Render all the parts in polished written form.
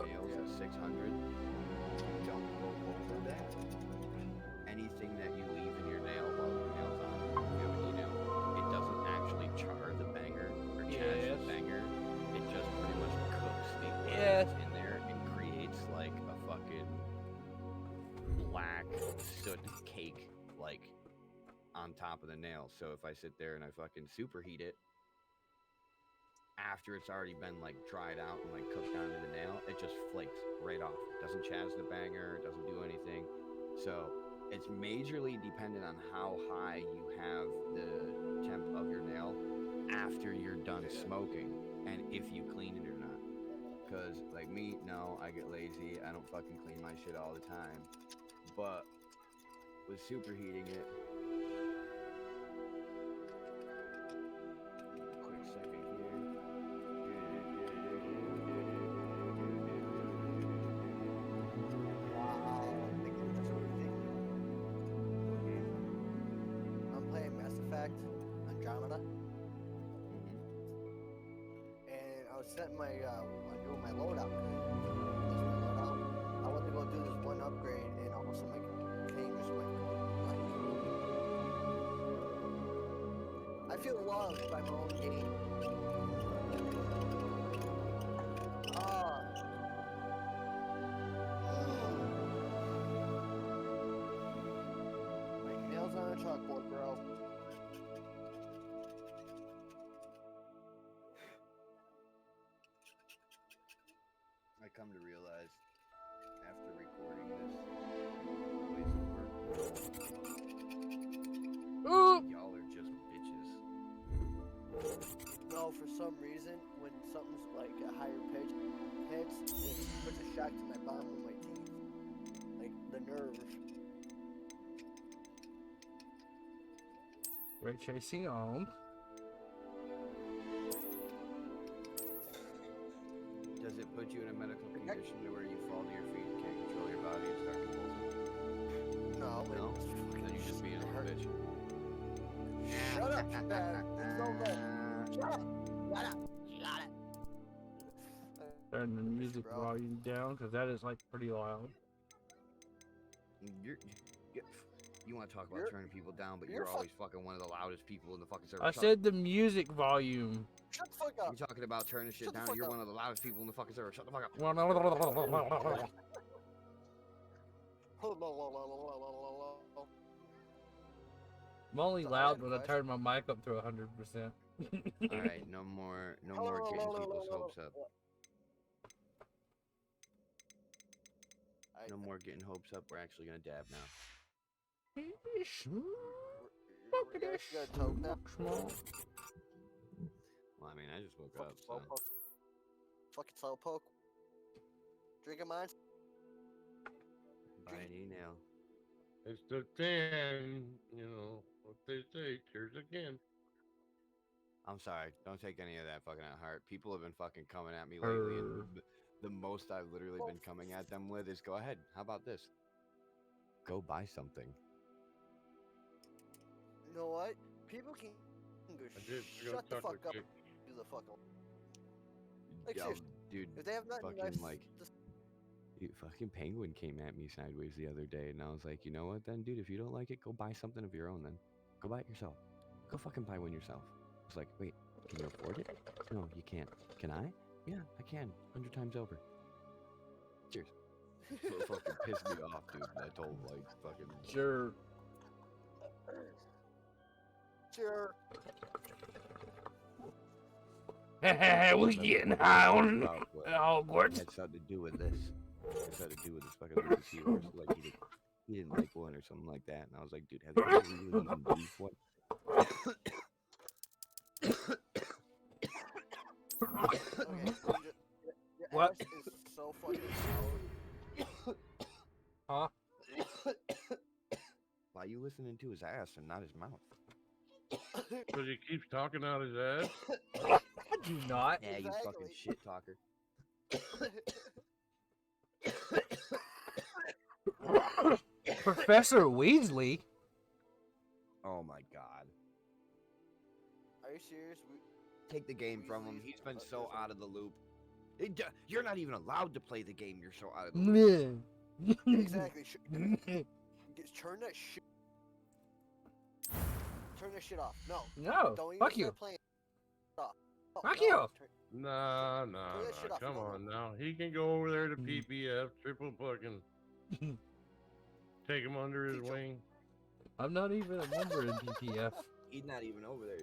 nails at 600, don't go over that. Anything that you leave in your nail while your nail's on, if you have an e-nail, it doesn't actually char the banger or charge the banger. It just pretty much cooks the oil in there and creates like a fucking black soot cake like on top of the nail. So if I sit there and I fucking superheat it after it's already been like dried out and like cooked onto the nail, it just flakes right off. It doesn't chaz the banger, it doesn't do anything. So it's majorly dependent on how high you have the temp of your nail after you're done smoking and if you clean it or not. Because like me, no, I get lazy. I don't fucking clean my shit all the time. But with superheating it, quick second here. Wow, I'm playing Mass Effect Andromeda, and I was setting my doing my loadout. I went to go do this one upgrade, and also my game just went. I feel loved by my own game. Ah. My nails on a chalkboard, bro. I come to realize after recording this y'all are just bitches. No, for some reason, when something's like a higher pitch hits, it puts a shock to my bottom of my teeth. Like the nerve. Ray tracing on. Does it put you in a medical condition to where you fall to your feet and can't control your body and start convulsing? No, No? Then you're just being a little bitch. Shut up, Chad. It's so loud. Shut up. Shut up. Shut up. Turn the music volume down because that is like pretty loud. You want to talk about turning people down, but you're always fucking one of the loudest people in the fucking server. I said the music volume. Shut the fuck up. You're talking about turning shit down. You're one of the loudest people in the fucking server. Shut the fuck up. I'm only loud when I turn my mic up to 100%. Alright, no more getting people's hopes up. No more getting hopes up. We're actually gonna dab now. Well, I mean, I just woke up, so. Fucking slowpoke. Drinking mine. Buy an e-nail. It's the 10, you know, what they say, cheers again. I'm sorry, don't take any of that fucking at heart. People have been fucking coming at me lately, and the most I've literally been coming at them with is, go ahead, how about this? Go buy something. You know what? People can go shut the fuck up. Do the fuck up. Like, Yo, seriously, dude, if they have nothing fucking nice, like, fucking Penguin came at me sideways the other day, and I was like, you know what then, dude, if you don't like it, go buy something of your own then. Go buy it yourself. Go fucking buy one yourself. I was like, wait, can you afford it? No, you can't. Can I? Yeah, I can. 100 times over. Cheers. So it fucking pissed me off, dude. I told like fucking Sure. Sure. We're getting high on Hogwarts. It had something to do with this. It had something to do with this fucking receiver. Like he didn't like one or something like that, and I was like, dude, have you ever really even used one? What? Is so fucking loud. Huh? Why are you listening to his ass and not his mouth? Because he keeps talking out his ass. I do not. Yeah, you fucking shit talker. Professor Weasley? Oh my god. Are you serious? Take the game from him. He's been so out of the loop. You're not even allowed to play the game. You're so out of the loop. Exactly. Turn that shit. Turn that shit off. No. No, Don't even fuck you. start playing. Stop. Oh, Fuck no. you. Nah, Turn that shit off. come No. on now. He can go over there to PPF, triple fucking take him under his Teach him. wing. I'm not even a member in PPF. He's not even over there.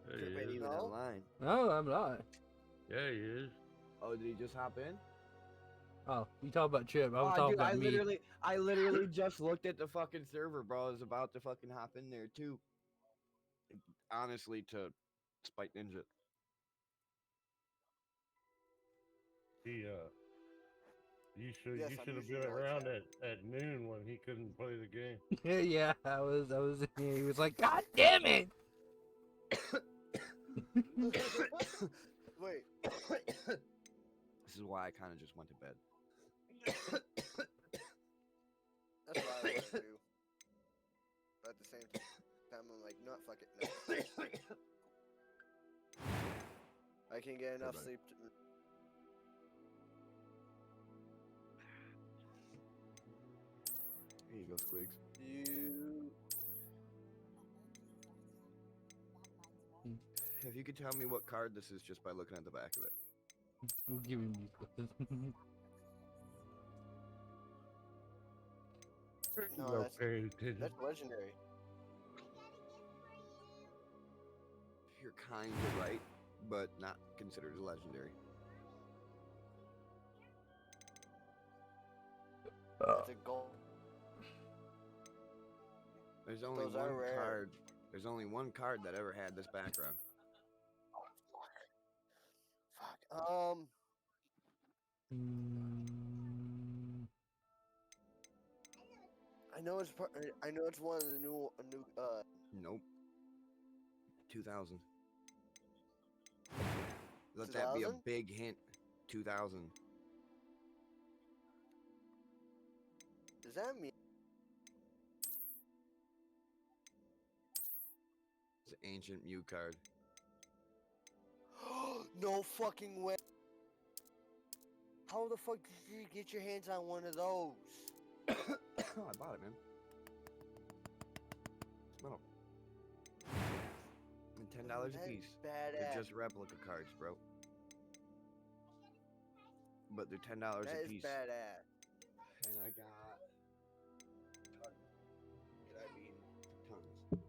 There he Could is. even No? online. No, I'm not. Yeah, he is. Oh, did he just hop in? Oh, you talk about Chip. I'm Oh, talking dude, about me. I literally just looked at the fucking server, bro. I was about to fucking hop in there too. Honestly, to spite Ninja. He you should Yes, you I'm should have usually been voice around chat. at noon when he couldn't play the game. Yeah, I was. He was like, God damn it! Wait. This is why I kind of just went to bed. That's what I would do. But at the same time, I'm like, no, fuck it. No. I can get enough Goodbye. sleep. Here you go, Squigs. You. If you could tell me what card this is just by looking at the back of it. We'll give him these. No, that's attention. legendary. You're kind of right, but not considered a legendary. That's a gold. There's only Those are one rare. card. There's only one card that ever had this background. Fuck. I know it's part. I know it's one of the new. Nope. 2000. Let that be a 2000? big hint. 2000. Does that mean? It's an ancient Mew card. No fucking way. How the fuck did you get your hands on one of those? I bought it, man. It's metal. And $10 a That's piece. badass. They're just replica cards, bro. But they're $10 That a is piece. badass. And I got tons. And I mean tons.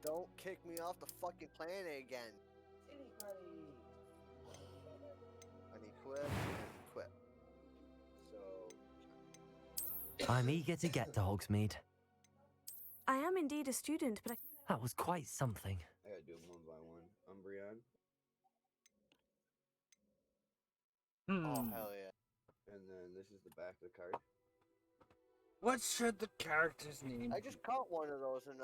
Don't kick me off the fucking planet again. Unequip. Unequip. So I'm eager to get to Hogsmeade. I am indeed a student, but That was quite something. I gotta do them one by one. Umbreon, Oh hell yeah. and then this is the back of the card. What should the character's name I just caught one of those in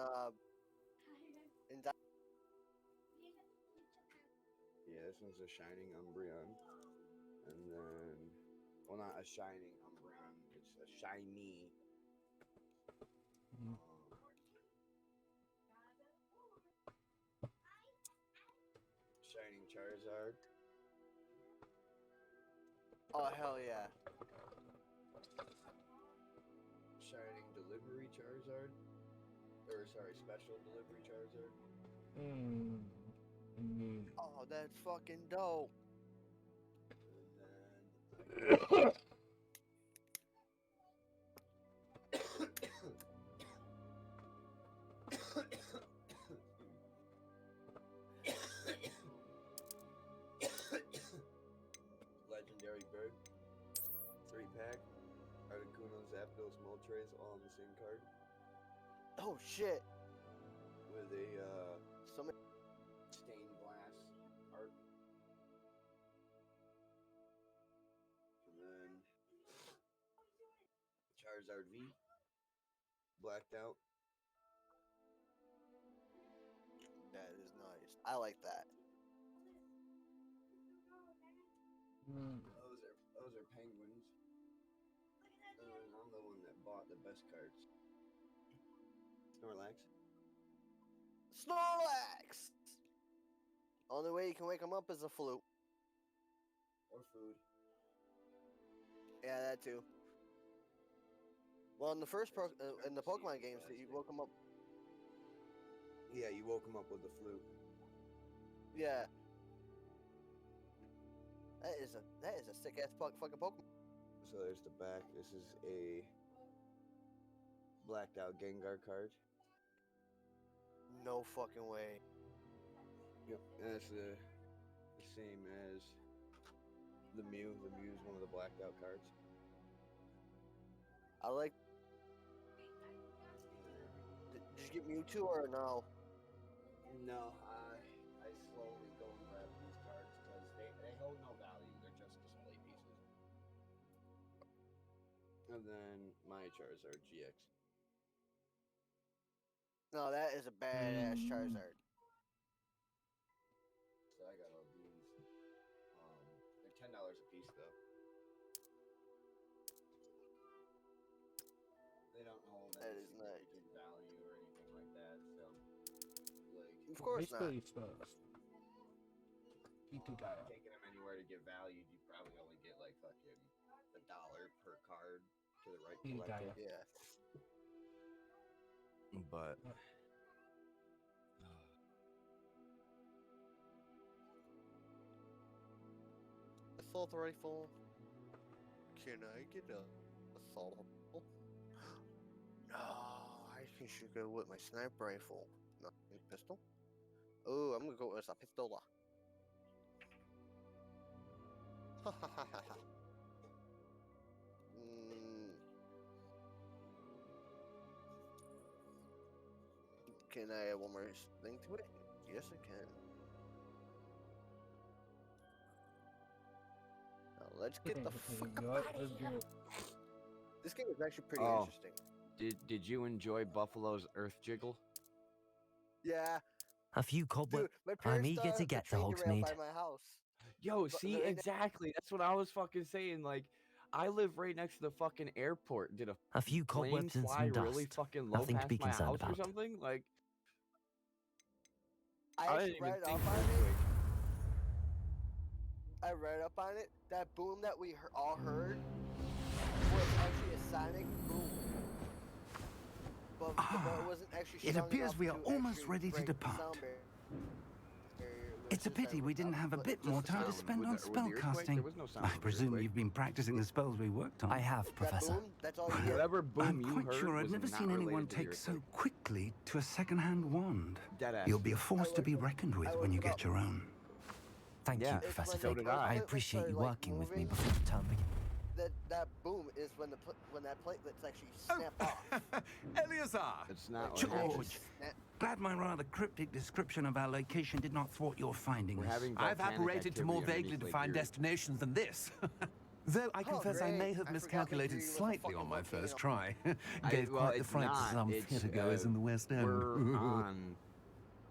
Yeah, this one's a shining Umbreon. And then, well, not a shining Umbreon, it's a shiny. Mhm. Shining Charizard. Oh hell yeah. Shining Delivery Charizard. Or, sorry, Special Delivery Charizard. Oh, that's fucking dope. And then Legendary Bird. 3-pack. Articuno, Zapdos, Moltres, all on the same card. Oh shit. With a Some stained glass art. And then Charizard V. Blacked out. that is nice. I like that. Those are penguins. And then I'm the one that bought the best cards. Snorlax. Snorlax! Only way you can wake him up is a flute. Or food. Yeah, that too. Well, in the first in the Pokemon games, that you woke him up. Yeah, you woke him up with the flute. Yeah. That is a sick ass fucking Pokemon. So there's the back. This is a blacked out Gengar card. No fucking way. Yep, and that's the same as the Mew. The Mew is one of the blacked out cards. I like. Did you get Mewtwo or no? No, I slowly go and grab these cards because they hold no value. They're just display pieces. And then my Charizard GX. No, that is a badass Charizard. So I got all these. They're $10 a piece though. They don't hold That any is nice. significant value or anything like that. So, like, Of course not. Basically, first. taking them anywhere to get value, you probably only get like fucking $1 per card to the right collector. Yeah. But Assault rifle. Can I get a assault rifle? No, I think I should go with my sniper rifle. Not a pistol. Oh, I'm gonna go with a pistola. Ha ha ha ha ha. Can I add one more thing to it? Yes, I can. Now let's get the fuck out of here. This game is actually pretty Oh. interesting. did you enjoy Buffalo's Earth Jiggle? Yeah, A few cobweb. dude, my I'm parents eager thought to the get to train derailed Hogsmeade. by my house. Yo, But see, right now- exactly. That's what I was fucking saying. Like, I live right next to the fucking airport. Did a A few plane cobwebs and fly some really dust. fucking low Nothing to past be my concerned house or about. something? Like, I I actually didn't even read think up on this it. way. I read up on it. That boom that we all heard was actually a sonic boom. But it wasn't actually It strong appears enough we are to almost actually ready to break the depart. sound barrier with It's a the pity we didn't have a but bit just more the time to sound. spend With on the earthquake, there spellcasting. was no sound I with the presume earthquake. you've been practicing the spells we worked on. I have, That Professor. boom, that's all you get. Whatever boom I'm you quite heard sure I've was never not seen anyone related to the take so earthquake. quickly to a second-hand wand. Deadass. You'll be a force to be looked- reckoned with I when you looked it get up. your own. Thank Yeah, you, it's Professor when so Fig. did the I. I platelets appreciate are, you like, working with me moving. before the term begins. That boom is when that platelets actually snap off. Eleazar! It's not what George. happened. Actually snap- Glad my rather cryptic description of our location did not thwart your findings. We're having I've volcanic operated to more activity vaguely underneath Lake defined Erie. destinations than this. Though I Oh, confess I great. may have I forgot Lake miscalculated Erie was a slightly fucking on my first volcano. try. Gave well, quite the it's fright to not. some It's, theatergoers in the West End. We're on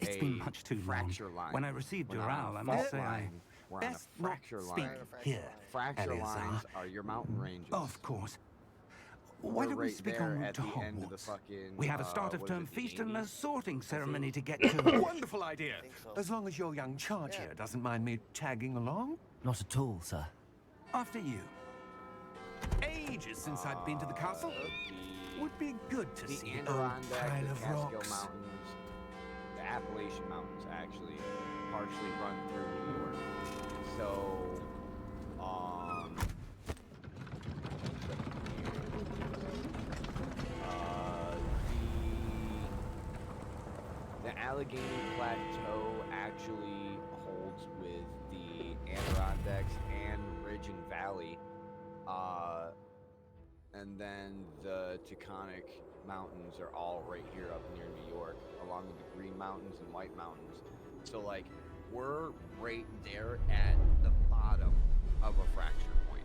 It's a been much too long. fracture line. When I received We're your not on owl, a I must fault say I line. We're on a best not fracture speak line. We're on a fracture here. line. Fracture Eleazar. lines are your mountain ranges. Of course. Why We're don't we right speak there en route at to the end of the Hogwarts? fucking, We have a start of what is term it, the feast and a 80s? sorting ceremony to get to. Wonderful idea. I think so. As long as your young charge Yeah. here doesn't mind me tagging along. Not at all, sir. After you. Ages since I've been to the castle. The Would be good to the see an old Adirondack, pile the of Catskill rocks. Mountains, the Appalachian Mountains actually partially run through New York. So, the Allegheny Plateau actually holds with the Adirondacks and Ridge and Valley. And then the Taconic Mountains are all right here up near New York, along with the Green Mountains and White Mountains. So, like, we're right there at the bottom of a fracture point.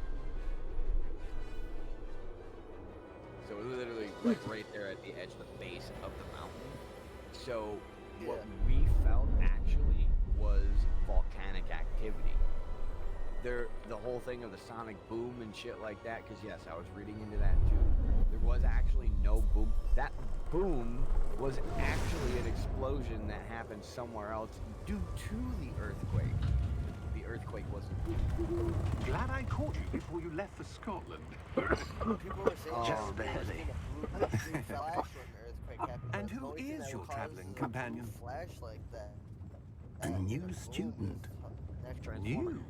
So we're literally like right there at the edge of the base of the mountain. So what we felt actually was volcanic activity. The whole thing of the sonic boom and shit like that, because yes, I was reading into that too. There was actually no boom. That boom was actually an explosion that happened somewhere else due to the earthquake. The earthquake wasn't. Glad I caught you before you left for Scotland. People were saying Just that there was barely. gonna blue flash when the earthquake happened. And but the who only thing is that your would cause traveling a blue companion? Flash like that. A and new boom is student. natural. New?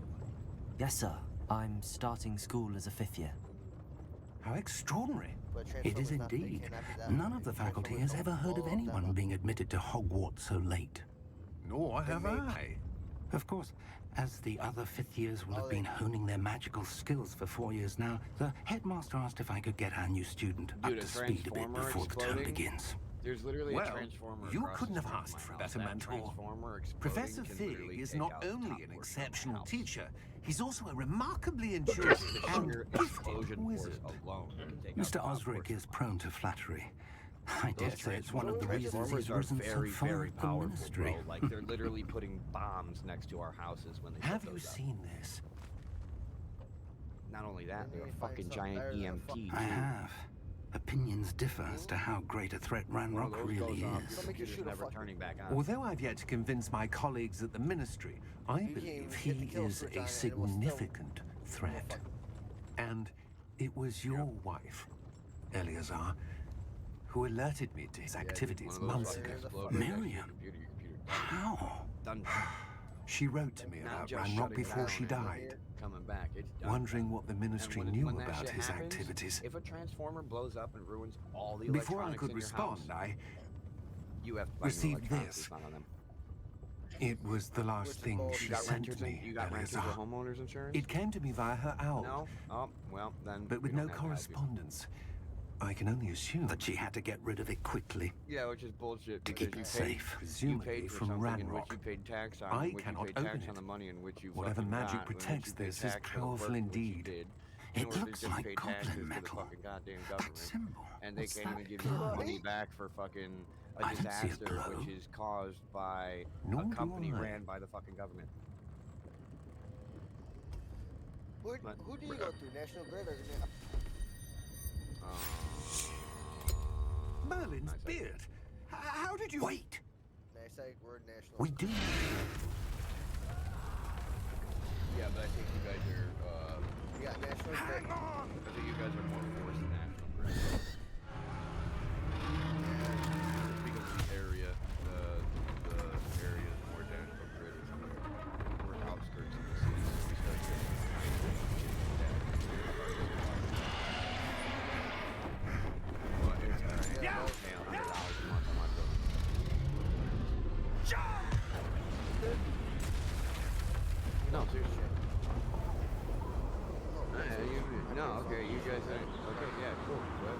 Yes, sir. I'm starting school as a 5th year. How extraordinary. But It is Transformers not- they indeed. cannot be that None way. of the faculty Transformers has don't ever heard of blow them anyone up. being admitted to Hogwarts so late. Nor have make- I. Of course, as the other 5th years will Oh, have been honing their magical skills for 4 years now, the headmaster asked if I could get our new student up Dude, a to speed a bit transformer before the term exploding? begins. There's literally a Well, transformer. you across couldn't the have street asked from for my a house. better That mentor. transformer exploding Professor can Fig literally is take not out the only top an portion of my exceptional house. teacher, he's also a remarkably Just intuitive the and sheer gifted explosion force wizard. alone can take out Mr. the top Osric portion is of my prone to flattery. I dare Those say it's one of the Transformers reasons he's are risen so very, far very up the powerful, ministry. bro. Like they're literally putting bombs next to our houses when they Have put you those up. seen this? Not only that, they're a Maybe find fucking something giant better than a EMP. I too. have. Opinions differ as to how great a threat One of Ranrock those really goes off, is. your Make you computer's shoot a never fucking- turning back on. Although I've yet to convince my colleagues at the ministry, I You can't believe even he hit the kill is switch a on it, it will still- significant threat. And it was your wife, Eleazar, who alerted me to his Yeah, dude, activities one of those months fucking ago. exploded next to your Miriam. computer, your computer How? done. She wrote to me Not about just Ranrock shutting before down she and died, coming back. It's done. wondering what the ministry And knew when that about shit his happens, activities. If a transformer blows up and ruins all the Before I electronics could in your respond, house, I you have to buy new received electronics. this. It's not on them. It was the last Which is thing bullshit. she You got sent renters. me, You got renters or Eleazar. homeowners insurance. It came to me via her owl, No. Oh well, then. but with we no don't have to have you. correspondence. I can only assume That she had to get rid of it quickly. Yeah, which is bullshit. To because keep you it paid, safe. You presumably paid for from something in which Ranrock. you paid tax on. I in which cannot you paid tax open on the it. money in which you Whatever fucking magic got, in which protects you paid this is tax for the powerful work in which you indeed. did, It in order to looks just like pay goblin taxes to the metal. fucking goddamn That government. symbol. And they What's can't even that give you glow? money back for fucking a I don't see a disaster glow. which is caused by Nor a do company I. ran by the fucking government. Who do you go through? National Grid or Merlin's Nice idea. beard. How did you... Wait! NASAC? We're national. We do. Yeah, but I think you guys are. We got National Grid. I think you guys are more forced than National Grid. Just because of the area, the area is more National Grid is more outskirts of the city. We start getting well, it's paying $100 a month on my bill. No, seriously. No, okay, you guys are, okay, yeah, cool, but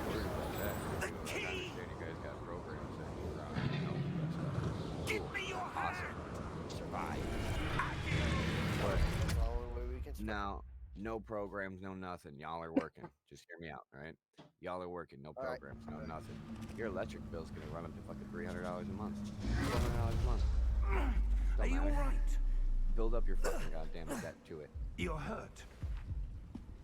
worried about that. The key! I understand you guys got programs that go around and help with that stuff. Give me your awesome. Survive. But That's the only way we can survive. now, no programs, no nothing. Y'all are working. Just hear me out, all right? Y'all are working, no All right. programs, no nothing. Your electric bill's gonna run up to fucking $300 a month. $400 a month. Are Don't you matter. alright? Build up your fucking goddamn debt to it. You're hurt.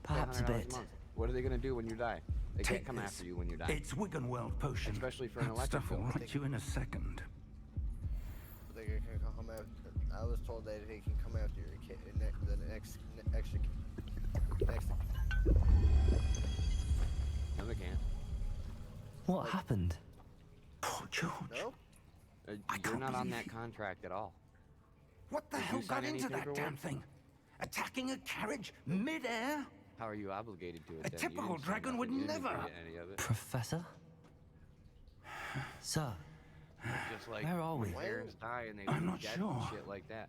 Perhaps a $400 bit. month. What are they gonna do when you die? They Take can't come this. after you when you die. It's Wiggenweld potion. Especially for an That electric stuff will bill. right you in a second. They can come after. I was told that they can come after your kid. The next. No, they can't. What happened? Poor George. No. I You're can't not on believe that contract at all. What the Did hell you sign got any into that paperwork? damn thing? Attacking a carriage mid-air? How are you obligated to it? A then? You typical didn't sign dragon would nothing. You didn't never. agree to any of it. Professor? Sir, Just like where are we? when parents die and they I'm leave not debt sure. and shit like that.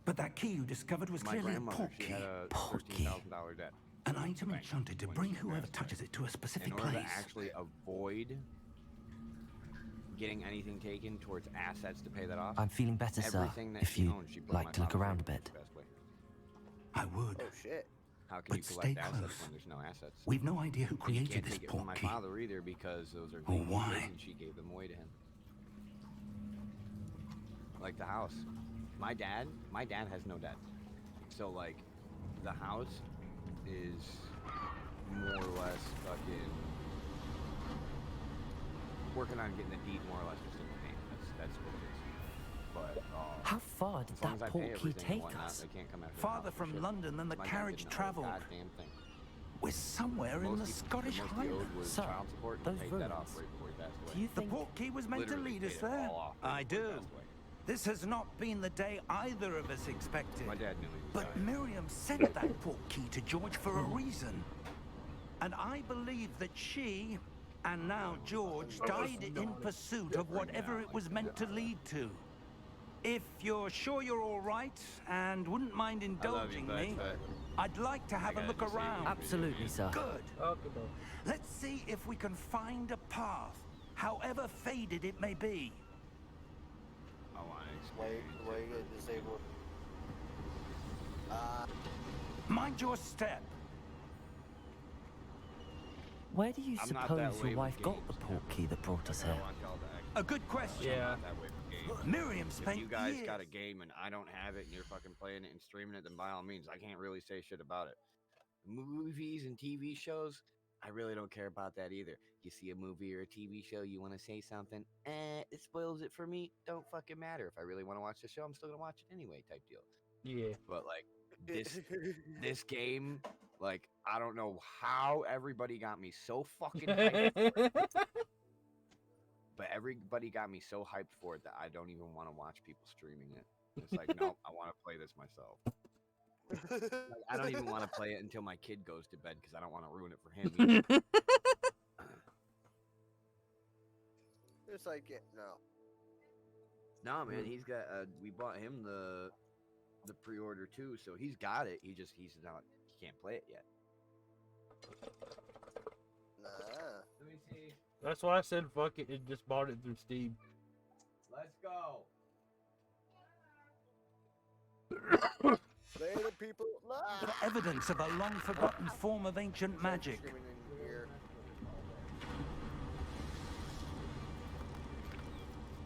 But that key you discovered was My clearly a grandmother, she portkey. had a Portkey. $13,000 debt. An item enchanted to when bring she whoever passed touches it to a specific In order place. to actually avoid getting anything taken towards assets to pay that off, I'm feeling better, sir. everything that If she you'd owned, she put like my to look father's around a name. bit. Best way. I would. Oh shit. How can But you stay collect assets close. when there's no assets? We've no idea who And you created can't this take it from my portkey. father either because those are Or legal why. goods and she gave them away to him. Like the house. My dad has no debt. So like the house is more or less fucking working on getting the deed more or less just in the name. That's what it is. But How far did as long as that I pay port key everything and take whatnot, us? they can't come after the Farther house for from shit. London than the My dad carriage didn't owe a travelled. goddamn thing. We're somewhere in the Most Scottish the most he owed Highlands. was Sir, child support, and those he paid that off ruins. right before he passed away. Do you The think port key was meant to Literally lead paid us it there. all off right I before he do. passed away. This has not been the day either of us expected. My dad knew he was But dying. Miriam sent that port key to George for a reason. And I believe that she, and now George, died in pursuit of whatever it was meant to lead to. If you're sure you're all right and wouldn't mind indulging me, I'd like to have a look around. Absolutely, sir. Good. Okay, bro. Let's see if we can find a path, however faded it may be. I want to Why experience you it. get disabled? Mind your step. Where do you I'm not that suppose way your with wife got games, the port key that brought us I here? want y'all to act A good question. Yeah. not that way with games. Miriam If spent you guys years... got a game and I don't have it and you're fucking playing it and streaming it, then by all means, I can't really say shit about it. Movies and TV shows, I really don't care about that either. You see a movie or a TV show, you want to say something, it spoils it for me. Don't fucking matter. If I really want to watch the show, I'm still gonna watch it anyway, type deal. Yeah. But like this game, like I don't know how everybody got me so fucking hyped for it. But everybody got me so hyped for it that I don't even want to watch people streaming it. It's like, no, I want to play this myself. Like, I don't even want to play it until my kid goes to bed because I don't want to ruin it for him either. It's like, yeah, no. No, man, he's got. We bought him the pre-order too, so he's got it. He's not. He can't play it yet. Nah. Let me see. That's why I said fuck it and just bought it through Steam. Let's go. Later, people. Ah! Evidence of a long-forgotten form of ancient magic. Screaming in your ear.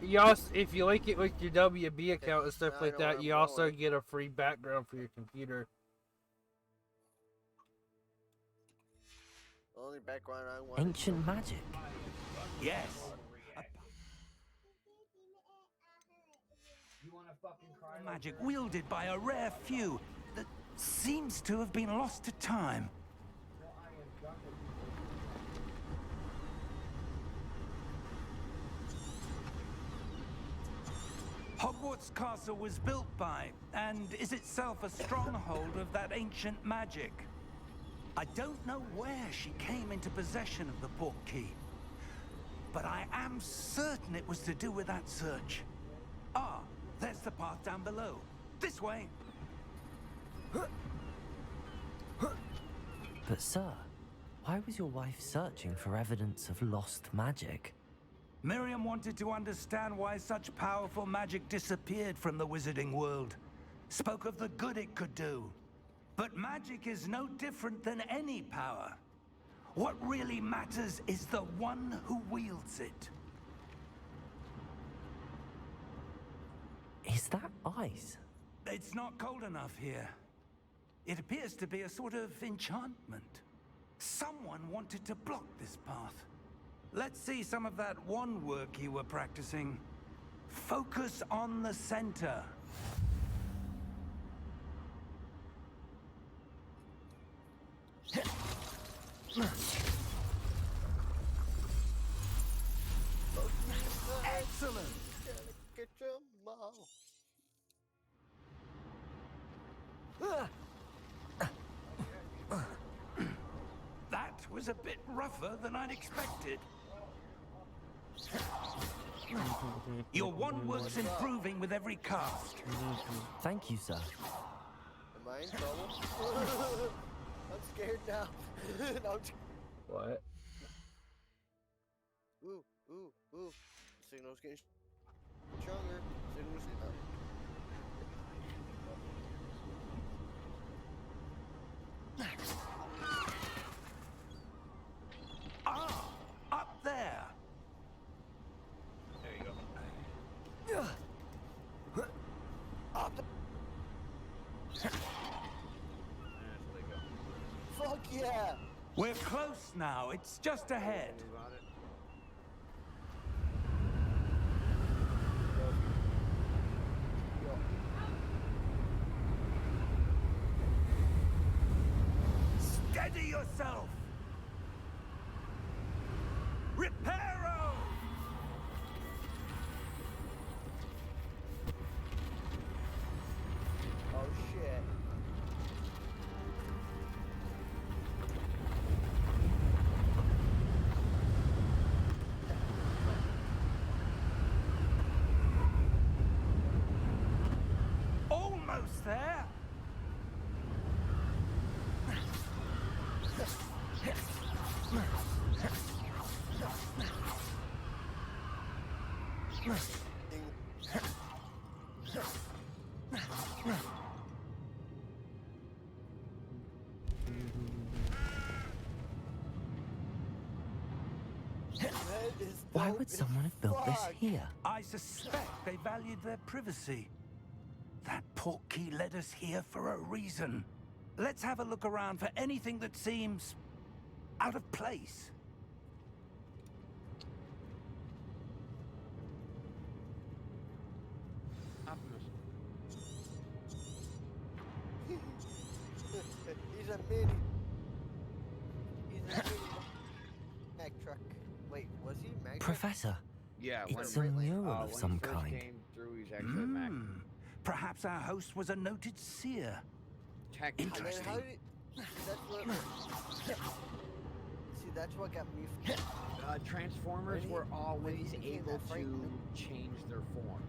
You also, if you link it with your WB account and stuff Now I like know where that, I'm you also going. get a free background for your computer. The only background I want. Ancient magic. Yes. You want to fucking cry? Magic wielded by a rare few that seems to have been lost to time. Hogwarts Castle was built by, and is itself a stronghold of that ancient magic. I don't know where she came into possession of the port key, but I am certain it was to do with that search. Ah, there's the path down below. This way. But sir, why was your wife searching for evidence of lost magic? Miriam wanted to understand why such powerful magic disappeared from the wizarding world. Spoke of the good it could do. But magic is no different than any power. What really matters is the one who wields it. Is that ice? It's not cold enough here. It appears to be a sort of enchantment. Someone wanted to block this path. Let's see some of that wand work you were practicing. Focus on the center. Excellent! Gotta get your mom. That was a bit rougher than I'd expected. Your wand work's improving with every cast. Thank you, sir. Am I in trouble? I'm scared now. No, I'm just... What? Ooh, ooh, ooh. The signal's getting stronger. Signal's getting... Ah, up there. There you go. Up the... Fuck yeah! We're close now. It's just ahead. Steady yourself! Reparo! Oh shit. Almost there! Why would someone have built this here? I suspect they valued their privacy. That portkey led us here for a reason. Let's have a look around for anything that seems out of place. Optimus. He's a mini. He's a mini Mack truck. Wait, was he Mack truck? Professor, Yeah, it's a mural of when some he first kind. came through, he's actually a Mac. Perhaps our host was a noted seer. Technically. And then Interesting. how did? See, that's what got me. Transformers When he- were when always he became able that to frightened- change their form.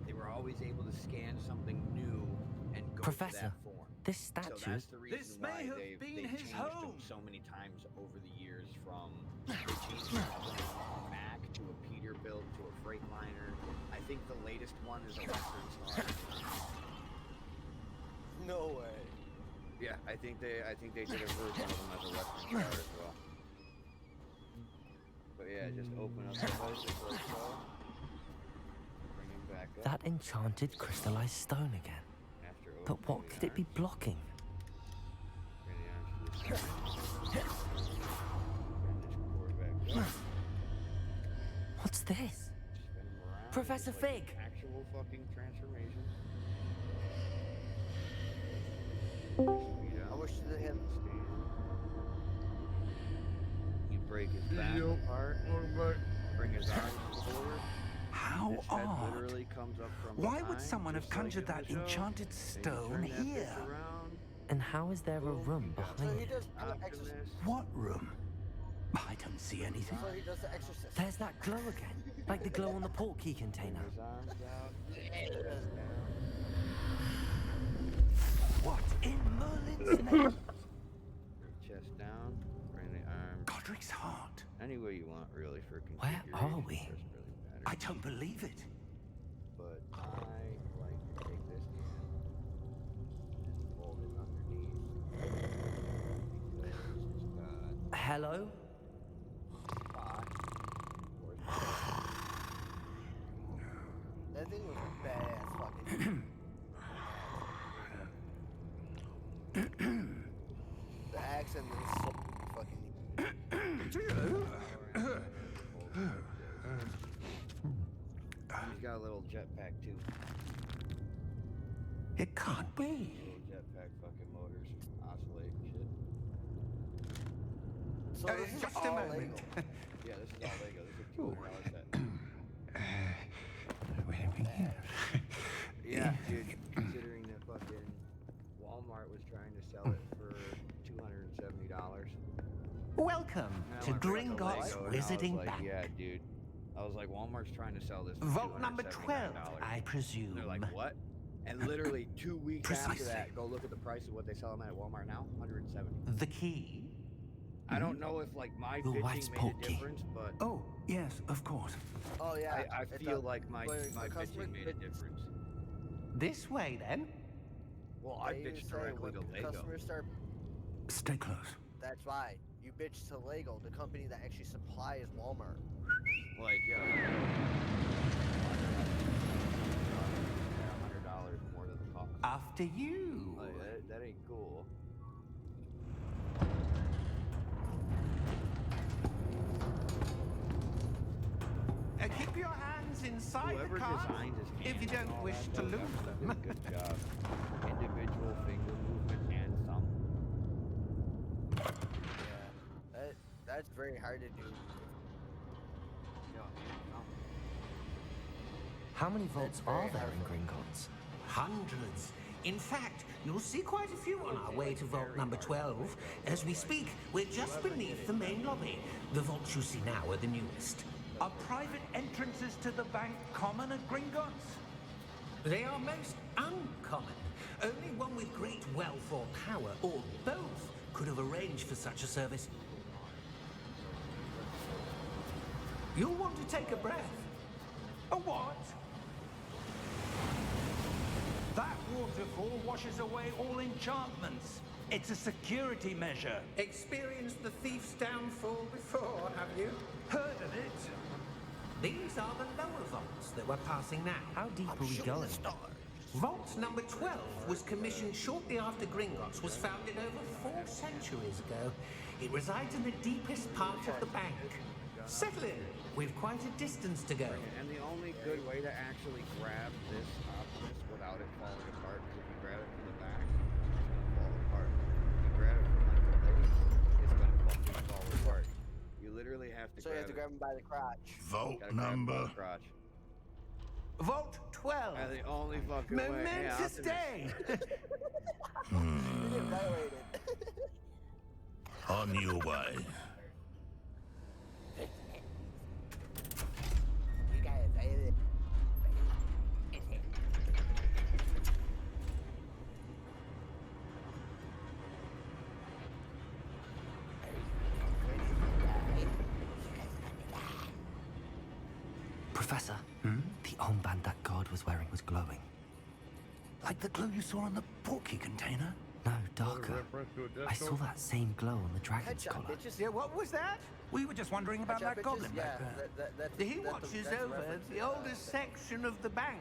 They were always able to scan something new and go Professor, to that form. this So statue. that's the reason This why may have they've been his changed home. them so many times over the years. From they changed him from a Mac to a Peterbilt to a Freightliner. I think the latest one is a Western Star. No way. Yeah, I think they did a version of them as a Western Star as well. But yeah, just open up the place just like so. Bring him back up. That enchanted crystallized stone again. After But what opening could the it be arms, blocking? bring the arms to the side. Bring this cord back up. What's this? Spin him around. Professor just like Fig! an actual fucking transformation. I wish they had. You break his back Yup. apart, Welcome back. bring his arms forward. How His head odd. literally comes up from Why would behind, someone have just like conjured in that the show. enchanted Then you stone turn that bitch here? around. And how is there a room So behind he it? does exorcism. Optimus. What room? I don't see anything. So he does the exorcism. There's that glow again, like the glow on the portkey container. Bring his arms out. What in Merlin's name? Bring chest down. Bring the arms. Godric's heart. Any way you want, really, for Where configuration. are we? Doesn't really matter. I don't believe it. But I like to take this hand and fold it underneath. Because it's got Hello? spot. That thing was a badass fucking. The accent is so fucking. He's got a little jetpack too. It can't be. Little jetpack fucking motors oscillate and shit. So this is Just a all moment. Lego. Yeah, this is all Lego. This is a $200 set. Yeah, dude. Considering that fucking Walmart was trying to sell it for $270. Welcome And I to went back Gringotts Lego, and I was Wizarding like, Bank. Yeah, dude. I was like, Walmart's trying to sell this for Vault number $279. 12, I presume. And they're like, what? And literally 2 weeks after Precisely. that, go look at the price of what they sell them at Walmart now, $170. The key? I don't know if like my Your wife's bitching made a portkey. difference, but Oh, yes, of course. Oh yeah. I it's feel a- like my when the customer bitching made a bitches- difference. This way, then. Well, I they bitched say directly when to Lego. customers start. Stay close. That's why you bitch to Lego, the company that actually supplies Walmart. Like, yeah. $100 more than the cost. After you. Like, that ain't cool. Keep your hands inside Whoever the car designs his hands if you and don't all wish that, to though, lose definitely them. did a good job. Individual finger movement and thumb. That's very hard to do. Yo, no. How many vaults very are there hard in for- Gringotts? Hundreds. In fact, you'll see quite a few on our way to Vault number 12. As we speak, we're just beneath the main lobby. The vaults you see now are the newest. Are private entrances to the bank common at Gringotts? They are most uncommon. Only one with great wealth or power, or both, could have arranged for such a service. You'll want to take a breath. A what? That waterfall washes away all enchantments. It's a security measure. Experienced the thief's downfall before, have you? Heard of it? These are the lower vaults that we're passing now. How deep are we going? Vault number 12 was commissioned shortly after Gringotts was founded over 4 centuries ago. It resides in the deepest part of the bank. Settle in. We've quite a distance to go. And the only good way to actually grab this Optimus without it falling apart is if you grab it from the back, it's gonna fall apart. If you grab it from like the base, it's gonna fucking fall apart. You literally have to So you have to grab him by the crotch. Vault Gotta grab it by number. the crotch. Vault 12. And the only fucking way. Momentous day. You get violated. On your way. You got violated. Professor, the armband that guard was wearing was glowing. Like the glow you saw on the portkey container? No, Another darker. reference to a death I saw note? that same glow on the dragon's Headshot, collar. bitches. Yeah, what was that? We were just wondering about Headshot, that bitches. goblin Yeah, back there. that's He that's watches that's over reference the to, oldest section of the bank.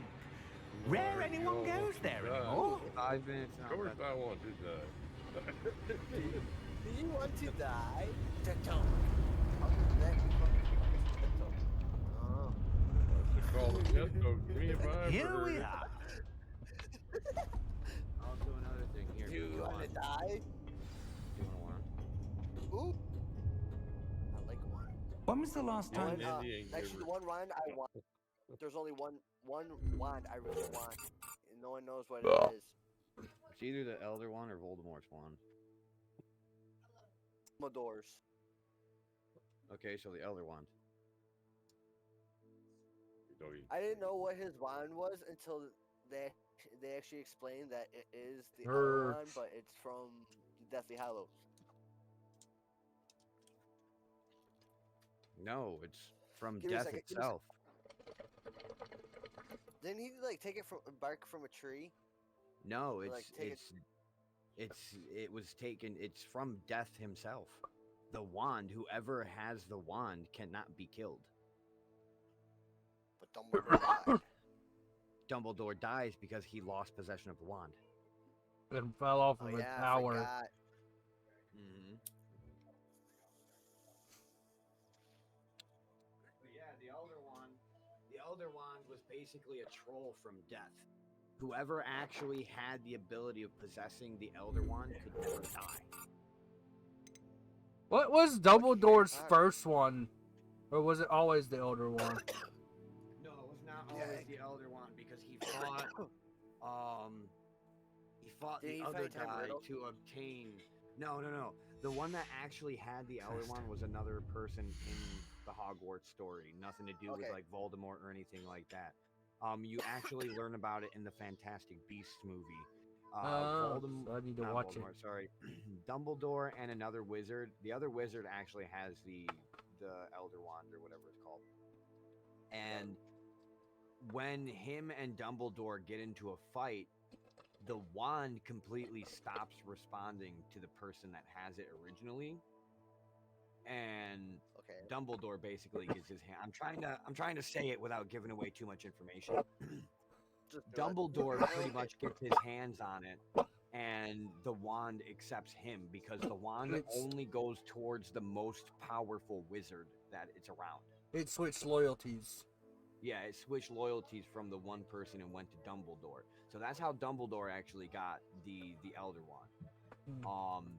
Where Rare anyone you goes want there to die? anymore. 5 minutes. Of course I want to die. Do you want to die? Teto. How does that become Teto? Oh. It's called a death note. Give me a vibe. Here we are. I'll do another thing here. You want to die? You want Ooh. I like one. When was the last time? One, Indian actually, the giver. one wand I want. There's only one wand I really want, and no one knows what it is. It's either the Elder Wand or Voldemort's wand. Dumbledore's. Okay, so the Elder Wand. Doggy. I didn't know what his wand was until they actually explained that it is the other Her- wand, but it's from Deathly Hallows. No, it's from Give me a death second, give me a itself. Didn't he like take it from bark from a tree? No, Or, it's like, take it was taken. It's from death himself. The wand. Whoever has the wand cannot be killed. But Dumbledore died. Dumbledore dies because he lost possession of the wand. And fell off Oh of a yeah, I tower. forgot. Mm-hmm. But yeah, the Elder Wand. The Elder Wand was basically a troll from death. Whoever actually had the ability of possessing the Elder Wand could never die. What was Dumbledore's Alright. first one? Or was it always the Elder One? No, it was not Yeah. always the Elder Wand because he fought. He fought Did the he other fight Tom guy Riddle? to obtain. No. The one that actually had the Elder Wand was another person in the Hogwarts story. Nothing to do with Okay. like Voldemort or anything like that. You actually learn about it in the Fantastic Beasts movie. Oh, so I need to not watch it. Voldemort, sorry, Dumbledore and another wizard. The other wizard actually has the Elder Wand or whatever it's called. And when him and Dumbledore get into a fight, the wand completely stops responding to the person that has it originally. And Okay. Dumbledore basically gets his hand. I'm trying to say it without giving away too much information. Just do it. Dumbledore pretty much gets his hands on it, and the wand accepts him because the wand It's- only goes towards the most powerful wizard that it's around. It switched loyalties. Yeah, it switched loyalties from the one person and went to Dumbledore. So that's how Dumbledore actually got the Elder Wand. Hmm.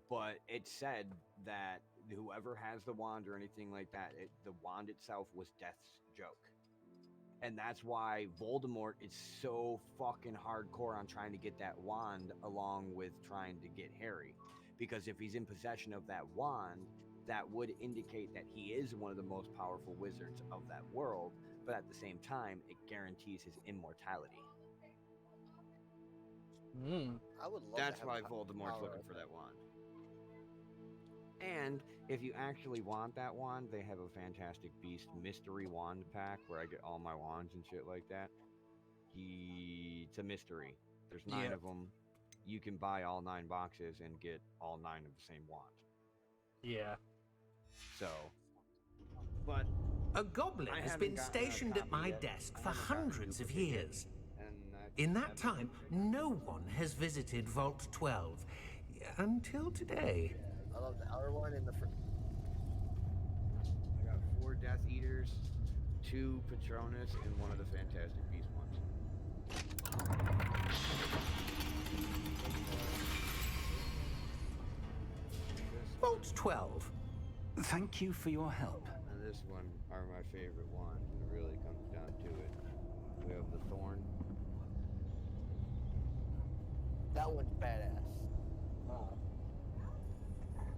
But it said that whoever has the wand or anything like that, the wand itself was Death's joke. And that's why Voldemort is so fucking hardcore on trying to get that wand along with trying to get Harry. Because if he's in possession of that wand, that would indicate that he is one of the most powerful wizards of that world, but at the same time, it guarantees his immortality. I would love That's to have why the Voldemort's power looking of for that. that wand. And if you actually want that wand, they have a Fantastic Beast mystery wand pack where I get all my wands and shit like that. It's a mystery. There's 9 of them. You can buy all 9 boxes and get all 9 of the same wand. Yeah. So, but A goblin I has haven't been gotten a stationed at copy my yet. desk I for haven't gotten a hundreds of duplicate yet, years. and that's In that never time, been no one has visited Vault 12. Until today. I love the outer one and the first. I got 4 Death Eaters, 2 Patronus, and 1 of the Fantastic Beast ones. Vault 12. Thank you for your help. And this one are my favorite ones, when it really comes down to it. We have the Thorn. That one's badass.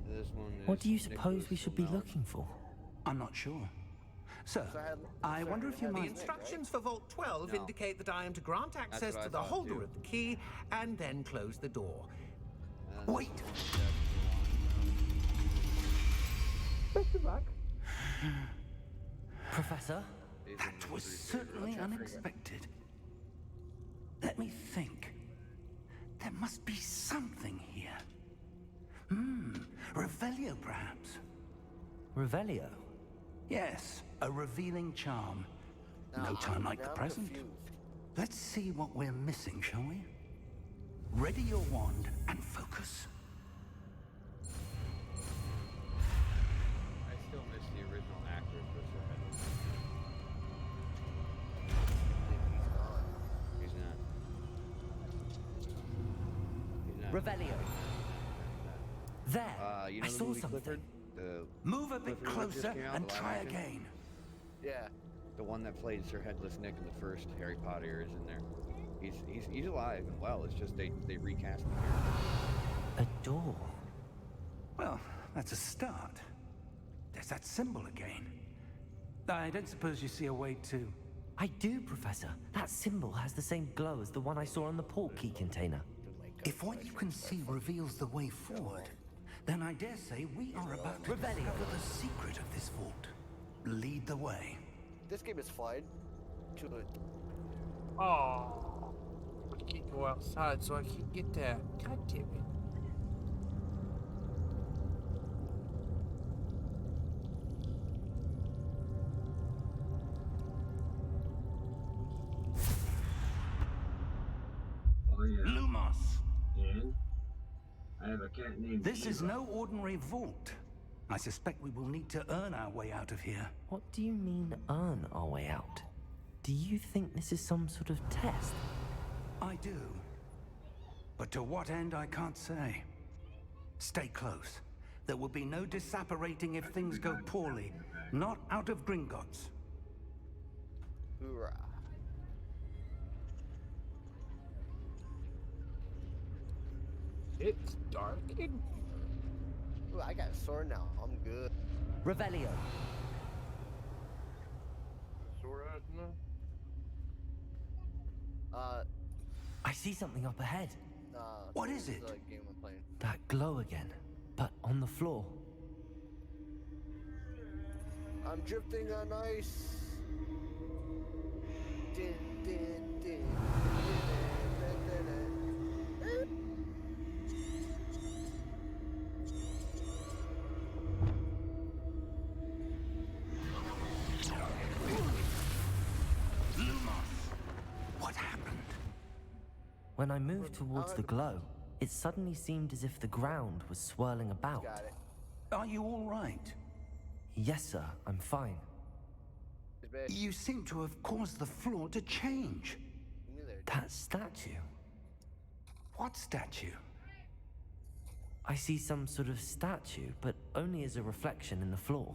This one is What do you suppose Nicholas we should be Flamel. looking for? I'm not sure. Sir, So I wonder if you had The might... instructions for Vault 12 No. indicate that I am to grant access what I to the thought, holder too. of the key and then close the door. And Wait. this one's Death Wand. Professor? These That ones are was pretty certainly favorite. unexpected. Let me think. There must be something here. Revelio, perhaps. Revelio? Yes, a revealing charm. Now, No time like now the I'm present. confused. Let's see what we're missing, shall we? Ready your wand and focus. I still miss the original actor for Sir Hedwig. He's not. He's not. Revelio. There! You know I the saw movie something. Clifford? The Move a bit Clifford that just closer came out, and the live try action? again. Yeah. The one that played Sir Headless Nick in the first Harry Potter is in there. He's alive and well. It's just they recast the character. A door. Well, that's a start. There's that symbol again. I don't suppose you see a way to... I do, Professor. That symbol has the same glow as the one I saw on the port key container. If what you can see reveals the way forward, then I dare say we are about to Revelio. discover the secret of this vault. Lead the way. This game is fine. To it. Oh, I can't go outside, so I can't get there. God damn it. Oh yeah, Lumos, and I have a cat named this is Eva. no ordinary vault. I suspect we will need to earn our way out of here. What do you mean, earn our way out? Do you think this is some sort of test? I do. But to what end, I can't say. Stay close. There will be no disapparating if things go poorly. Not out of Gringotts. Hoorah. It's dark in here. Ooh, I got a sword now. I'm good. Revelio. Sword out now? I see something up ahead. What is this it? The game I'm playing. That glow again, but on the floor. I'm drifting on ice. Din, din, din, din, din, din, din. Lumos! What happened? When I moved towards the glow, it suddenly seemed as if the ground was swirling about. Got it. Are you all right? Yes, sir, I'm fine. It's bad. You seem to have caused the floor to change. Give me there. That statue. What statue? I see some sort of statue, but only as a reflection in the floor.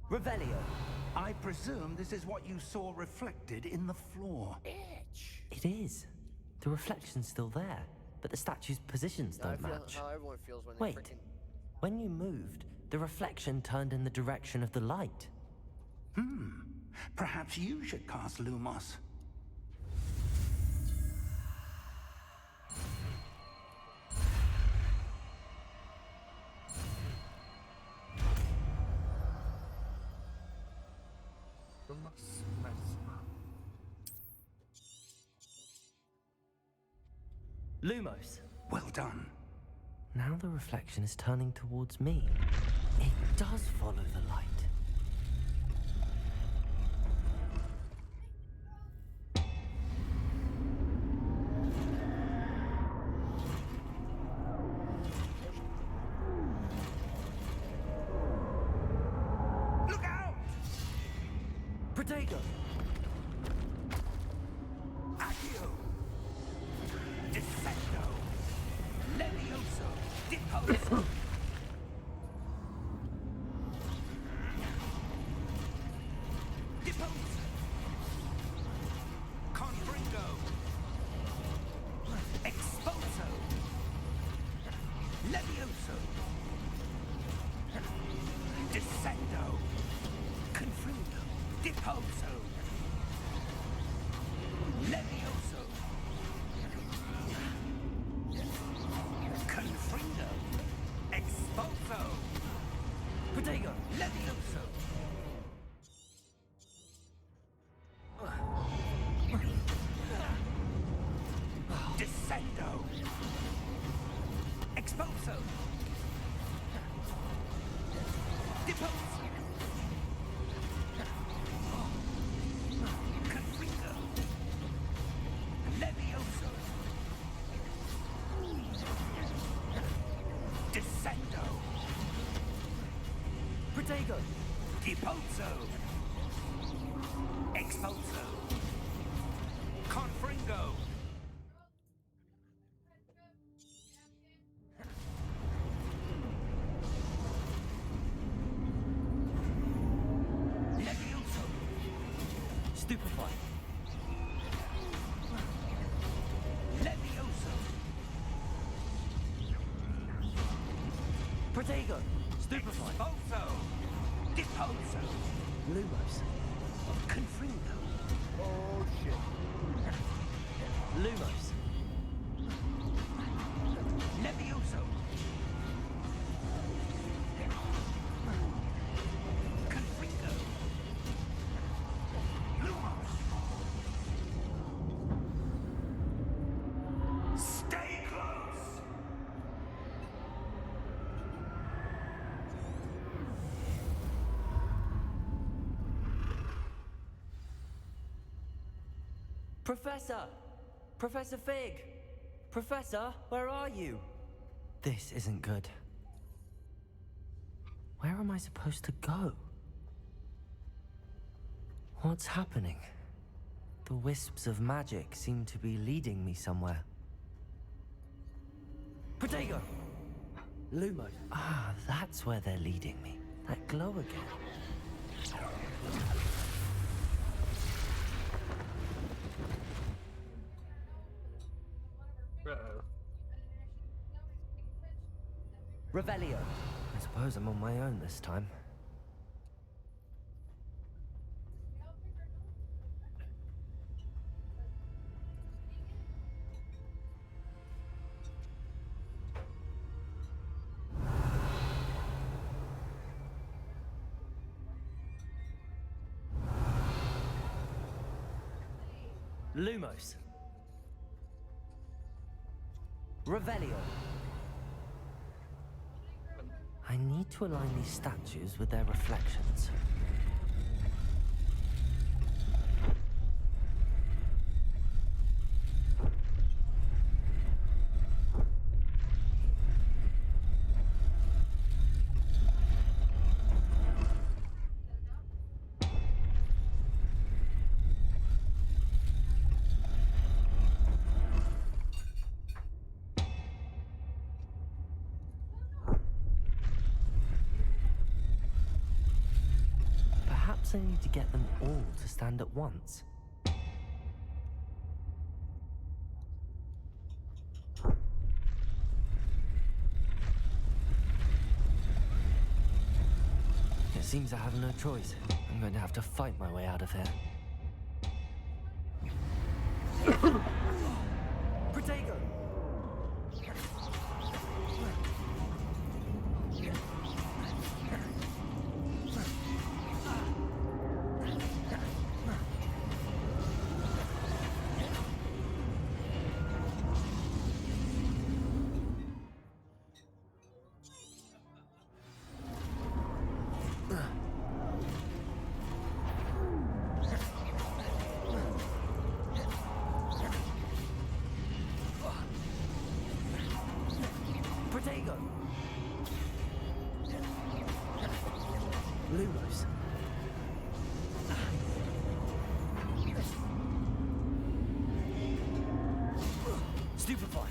Revelio. I presume this is what you saw reflected in the floor. It is. The reflection's still there, but the statue's positions I don't feel match. how everyone feels when Wait. they freaking. When you moved, the reflection turned in the direction of the light. Perhaps you should cast Lumos. Lumos. Well done. Now the reflection is turning towards me. It does follow the light. Look out! Protego! Accio! Descendo! Levioso! Deposo! Deposo! Confringo! Exposo! Levioso! Descendo! Confringo! Deposo! Levioso! Confringo! Exposo! Protego! Levioso! Descendo! Exposo! Deposo! Confringo! Levioso! Descendo! Protego! Deposo! Exposo! Confringo! Levioso! Stupefy! Levioso! Protego! Stupefy! Exposo! Deposo! Lumos! Confringo! Oh shit. Lumos! Levioso! Confringo! Lumos! Stay close! Professor! Professor Fig! Professor, where are you? This isn't good. Where am I supposed to go? What's happening? The wisps of magic seem to be leading me somewhere. Protego! Lumo. Ah, that's where they're leading me. That glow again. Uh-oh. Revelio. I suppose I'm on my own this time. Lumos. Revelio. I need to align these statues with their reflections. Perhaps I need to get them all to stand at once. It seems I have no choice. I'm going to have to fight my way out of here. Protego! Protego! Lumos. Stupefy.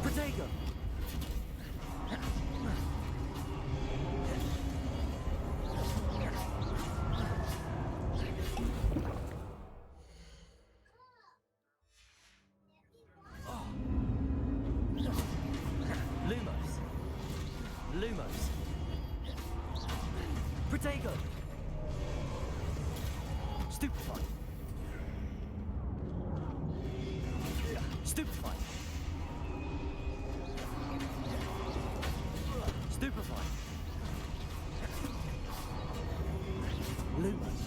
Protego! Lumos. Lumos. Protego. Stupefy. Stupefy. Stupefy. Lumos.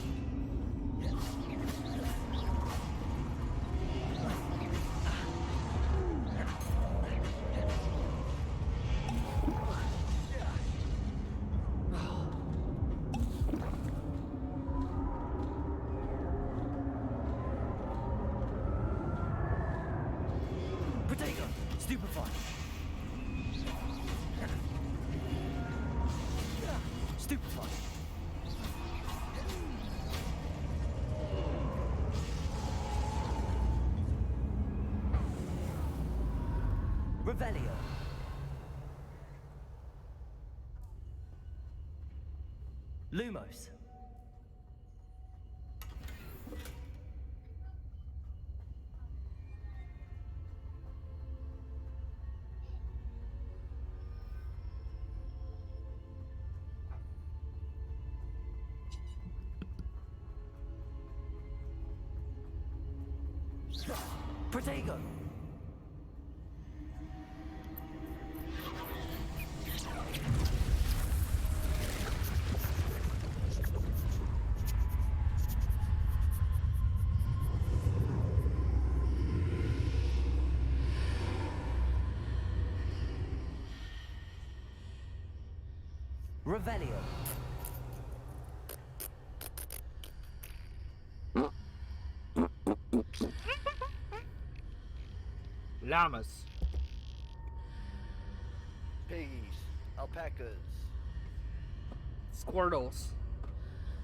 Protego. Stupefy. Stupefy. Revelio. Lumos. Protego. Revelio. Llamas. Piggies. Alpacas. Squirtles.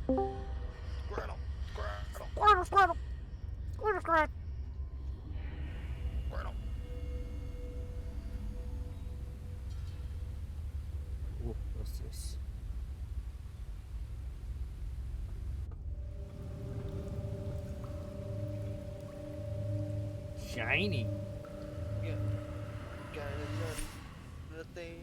Squirtle. Squirtle. Squirtle, squirtle. Squirtle, squirtle. Squirtle. Ooh, what's this? Shiny. Yeah. Got nothing.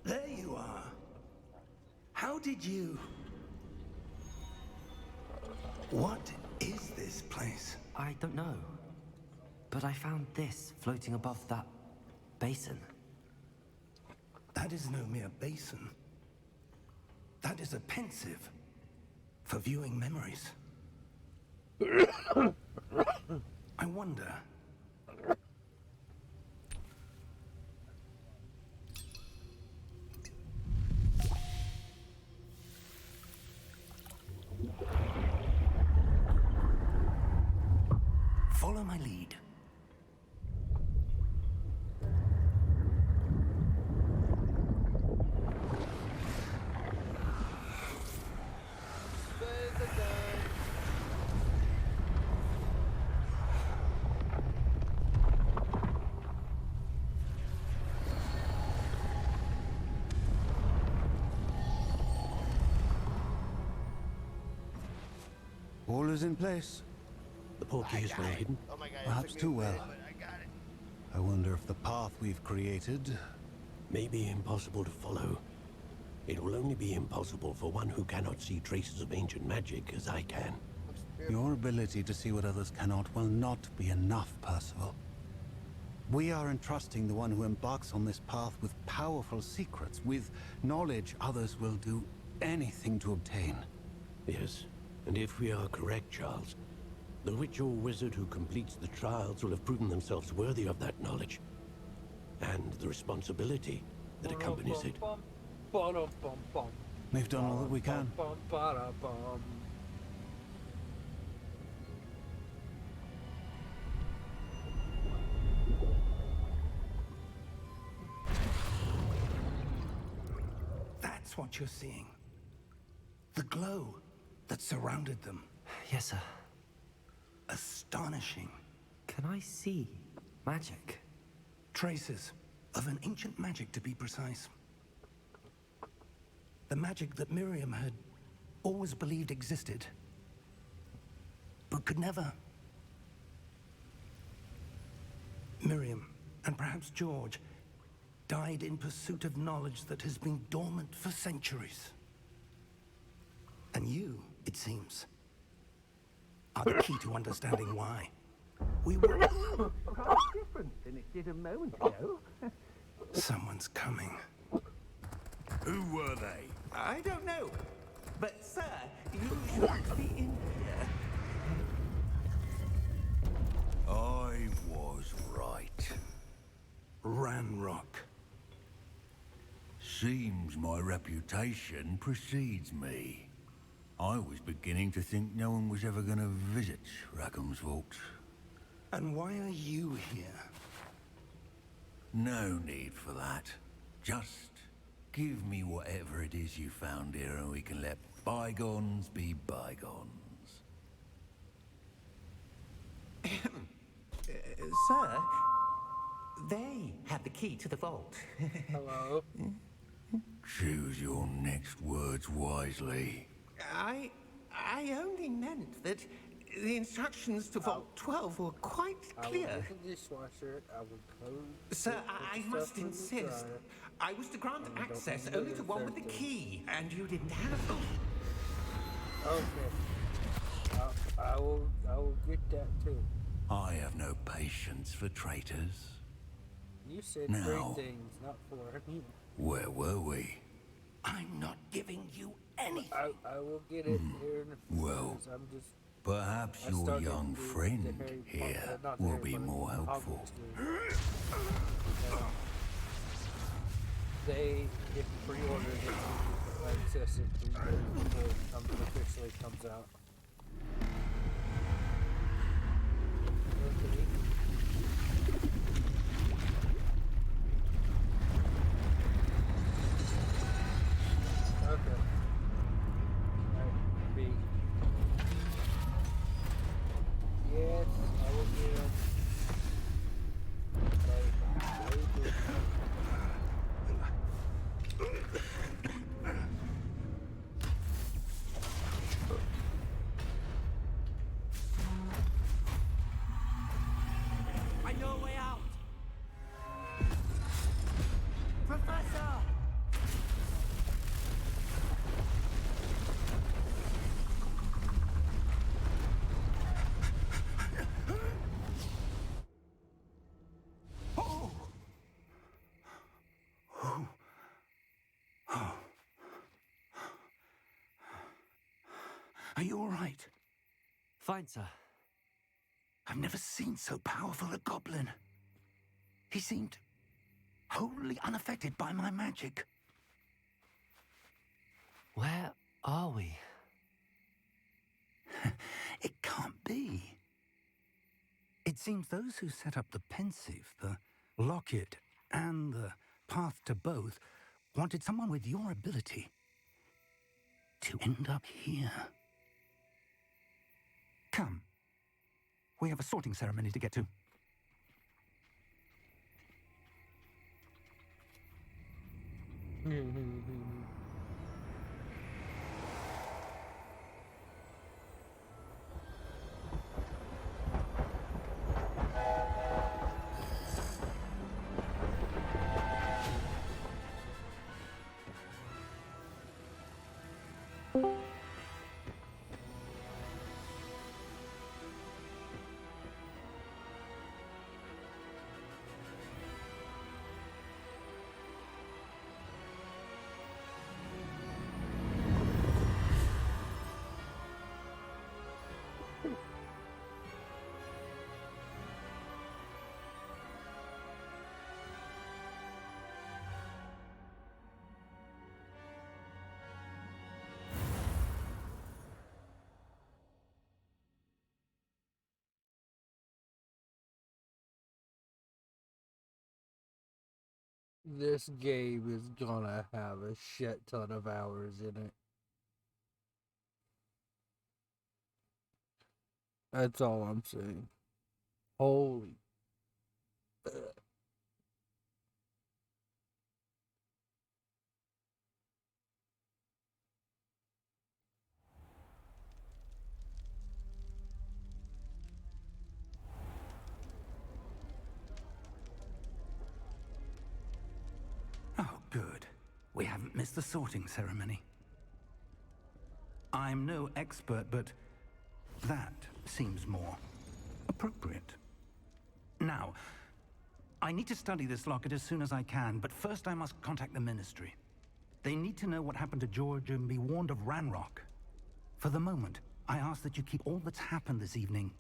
There you are. How did you... What is this place? I don't know. But I found this floating above that basin. That is no mere basin. That is a pensive for viewing memories. I wonder... Follow my lead. All is in place. The portkey is well hidden. Oh my god, it Perhaps took me too a minute, well. but I got it. I wonder if the path we've created... May be impossible to follow. It will only be impossible for one who cannot see traces of ancient magic as I can. Your ability to see what others cannot will not be enough, Percival. We are entrusting the one who embarks on this path with powerful secrets, with knowledge others will do anything to obtain. Yes, and if we are correct, Charles, the witch or wizard who completes the trials will have proven themselves worthy of that knowledge. And the responsibility that accompanies it. We've done all that we can. That's what you're seeing. The glow that surrounded them. Yes, sir. Astonishing. Can I see magic? Traces of an ancient magic, to be precise. The magic that Miriam had always believed existed, but could never. Miriam, and perhaps George, died in pursuit of knowledge that has been dormant for centuries. And you, it seems, are the key to understanding why. We were Quite different than it did a moment ago. Someone's coming. Who were they? I don't know. But, sir, you should be in here. I was right. Ranrock. Seems my reputation precedes me. I was beginning to think no one was ever going to visit Rackham's vault. And why are you here? No need for that. Just give me whatever it is you found here and we can let bygones be bygones. Sir, they have the key to the vault. Hello? Choose your next words wisely. I only meant that the instructions to Vault 12 were quite I will clear. get the dishwasher. I will close. Sir, put I the must stuff in the insist. dryer. I was to grant And I don't access need to only do to the one third with the thing. key, and you didn't have them. Okay. I will get that too. I have no patience for traitors. You said Now. three things, not four. Where were we? I'm not giving you anything. I will get it here in a few Well, minutes. I'm just. perhaps I your started young the friend Harry here Potter- not the will Harry be Potter, more helpful. Hogwarts game. They, if you pre-order it, you can access it 3 days before it officially comes out. Okay. Okay. Alright, B. Yes, I will get him. Okay. I know a way out. Professor! Are you all right? Fine, sir. I've never seen so powerful a goblin. He seemed wholly unaffected by my magic. Where are we? It can't be. It seems those who set up the pensive, the locket, and the path to both wanted someone with your ability to end up here. Come. We have a sorting ceremony to get to. This game is gonna have a shit ton of hours in it. That's all I'm saying. Holy. Oh, good. We haven't missed the sorting ceremony. I'm no expert, but that seems more appropriate. Now, I need to study this locket as soon as I can, but first I must contact the Ministry. They need to know what happened to George and be warned of Ranrock. For the moment, I ask that you keep all that's happened this evening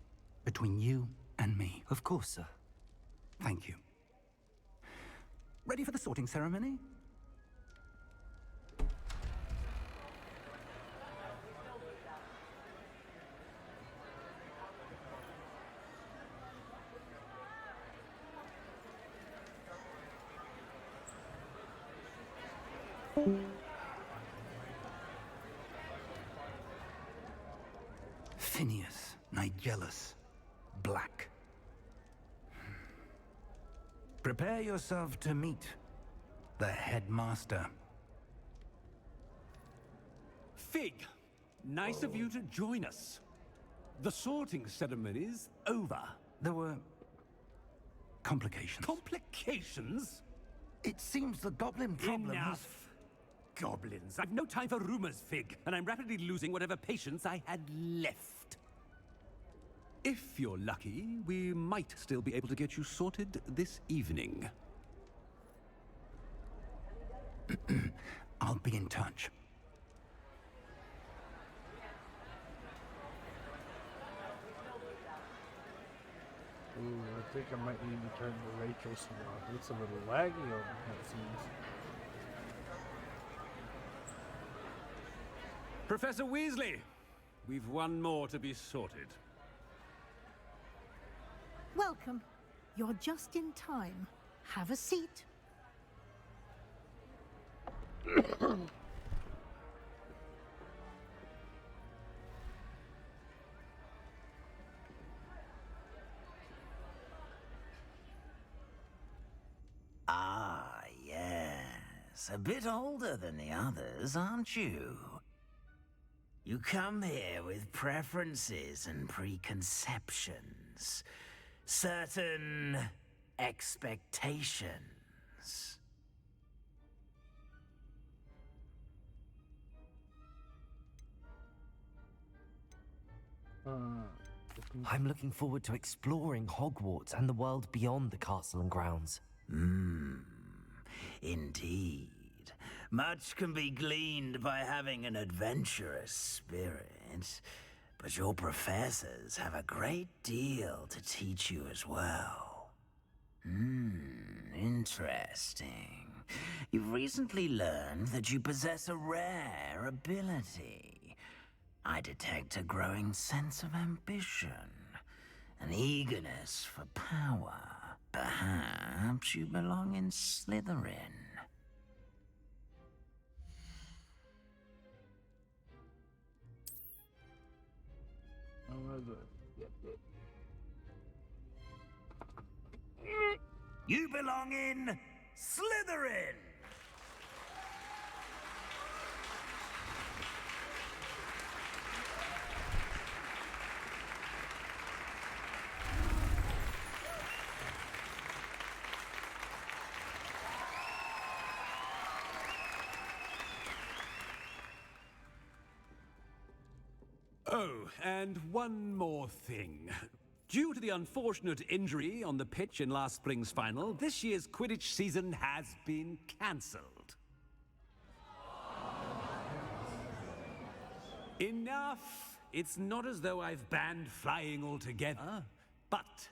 between you and me. Of course, sir. Thank you. Ready for the sorting ceremony? Phineas, Nigellus, Black. Prepare yourself to meet the headmaster. Fig, nice of you to join us. The sorting ceremony's over. There were complications. Complications? It seems the goblin problem has... Enough. Goblins. I've no time for rumors, Fig, and I'm rapidly losing whatever patience I had left. If you're lucky, we might still be able to get you sorted this evening. I'll be in touch. Ooh, I think I might need to turn the ray tracing off. It's a little laggy over here, it seems. Professor Weasley, we've one more to be sorted. Welcome. You're just in time. Have a seat. Ah, yes. A bit older than the others, aren't you? You come here with preferences and preconceptions. Certain expectations. I'm looking forward to exploring Hogwarts and the world beyond the castle and grounds. Indeed. Much can be gleaned by having an adventurous spirit, but your professors have a great deal to teach you as well. Interesting. You've recently learned that you possess a rare ability. I detect a growing sense of ambition, an eagerness for power. Perhaps you belong in Slytherin. You belong in Slytherin! Oh, and one more thing. Due to the unfortunate injury on the pitch in last spring's final, this year's Quidditch season has been cancelled. Enough! It's not as though I've banned flying altogether, but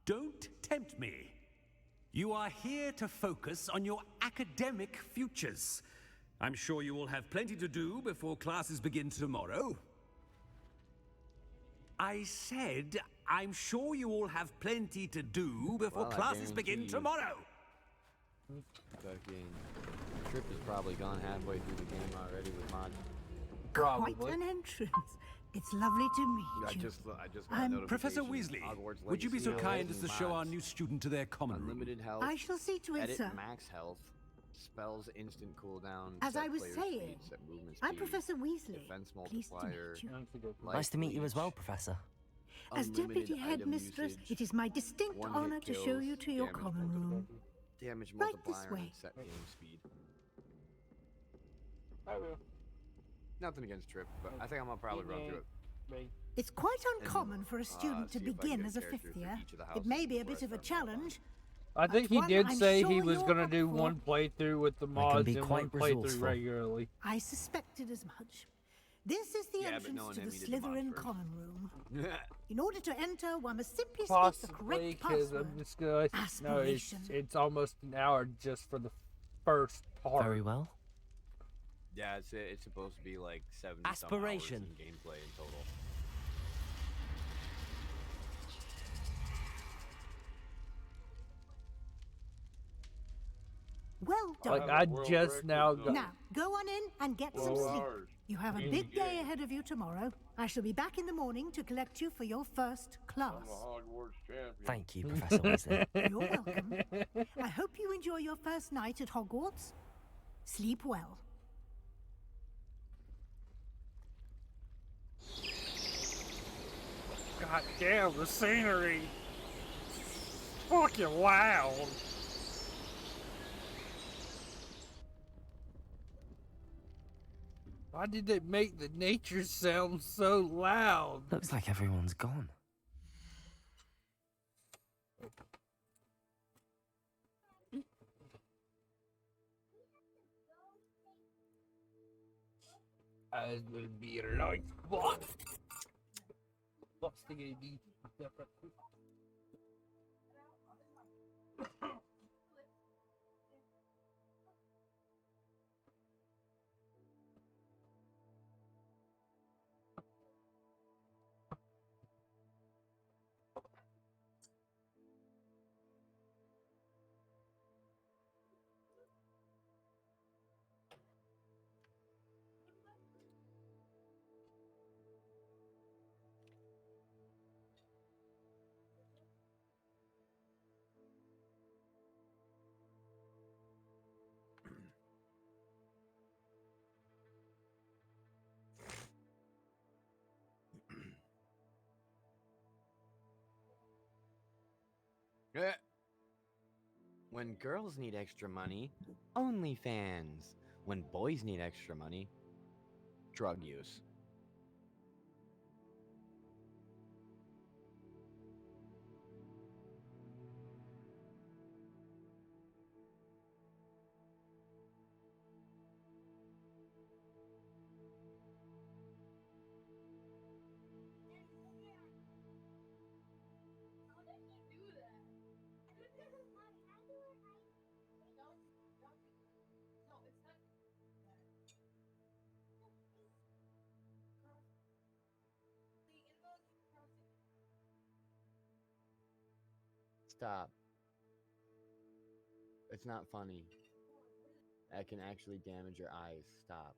don't tempt me. You are here to focus on your academic futures. I'm sure you all have plenty to do before classes begin tomorrow. I said, I'm sure you all have plenty to do before classes begin tomorrow. Fucking Trip is probably gone halfway through the game already with mod. Quite an entrance. It's lovely to meet you. I just got I'm Professor Weasley. Hogwarts Would you be so Legacy kind as to mods. show our new student to their common room? Unlimited health. I shall see to it, edit sir. max health. Spells instant cooldown. As set I was player saying, speed, set movement I'm speed, Professor Weasley. Defense Pleased to multiplier. meet you. Nice to meet you as well, Professor. As unlimited Deputy item Headmistress, usage, it is my distinct one-hit honor to show kills, you to your damage common room. Damage Right multiplier this way. and set game speed. I will. Nothing against Trip, but I think I'm gonna probably run through it. It's quite uncommon for a student to see if I can begin get as a character fifth through year. each of the It houses may be a before I bit of a start my run. challenge. I think he one did I'm say sure he was you're gonna up do for. one playthrough with the can mods be and quite one playthrough resourceful. regularly. I suspected as much. This is the Yeah, but entrance no one to the needed the mods Slytherin first. common room. In order to enter, one must simply speak the Possibly, correct because password. I'm just gonna. No, Aspiration. it's almost an hour just for the first part. Very well. Yeah, it's supposed to be like 70 Aspiration. some hours in gameplay in total. Well done. Like I just now got. Now, go on in and get some sleep. You have a big day ahead of you tomorrow. I shall be back in the morning to collect you for your first class. Hogwarts champion. Thank you, Professor Weasley. You're welcome. I hope you enjoy your first night at Hogwarts. Sleep well. God damn, the scenery. Fucking loud. Why did they make the nature sound so loud? Looks like everyone's gone. As will be like what? What's the idea? When girls need extra money, OnlyFans. When boys need extra money, drug use. Stop. It's not funny. That can actually damage your eyes. Stop.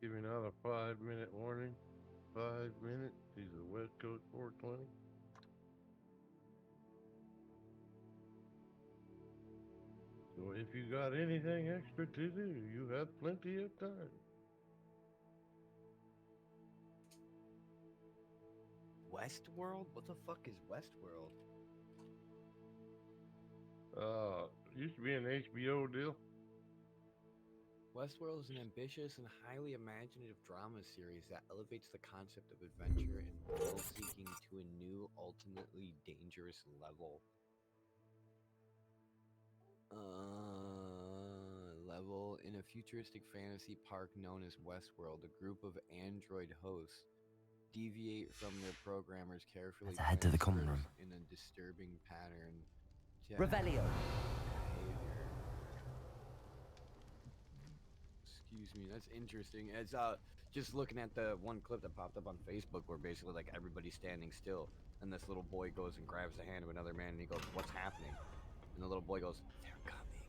Giving out a 5-minute warning. 5 minutes. He's a West Coast 420. So if you got anything extra to do, you have plenty of time. Westworld? What the fuck is Westworld? Used to be an HBO deal. Westworld is an ambitious and highly imaginative drama series that elevates the concept of adventure and thrill-seeking to a new, ultimately dangerous level. In a futuristic fantasy park known as Westworld, a group of android hosts deviate from their programmers carefully. Let's head to the common room. In a disturbing pattern. Revelio. Excuse me, that's interesting. It's just looking at the one clip that popped up on Facebook where basically like everybody's standing still and this little boy goes and grabs the hand of another man and he goes, "What's happening?" And the little boy goes, "They're coming.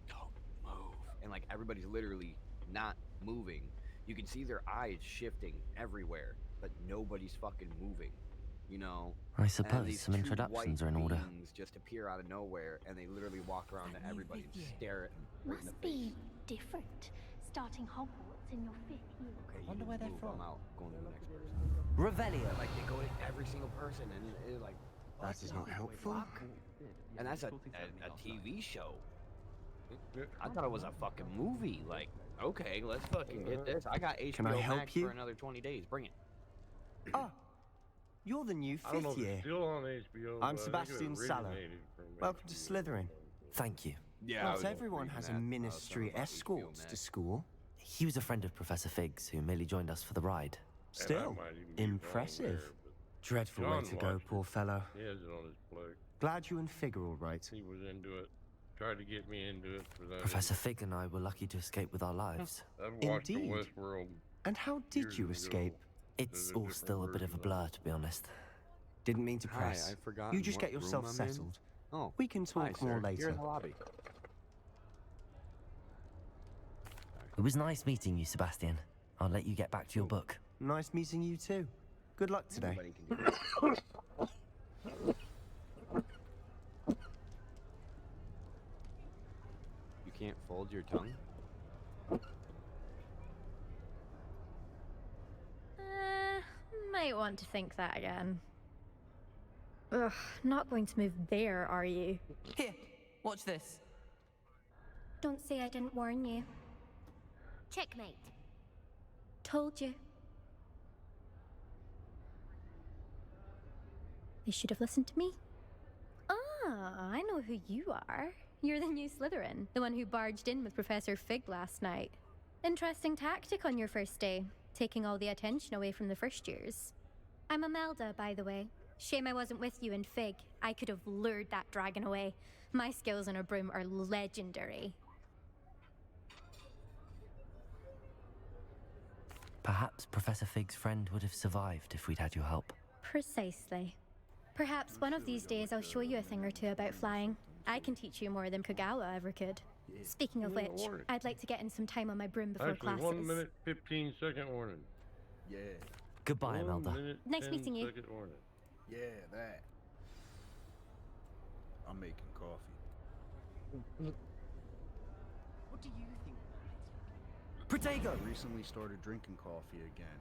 Don't move." And like everybody's literally not moving. You can see their eyes shifting everywhere, but nobody's fucking moving. You know, I suppose some introductions are in order. Just appear out of nowhere, and they literally walk around to everybody and stare at them right in the Must face. be different, starting Hogwarts in your 5th year. Okay, you Wonder where they're move, from. I'm out, going to the next person. Revelio. Like they go to every single person, and it's like That is not helpful. fuck? And that's a TV show. I thought it was a fucking movie. Like, okay, let's fucking get this. I got HBO Can I help Max you? for another 20 days. Bring it. Oh, you're the new I don't know 5th if year. it's still on HBO. I'm but I think it Sebastian Saller. originated from Welcome to HBO. Slytherin. Thank you. Yeah, I was Not everyone reading has that, a something ministry about HBO escort Max. to school. He was a friend of Professor Figg's who merely joined us for the ride. And I Still, might even be wrong impressive. there, but Dreadful way John to go, watched poor it. fellow. He has it on his plate. Glad you and Fig are all right. He was into it. Tried to get me into it, but I Professor Figg and I were lucky to escape with our lives. didn't. I've watched the Indeed. Westworld. And how did years you ago. escape? It's There's a all different still a bit of a version blur, to be honest. Didn't mean to Hi, press. I forgot. You just what get yourself room I'm in. settled. Oh, We can hi, talk more sir. later. You're in the lobby. It was nice meeting you, Sebastian. I'll let you get back to your book. Nice meeting you too. Good luck today. Anybody can do it. You can't fold your tongue? Might want to think that again. Ugh, not going to move there, are you? Here, watch this. Don't say I didn't warn you. Checkmate. Told you. They should have listened to me. Ah, I know who you are. You're the new Slytherin, the one who barged in with Professor Fig last night. Interesting tactic on your first day, taking all the attention away from the first years. I'm Imelda, by the way. Shame I wasn't with you in Fig. I could have lured that dragon away. My skills on a broom are legendary. Perhaps Professor Figg's friend would have survived if we'd had your help. Precisely. Perhaps one of these days I'll show you a thing or two about flying. I can teach you more than Kagawa ever could. Speaking of which, I'd like to get in some time on my broom before Actually, classes. 1 minute, 15-second warning. Yeah. Goodbye, 1 Imelda. minute, Nice meeting you. 10-second warning. Yeah, that. I'm making coffee. What do you think? Protego! I recently started drinking coffee again.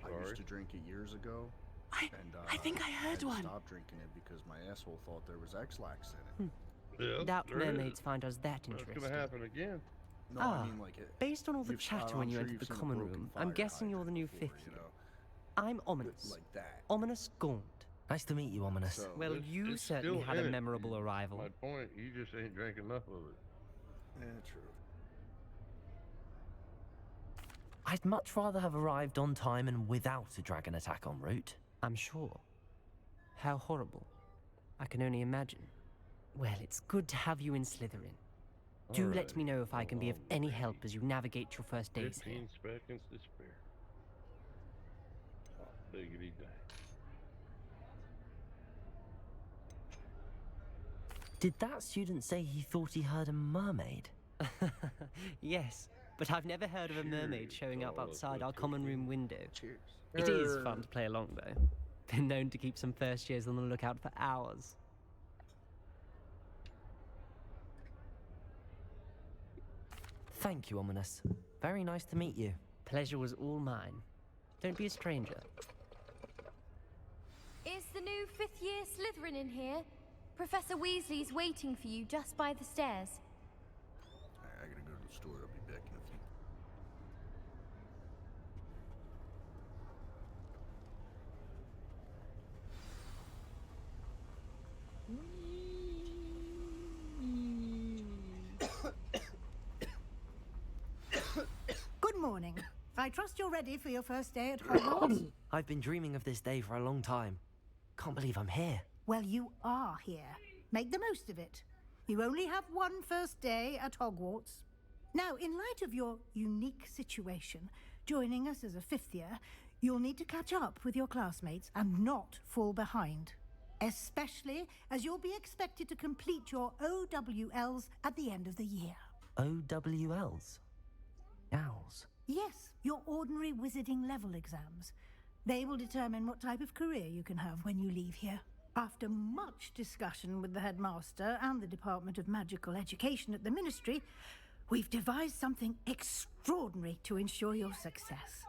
I used Sorry? to drink it years ago. I think I heard had to one. Stop drinking it because my asshole thought there was X-Lax in it. Yeah, Doubt there mermaids is. find us that That's interesting. gonna happen again. No, Ah, I mean like it. based on all the you've- chatter I'm when you sure entered you've the seen a common broken room, I'm fire guessing you're the new hydrant fifth before, year. you know? I'm Ominous. Like that. Ominous Gaunt. Nice to meet you, Ominous. So, Well, It's- you it's certainly still had in a it. memorable arrival. My point, you just ain't drank enough of it. yeah, true. I'd much rather have arrived on time and without a dragon attack en route. I'm sure. How horrible. I can only imagine. Well, it's good to have you in Slytherin. Do let Alright, me know if I can be of along any with help as you navigate your first days here. 15 seconds to spare. Oh, diggity day. Did that student say he thought he heard a mermaid? Yes, but I've never heard of a mermaid showing up outside our common room window. Cheers. It is fun to play along, though. Been known to keep some first years on the lookout for hours. Thank you, Ominous. Very nice to meet you. Pleasure was all mine. Don't be a stranger. Is the new fifth-year Slytherin in here? Professor Weasley's waiting for you just by the stairs. I gotta go to the store. I'll be back in a few. Good morning. I trust you're ready for your first day at Hogwarts. I've been dreaming of this day for a long time. Can't believe I'm here. Well, you are here. Make the most of it. You only have one first day at Hogwarts. Now, in light of your unique situation, joining us as a fifth year, you'll need to catch up with your classmates and not fall behind. Especially as you'll be expected to complete your OWLs at the end of the year. OWLs? Owls? Yes, your ordinary wizarding level exams. They will determine what type of career you can have when you leave here. After much discussion with the headmaster and the Department of Magical Education at the Ministry, we've devised something extraordinary to ensure your success.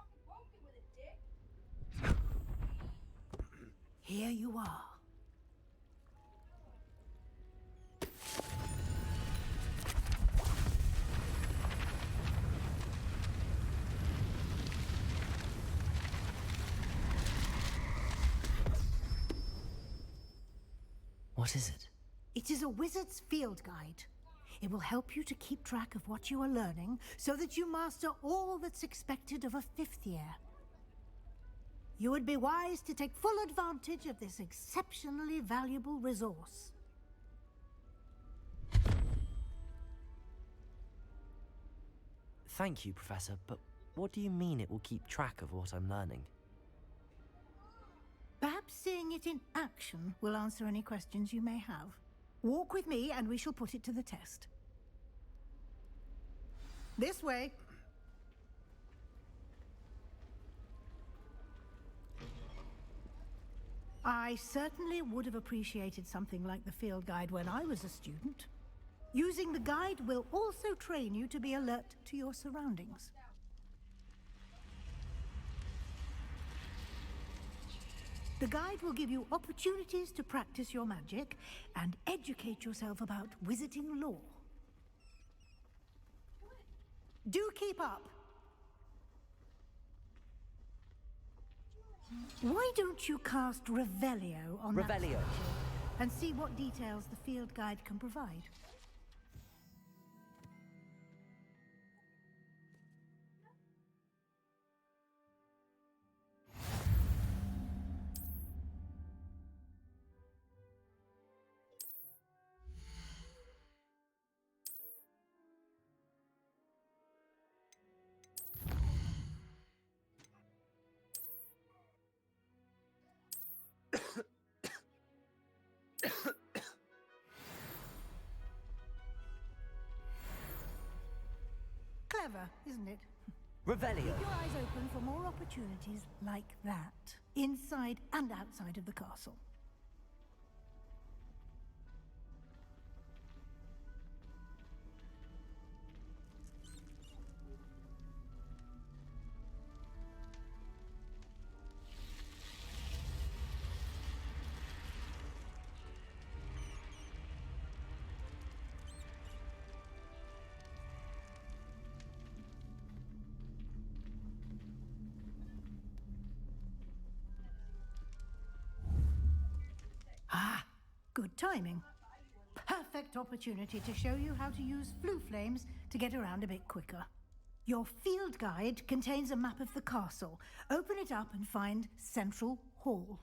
Here you are. What is it? It is a wizard's field guide. It will help you to keep track of what you are learning so that you master all that's expected of a fifth year. You would be wise to take full advantage of this exceptionally valuable resource. Thank you, Professor, but what do you mean it will keep track of what I'm learning? Perhaps seeing it in action will answer any questions you may have. Walk with me and we shall put it to the test. This way. I certainly would have appreciated something like the field guide when I was a student. Using the guide will also train you to be alert to your surroundings. The guide will give you opportunities to practice your magic and educate yourself about wizarding lore. Do keep up! Why don't you cast Revelio on that Revelio. statue and see what details the field guide can provide? Clever, isn't it? Revelio. Keep your eyes open for more opportunities like that, inside and outside of the castle. Ah, good timing. Perfect opportunity to show you how to use flue flames to get around a bit quicker. Your field guide contains a map of the castle. Open it up and find Central Hall.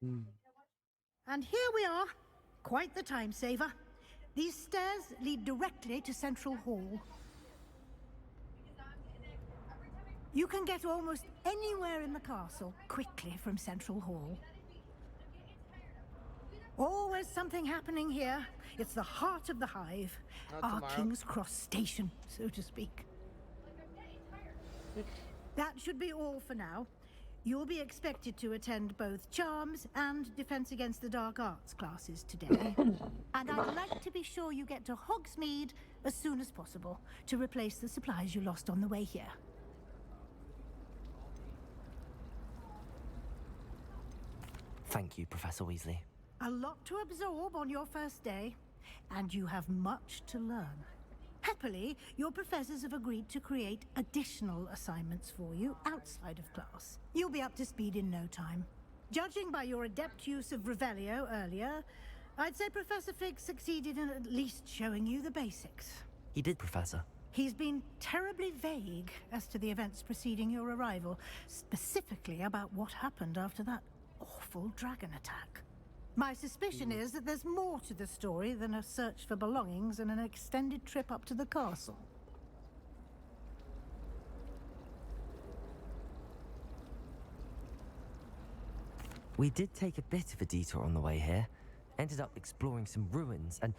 And here we are. Quite the time saver. These stairs lead directly to Central Hall. You can get almost anywhere in the castle quickly from Central Hall. Always something happening here. It's the heart of the hive. Not Our tomorrow. King's Cross station, so to speak. That should be all for now. You'll be expected to attend both Charms and Defense Against the Dark Arts classes today. And I'd like to be sure you get to Hogsmeade as soon as possible to replace the supplies you lost on the way here. Thank you, Professor Weasley. A lot to absorb on your first day, and you have much to learn. Happily, your professors have agreed to create additional assignments for you outside of class. You'll be up to speed in no time. Judging by your adept use of Revelio earlier, I'd say Professor Fig succeeded in at least showing you the basics. He did, Professor. He's been terribly vague as to the events preceding your arrival, specifically about what happened after that awful dragon attack. My suspicion is that there's more to the story than a search for belongings and an extended trip up to the castle. We did take a bit of a detour on the way here. Ended up exploring some ruins and...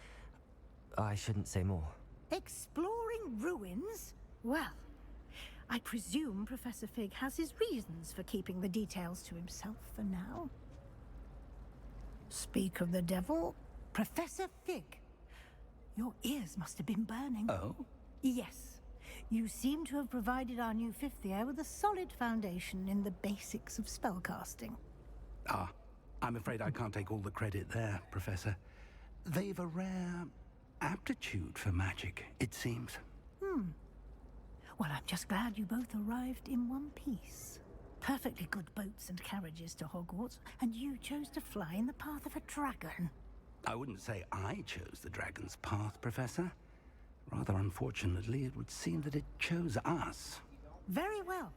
I shouldn't say more. Exploring ruins? Well, I presume Professor Fig has his reasons for keeping the details to himself for now. Speak of the devil, Professor Fig. Your ears must have been burning. Oh? Yes. You seem to have provided our new fifth year with a solid foundation in the basics of spellcasting. Ah, I'm afraid I can't take all the credit there, Professor. They've a rare aptitude for magic, it seems. Well, I'm just glad you both arrived in one piece. Perfectly good boats and carriages to Hogwarts, and you chose to fly in the path of a dragon. I wouldn't say I chose the dragon's path, Professor. Rather unfortunately, it would seem that it chose us. Very well.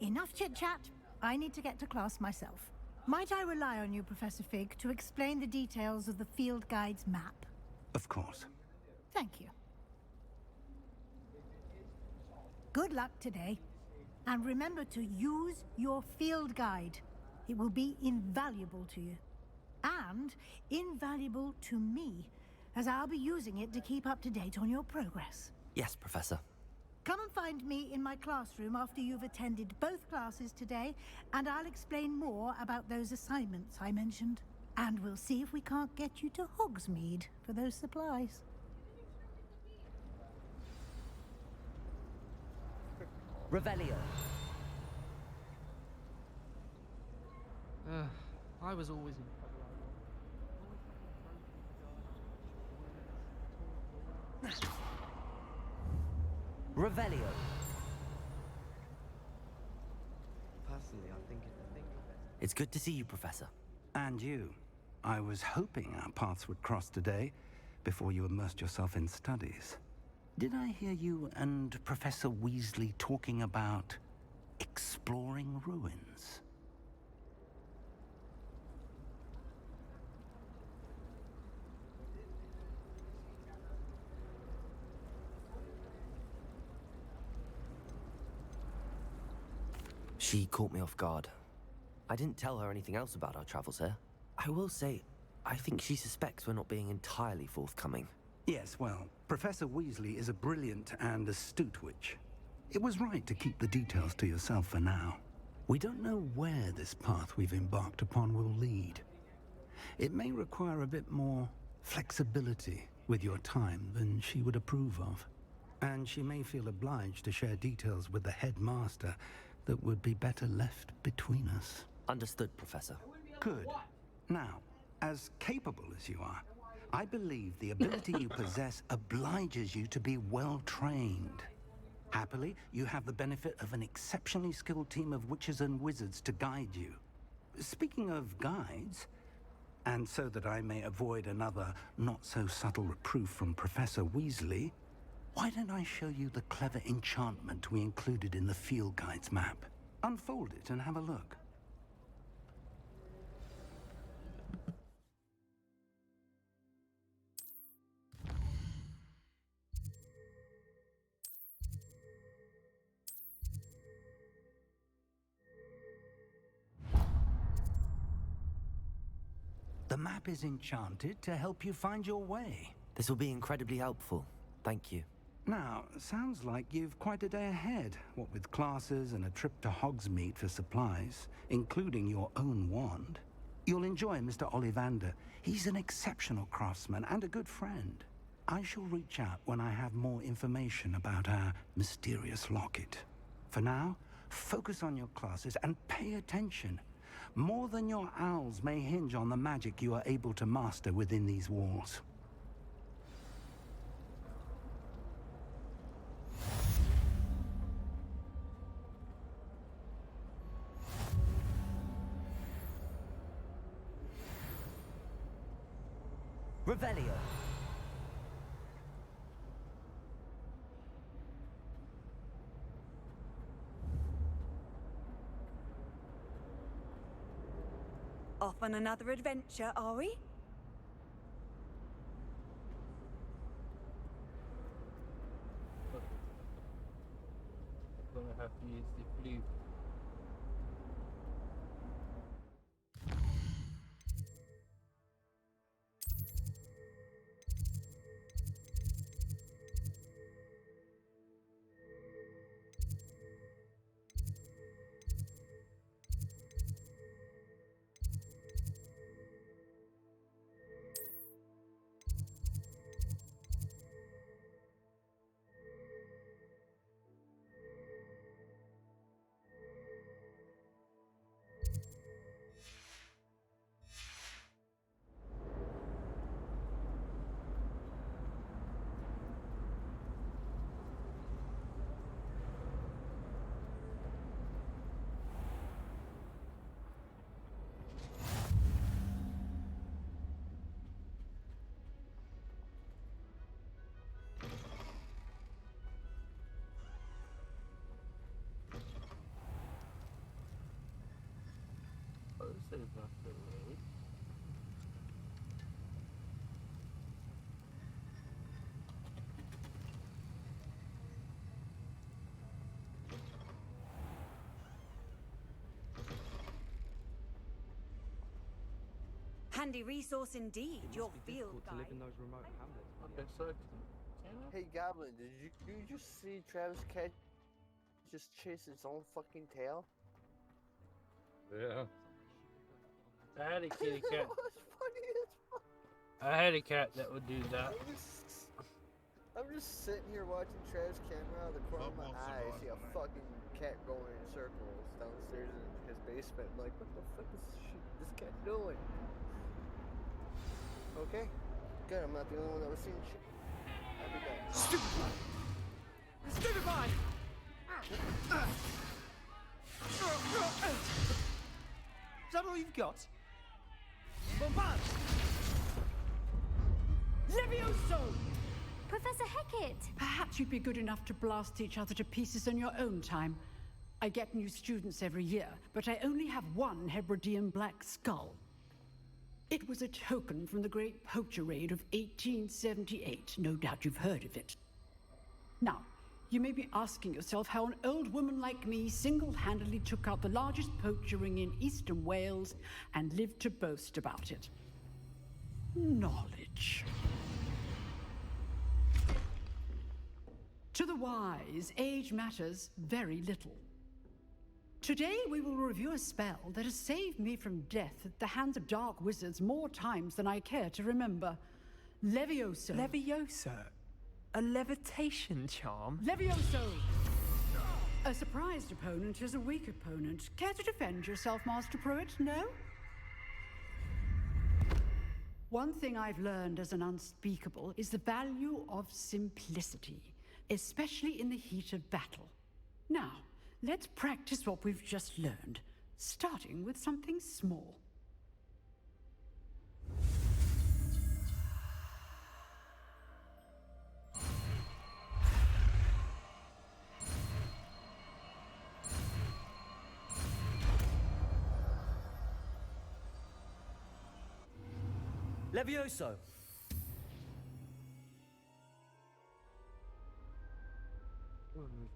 Enough chit-chat. I need to get to class myself. Might I rely on you, Professor Fig, to explain the details of the field guide's map? Of course. Thank you. Good luck today. And remember to use your field guide. It will be invaluable to you. And invaluable to me, as I'll be using it to keep up to date on your progress. Yes, Professor. Come and find me in my classroom after you've attended both classes today, and I'll explain more about those assignments I mentioned. And we'll see if we can't get you to Hogsmeade for those supplies. Revelio. I was always in Revelio. Personally, I think It's good to see you, Professor. And you. I was hoping our paths would cross today, before you immersed yourself in studies. Did I hear you and Professor Weasley talking about exploring ruins? She caught me off guard. I didn't tell her anything else about our travels here. I will say, I think she suspects we're not being entirely forthcoming. Yes, well, Professor Weasley is a brilliant and astute witch. It was right to keep the details to yourself for now. We don't know where this path we've embarked upon will lead. It may require a bit more flexibility with your time than she would approve of. And she may feel obliged to share details with the headmaster that would be better left between us. Understood, Professor. Good. Now, as capable as you are, I believe the ability you possess obliges you to be well trained. Happily, you have the benefit of an exceptionally skilled team of witches and wizards to guide you. Speaking of guides, and so that I may avoid another not-so-subtle reproof from Professor Weasley, why don't I show you the clever enchantment we included in the field guide's map? Unfold it and have a look. The map is enchanted to help you find your way. This will be incredibly helpful. Thank you. Now, sounds like you've quite a day ahead, what with classes and a trip to Hogsmeade for supplies, including your own wand. You'll enjoy Mr. Ollivander. He's an exceptional craftsman and a good friend. I shall reach out when I have more information about our mysterious locket. For now, focus on your classes and pay attention. More than your owls may hinge on the magic you are able to master within these walls. Revelio. Off on another adventure, are we? I'm gonna have to use the flute. This is not the road. Handy resource indeed, your field to live in guide. those remote hamlets. Okay, so Hey Goblin, did you just see Travis Cat just chase its own fucking tail? Yeah. I had a kitty cat. It was funny as fuck. I had a cat that would do that. I'm just sitting here watching Travis camera out of the corner of my eye. I see a fucking cat going in circles downstairs in his basement. I'm like, what the fuck is this cat doing? Okay, good. I'm not the only one that was seeing shit. I'll be back. Stupefy! Stupefy! Is that all you've got? Bombard! Levioso! Professor Hecat! Perhaps you'd be good enough to blast each other to pieces on your own time. I get new students every year, but I only have one Hebridean black skull. It was a token from the Great Poacher Raid of 1878. No doubt you've heard of it. Now, you may be asking yourself how an old woman like me single-handedly took out the largest poacher ring in eastern Wales and lived to boast about it. Knowledge. To the wise, age matters very little. Today we will review a spell that has saved me from death at the hands of dark wizards more times than I care to remember. Levioso. Levioso? A levitation charm? Levioso! A surprised opponent is a weak opponent. Care to defend yourself, Master Pruitt? No? One thing I've learned as an unspeakable is the value of simplicity, especially in the heat of battle. Now, let's practice what we've just learned, starting with something small. Levioso!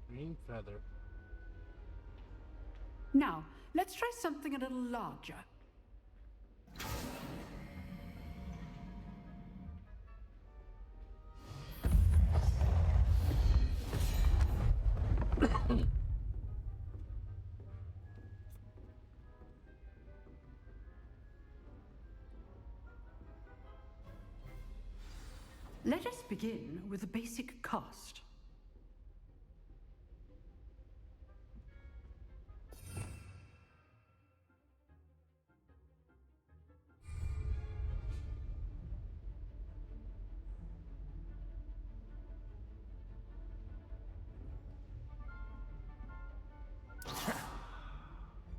Green feather. Now, let's try something a little larger. begin with a basic cast.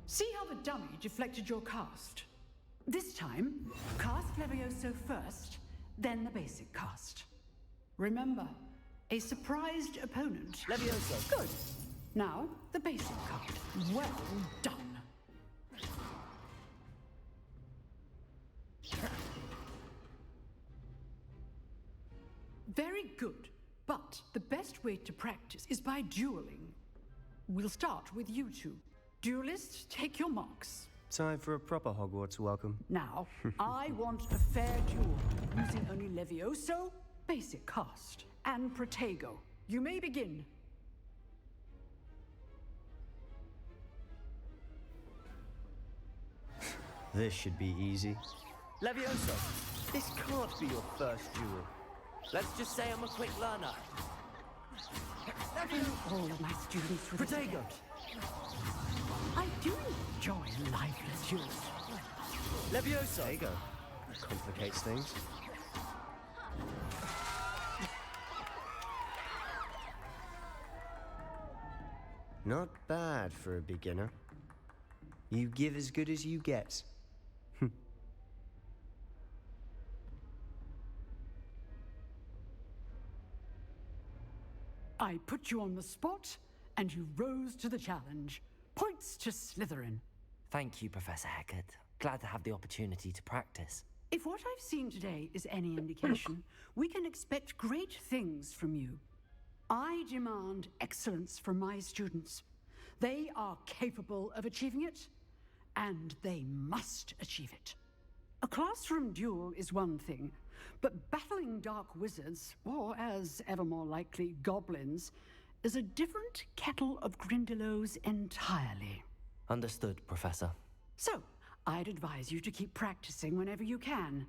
See how the dummy deflected your cast? This time, cast Levioso first, then the basic cast. Remember, a surprised opponent. Levioso. Good. Now, the basic cast. Well done. Very good. But the best way to practice is by dueling. We'll start with you two. Duelists, take your marks. Time for a proper Hogwarts welcome. Now, I want a fair duel, using only Levioso, basic cast, and Protego. You may begin. This should be easy. Levioso, this can't be your first duel. Let's just say I'm a quick learner. All of my students with Protego. I do enjoy lively duels. Levioso. There you go. That complicates things. Not bad for a beginner. You give as good as you get. I put you on the spot, and you rose to the challenge. Points to Slytherin. Thank you, Professor Hecat. Glad to have the opportunity to practice. If what I've seen today is any indication, we can expect great things from you. I demand excellence from my students. They are capable of achieving it, and they must achieve it. A classroom duel is one thing, but battling dark wizards, or as ever more likely, goblins, is a different kettle of Grindylows entirely. Understood, Professor. So, I'd advise you to keep practicing whenever you can.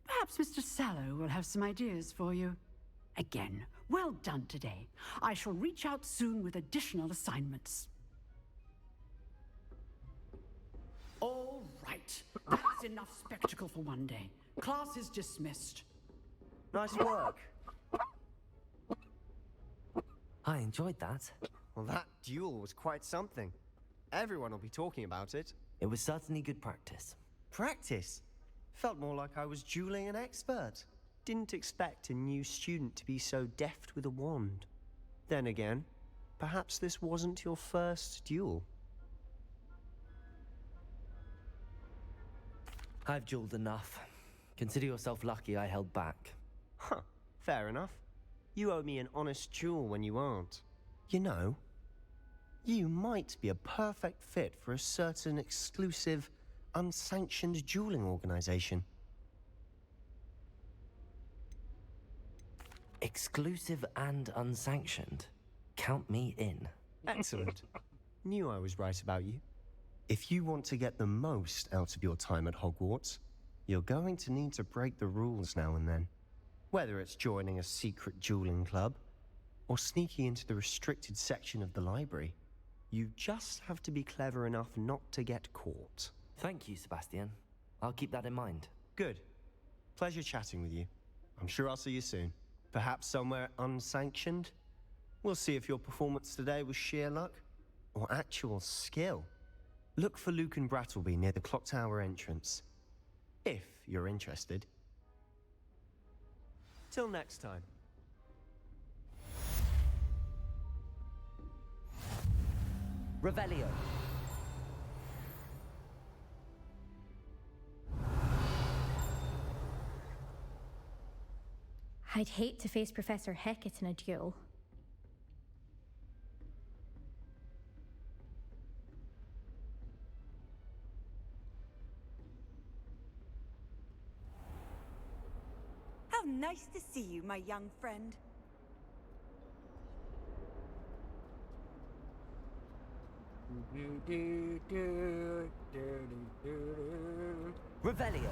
Perhaps Mr. Sallow will have some ideas for you. Again, well done today. I shall reach out soon with additional assignments. All right. That's enough spectacle for one day. Class is dismissed. Nice work. I enjoyed that. Well, that duel was quite something. Everyone will be talking about it. It was certainly good practice. Practice? Felt more like I was dueling an expert. Didn't expect a new student to be so deft with a wand. Then again, perhaps this wasn't your first duel. I've dueled enough. Consider yourself lucky I held back. Huh, fair enough. You owe me an honest duel when you aren't. You know, you might be a perfect fit for a certain exclusive, unsanctioned dueling organization. Exclusive and unsanctioned. Count me in. Excellent. Knew I was right about you. If you want to get the most out of your time at Hogwarts, you're going to need to break the rules now and then. Whether it's joining a secret dueling club, or sneaking into the restricted section of the library, you just have to be clever enough not to get caught. Thank you, Sebastian. I'll keep that in mind. Good. Pleasure chatting with you. I'm sure I'll see you soon. Perhaps somewhere unsanctioned? We'll see if your performance today was sheer luck, or actual skill. Look for Luke and Brattleby near the clock tower entrance, if you're interested. Till next time. Revelio. I'd hate to face Professor Hecat in a duel. How nice to see you, my young friend. Revelio.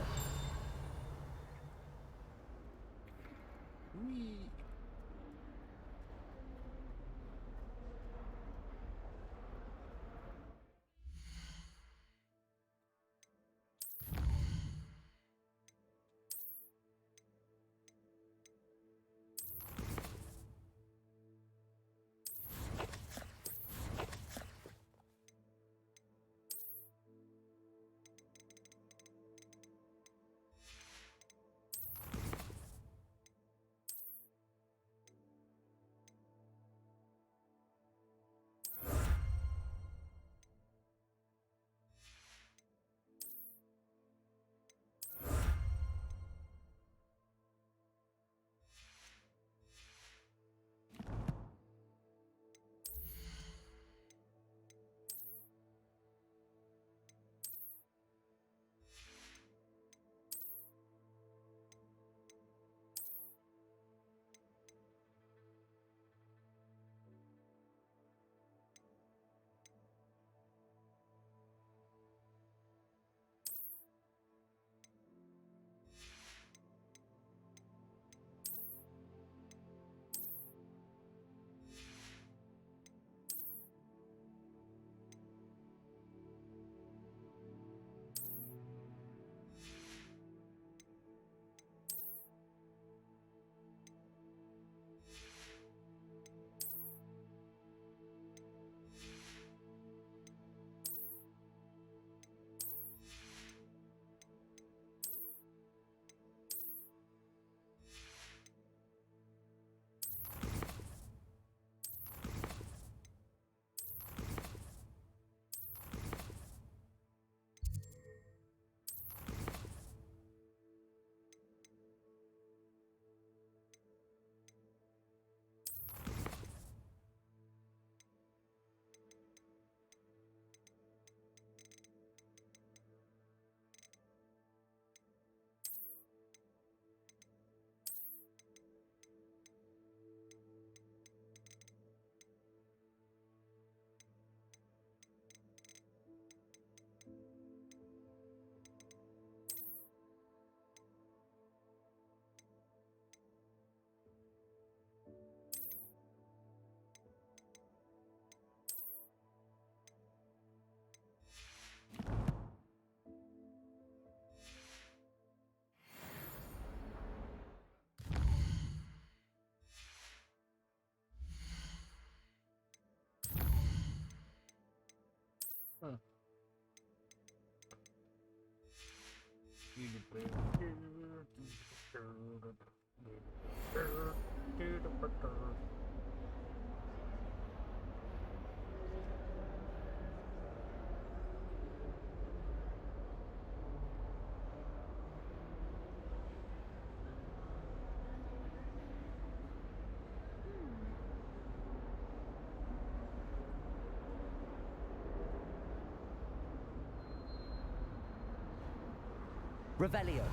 Revelio.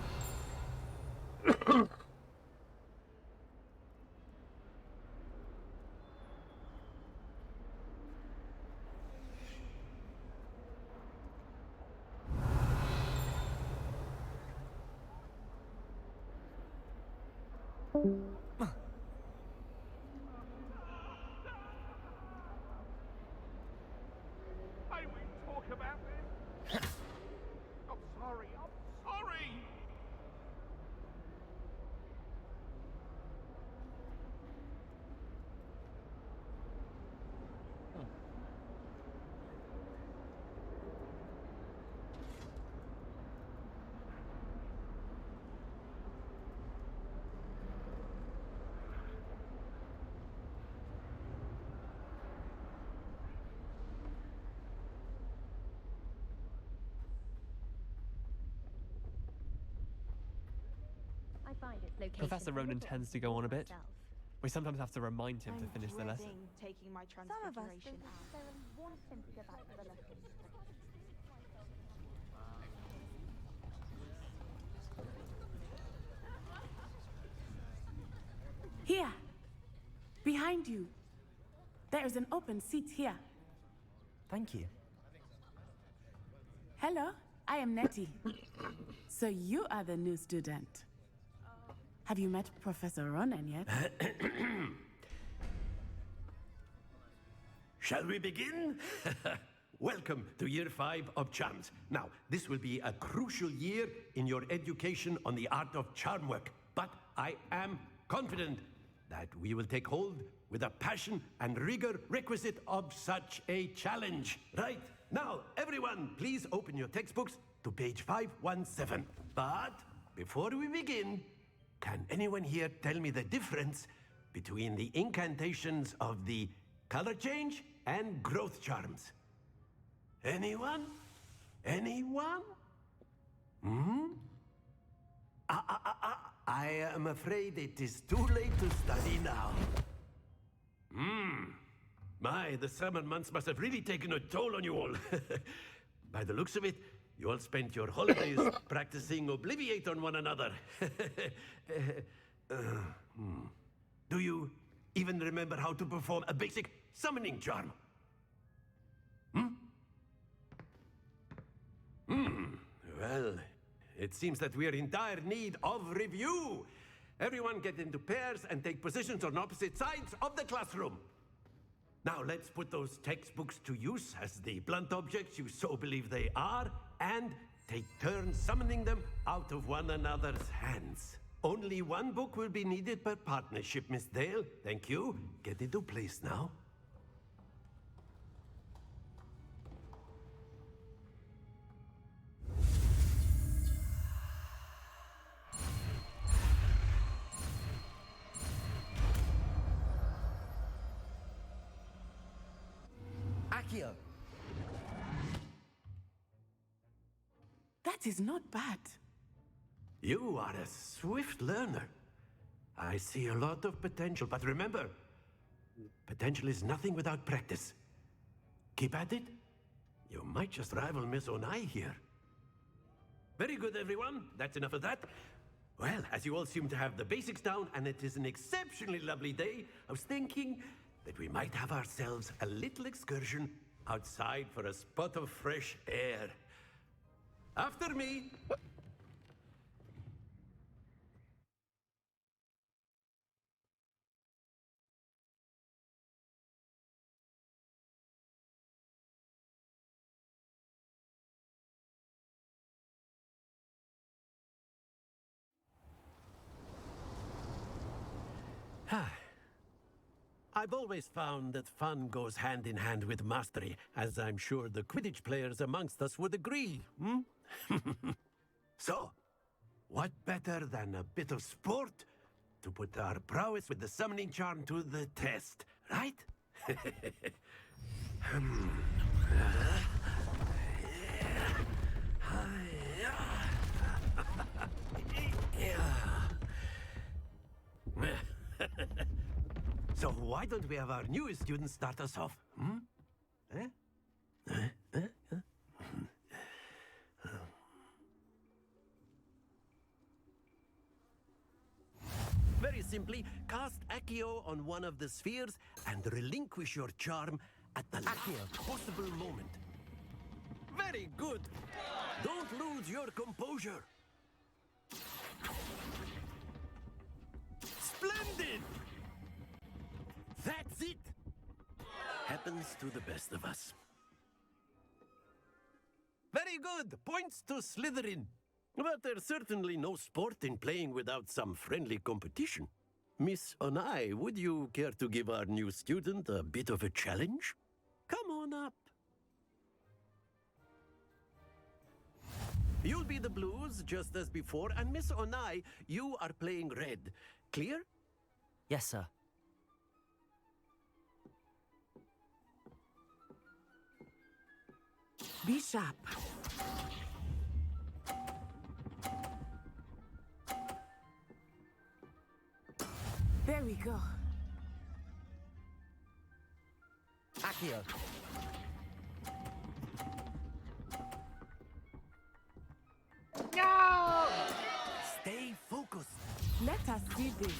May we talk about this? I'm sorry, I'm sorry! I find its location Professor a Ronan little tends to go on a bit. myself. We sometimes have to remind him to finish the lesson. Taking my Some of us transfiguration don't out. necessarily want him to go back to the lesson. Here! Behind you! There is an open seat here. Thank you. Hello, I am Nettie. So you are the new student. Have you met Professor Ronan yet? Shall we begin? Welcome to Year 5 of Charms. Now, this will be a crucial year in your education on the art of charm work, but I am confident that we will take hold with the passion and rigor requisite of such a challenge. Right, now, everyone, please open your textbooks to page 517. But before we begin, can anyone here tell me the difference between the incantations of the color change and growth charms? Anyone? Anyone? Hmm? I am afraid it is too late to study now. My, the summer months must have really taken a toll on you all. By the looks of it, you all spent your holidays practicing Obliviate on one another. Do you even remember how to perform a basic summoning charm? Well, it seems that we are in dire need of review. Everyone get into pairs and take positions on opposite sides of the classroom. Now let's put those textbooks to use as the blunt objects you so believe they are, and take turns summoning them out of one another's hands. Only one book will be needed per partnership, Miss Dale. Thank you. Get into place now. Accio. That is not bad. You are a swift learner. I see a lot of potential, but remember, potential is nothing without practice. Keep at it. You might just rival Miss Onai here. Very good, everyone. That's enough of that. Well, as you all seem to have the basics down, and it is an exceptionally lovely day, I was thinking that we might have ourselves a little excursion outside for a spot of fresh air. After me. I've always found that fun goes hand in hand with mastery, as I'm sure the Quidditch players amongst us would agree, So, what better than a bit of sport to put our prowess with the summoning charm to the test, right? So why don't we have our newest student start us off? Very simply, cast Accio on one of the spheres and relinquish your charm at the last possible moment. Very good! Don't lose your composure! Splendid! That's it! Happens to the best of us. Very good! Points to Slytherin. But there's certainly no sport in playing without some friendly competition. Miss Onai, would you care to give our new student a bit of a challenge? Come on up. You'll be the blues, just as before, and Miss Onai, you are playing red. Clear? Yes, sir. Be sharp. There we go. Accio. No! Stay focused. Let us see this.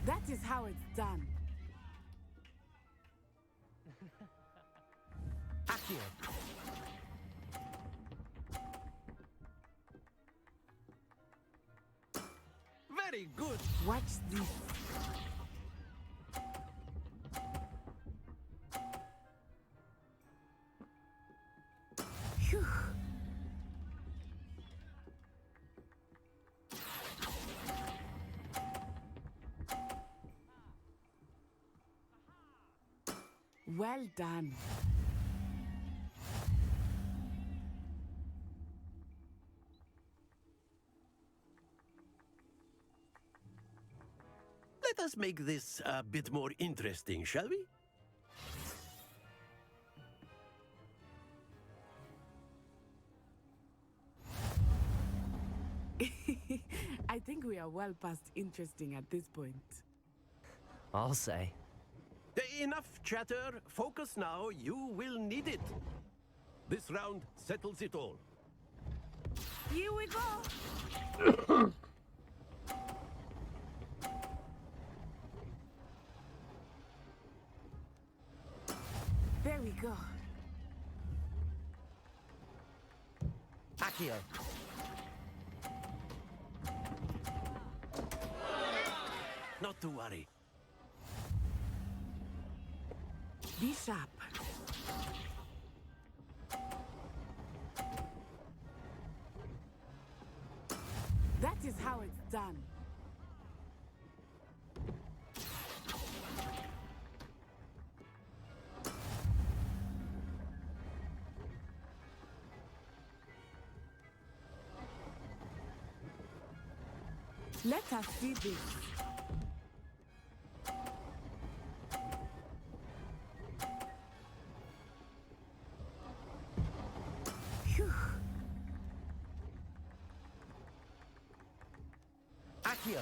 That is how it's done. Accio. Very good. Watch this. Phew. Well done. Let us make this a bit more interesting, shall we? I think we are well past interesting at this point. I'll say. Enough chatter. Focus now. You will need it. This round settles it all. Here we go. There we go. Accio. Not to worry. Be sharp. That is how it's done. Let us see this. Phew. Accio.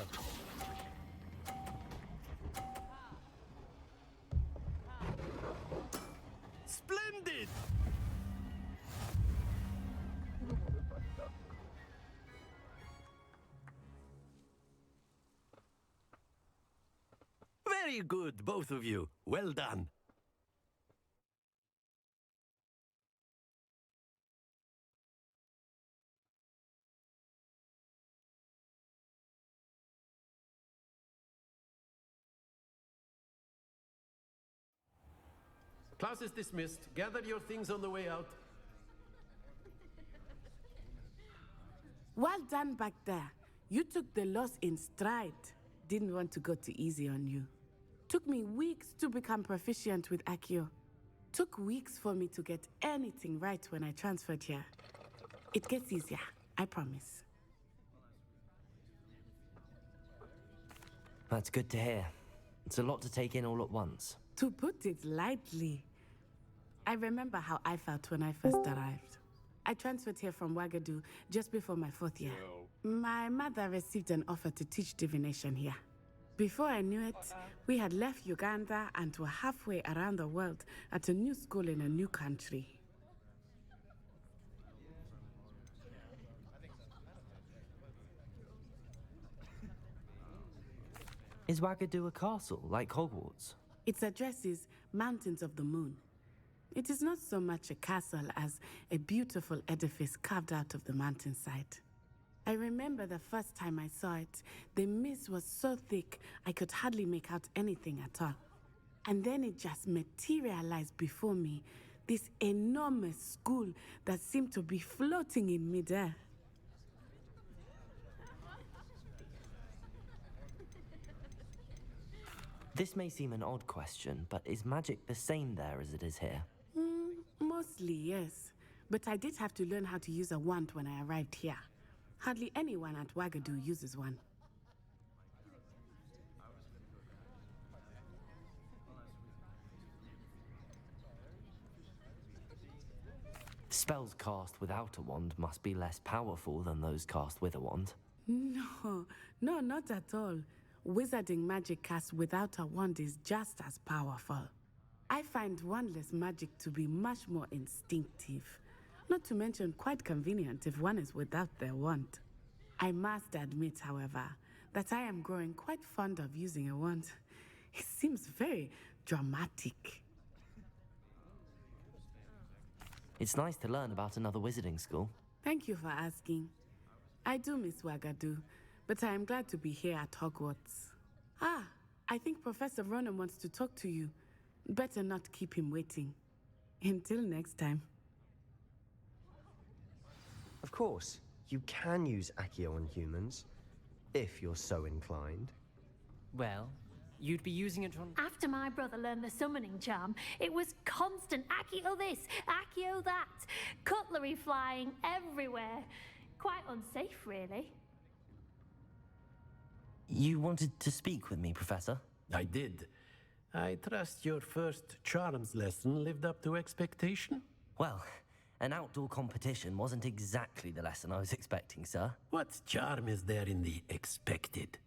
Splendid! Very good, both of you. Well done. Class is dismissed. Gather your things on the way out. Well done back there. You took the loss in stride. Didn't want to go too easy on you. Took me weeks to become proficient with Accio. Took weeks for me to get anything right when I transferred here. It gets easier, I promise. That's good to hear. It's a lot to take in all at once. To put it lightly, I remember how I felt when I first arrived. I transferred here from Wagadu just before my 4th year. My mother received an offer to teach divination here. Before I knew it, we had left Uganda and were halfway around the world at a new school in a new country. Is Wagadu a castle, like Hogwarts? Its address is Mountains of the Moon. It is not so much a castle as a beautiful edifice carved out of the mountainside. I remember the first time I saw it, the mist was so thick I could hardly make out anything at all. And then it just materialized before me, this enormous school that seemed to be floating in midair. This may seem an odd question, but is magic the same there as it is here? Mostly, yes. But I did have to learn how to use a wand when I arrived here. Hardly anyone at Wagadu uses one. Spells cast without a wand must be less powerful than those cast with a wand. No, not at all. Wizarding magic cast without a wand is just as powerful. I find wandless magic to be much more instinctive. Not to mention quite convenient if one is without their wand. I must admit, however, that I am growing quite fond of using a wand. It seems very dramatic. It's nice to learn about another wizarding school. Thank you for asking. I do miss Wagadu, but I am glad to be here at Hogwarts. Ah, I think Professor Ronan wants to talk to you. Better not keep him waiting. Until next time. Of course, you can use Accio on humans, if you're so inclined. Well, you'd be using it on... After my brother learned the summoning charm, it was constant Accio this, Accio that. Cutlery flying everywhere. Quite unsafe, really. You wanted to speak with me, Professor? I did. I trust your first charms lesson lived up to expectation? Well, an outdoor competition wasn't exactly the lesson I was expecting, sir. What charm is there in the expected?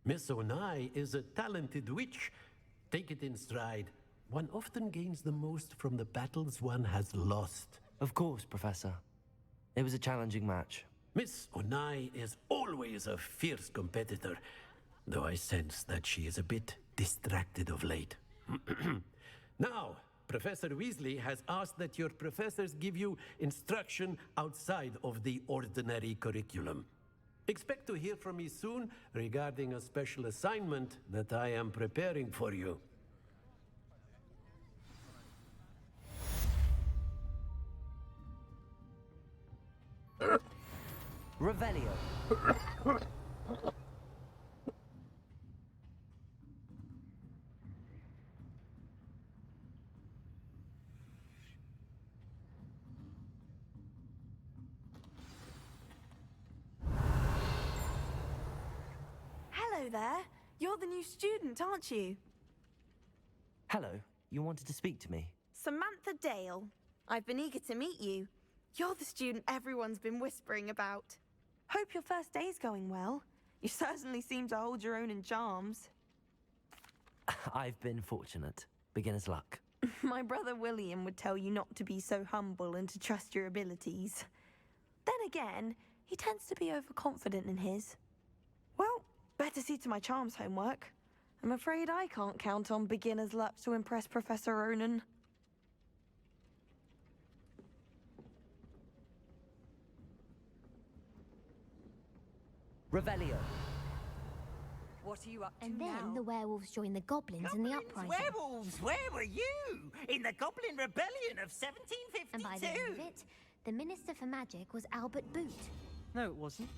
Miss Onai is a talented witch. Take it in stride. One often gains the most from the battles one has lost. Of course, Professor. It was a challenging match. Miss Onai is always a fierce competitor, though I sense that she is a bit distracted of late. Now, Professor Weasley has asked that your professors give you instruction outside of the ordinary curriculum. Expect to hear from me soon regarding a special assignment that I am preparing for you. Revelio. Hello there. You're the new student, aren't you? Hello. You wanted to speak to me? Samantha Dale. I've been eager to meet you. You're the student everyone's been whispering about. Hope your first day's going well. You certainly seem to hold your own in charms. I've been fortunate. Beginner's luck. My brother William would tell you not to be so humble and to trust your abilities. Then again, he tends to be overconfident in his. Well, better see to my charms homework. I'm afraid I can't count on beginner's luck to impress Professor Ronan. Revelio. What are you up to And then now? the werewolves joined the goblins in the uprising. Werewolves, where were you? In the Goblin Rebellion of 1752? And by the end of it, the Minister for Magic was Albert Boot. No, it wasn't.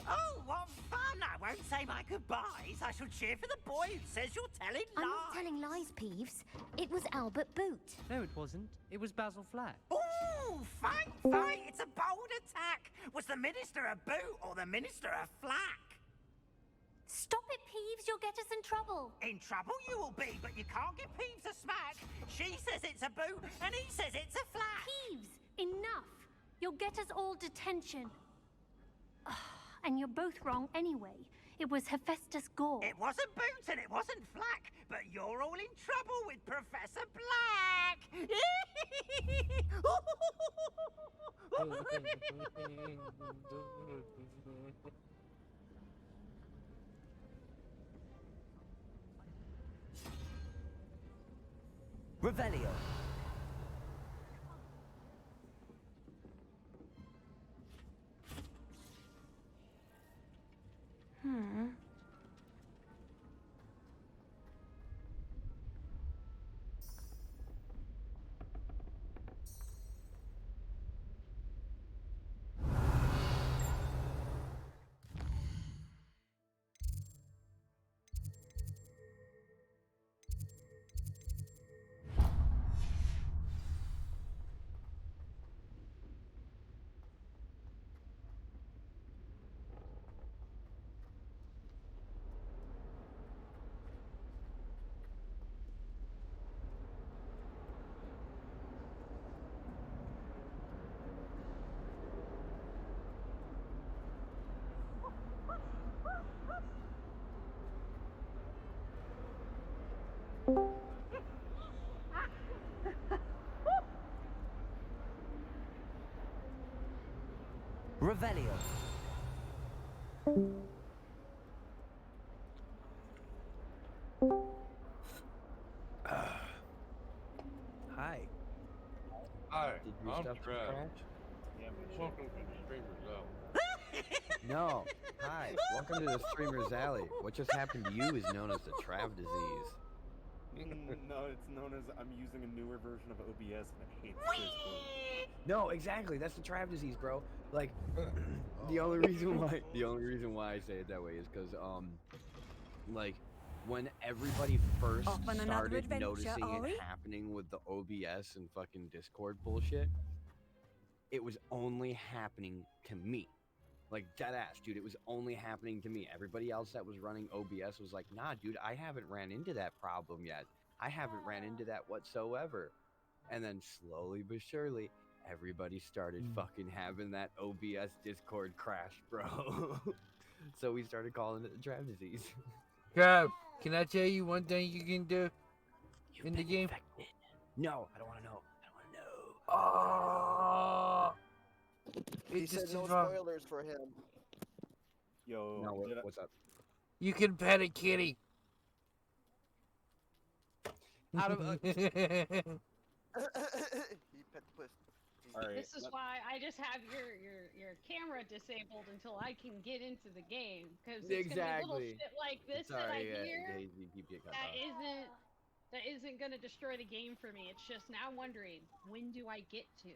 Oh, what fun! no, I won't say my goodbyes. I shall cheer for the boy who says you're telling lies. I'm not telling lies, Peeves. It was Albert Boot. No, it wasn't. It was Basil Flack. Ooh, fight, fight. It's a bold attack. Was the minister a boot or the minister a flack? Stop it, Peeves. You'll get us in trouble. In trouble you will be, but you can't give Peeves a smack. She says it's a boot, and he says it's a flack. Peeves, enough. You'll get us all detention. And you're both wrong anyway. It was Hephaestus Gore. It wasn't boot and it wasn't flack, but you're all in trouble with Professor Black. Revelio. Revelio. Hi. Hi, Did your I'm stuff Trav. crash? Welcome to the Streamer's Alley. No. Hi. Welcome to the Streamer's Alley. What just happened to you is known as the Trav disease. No, it's known as I'm using a newer version of OBS and it hates Discord. No, exactly. That's the Trav disease, bro. Like, the only reason why I say it that way is because like when everybody first Off on another started adventure, noticing are we? it happening with the OBS and fucking Discord bullshit, it was only happening to me. Like, dead ass, dude, it was only happening to me. Everybody else that was running OBS was like, nah, dude, I haven't ran into that problem yet. I haven't ran into that whatsoever. And then slowly but surely, everybody started fucking having that OBS Discord crash, bro. So we started calling it the Trav disease. Trav, can I tell you one thing you can do in the game? No, I don't want to know. Oh, He said no spoilers for him. Yo, No, what's up? You can pet a kitty. Out of He pet the pussy. This is why I just have your camera disabled until I can get into the game, because it's gonna be little shit like this that I hear that isn't gonna destroy the game for me. It's just now wondering, when do I get to?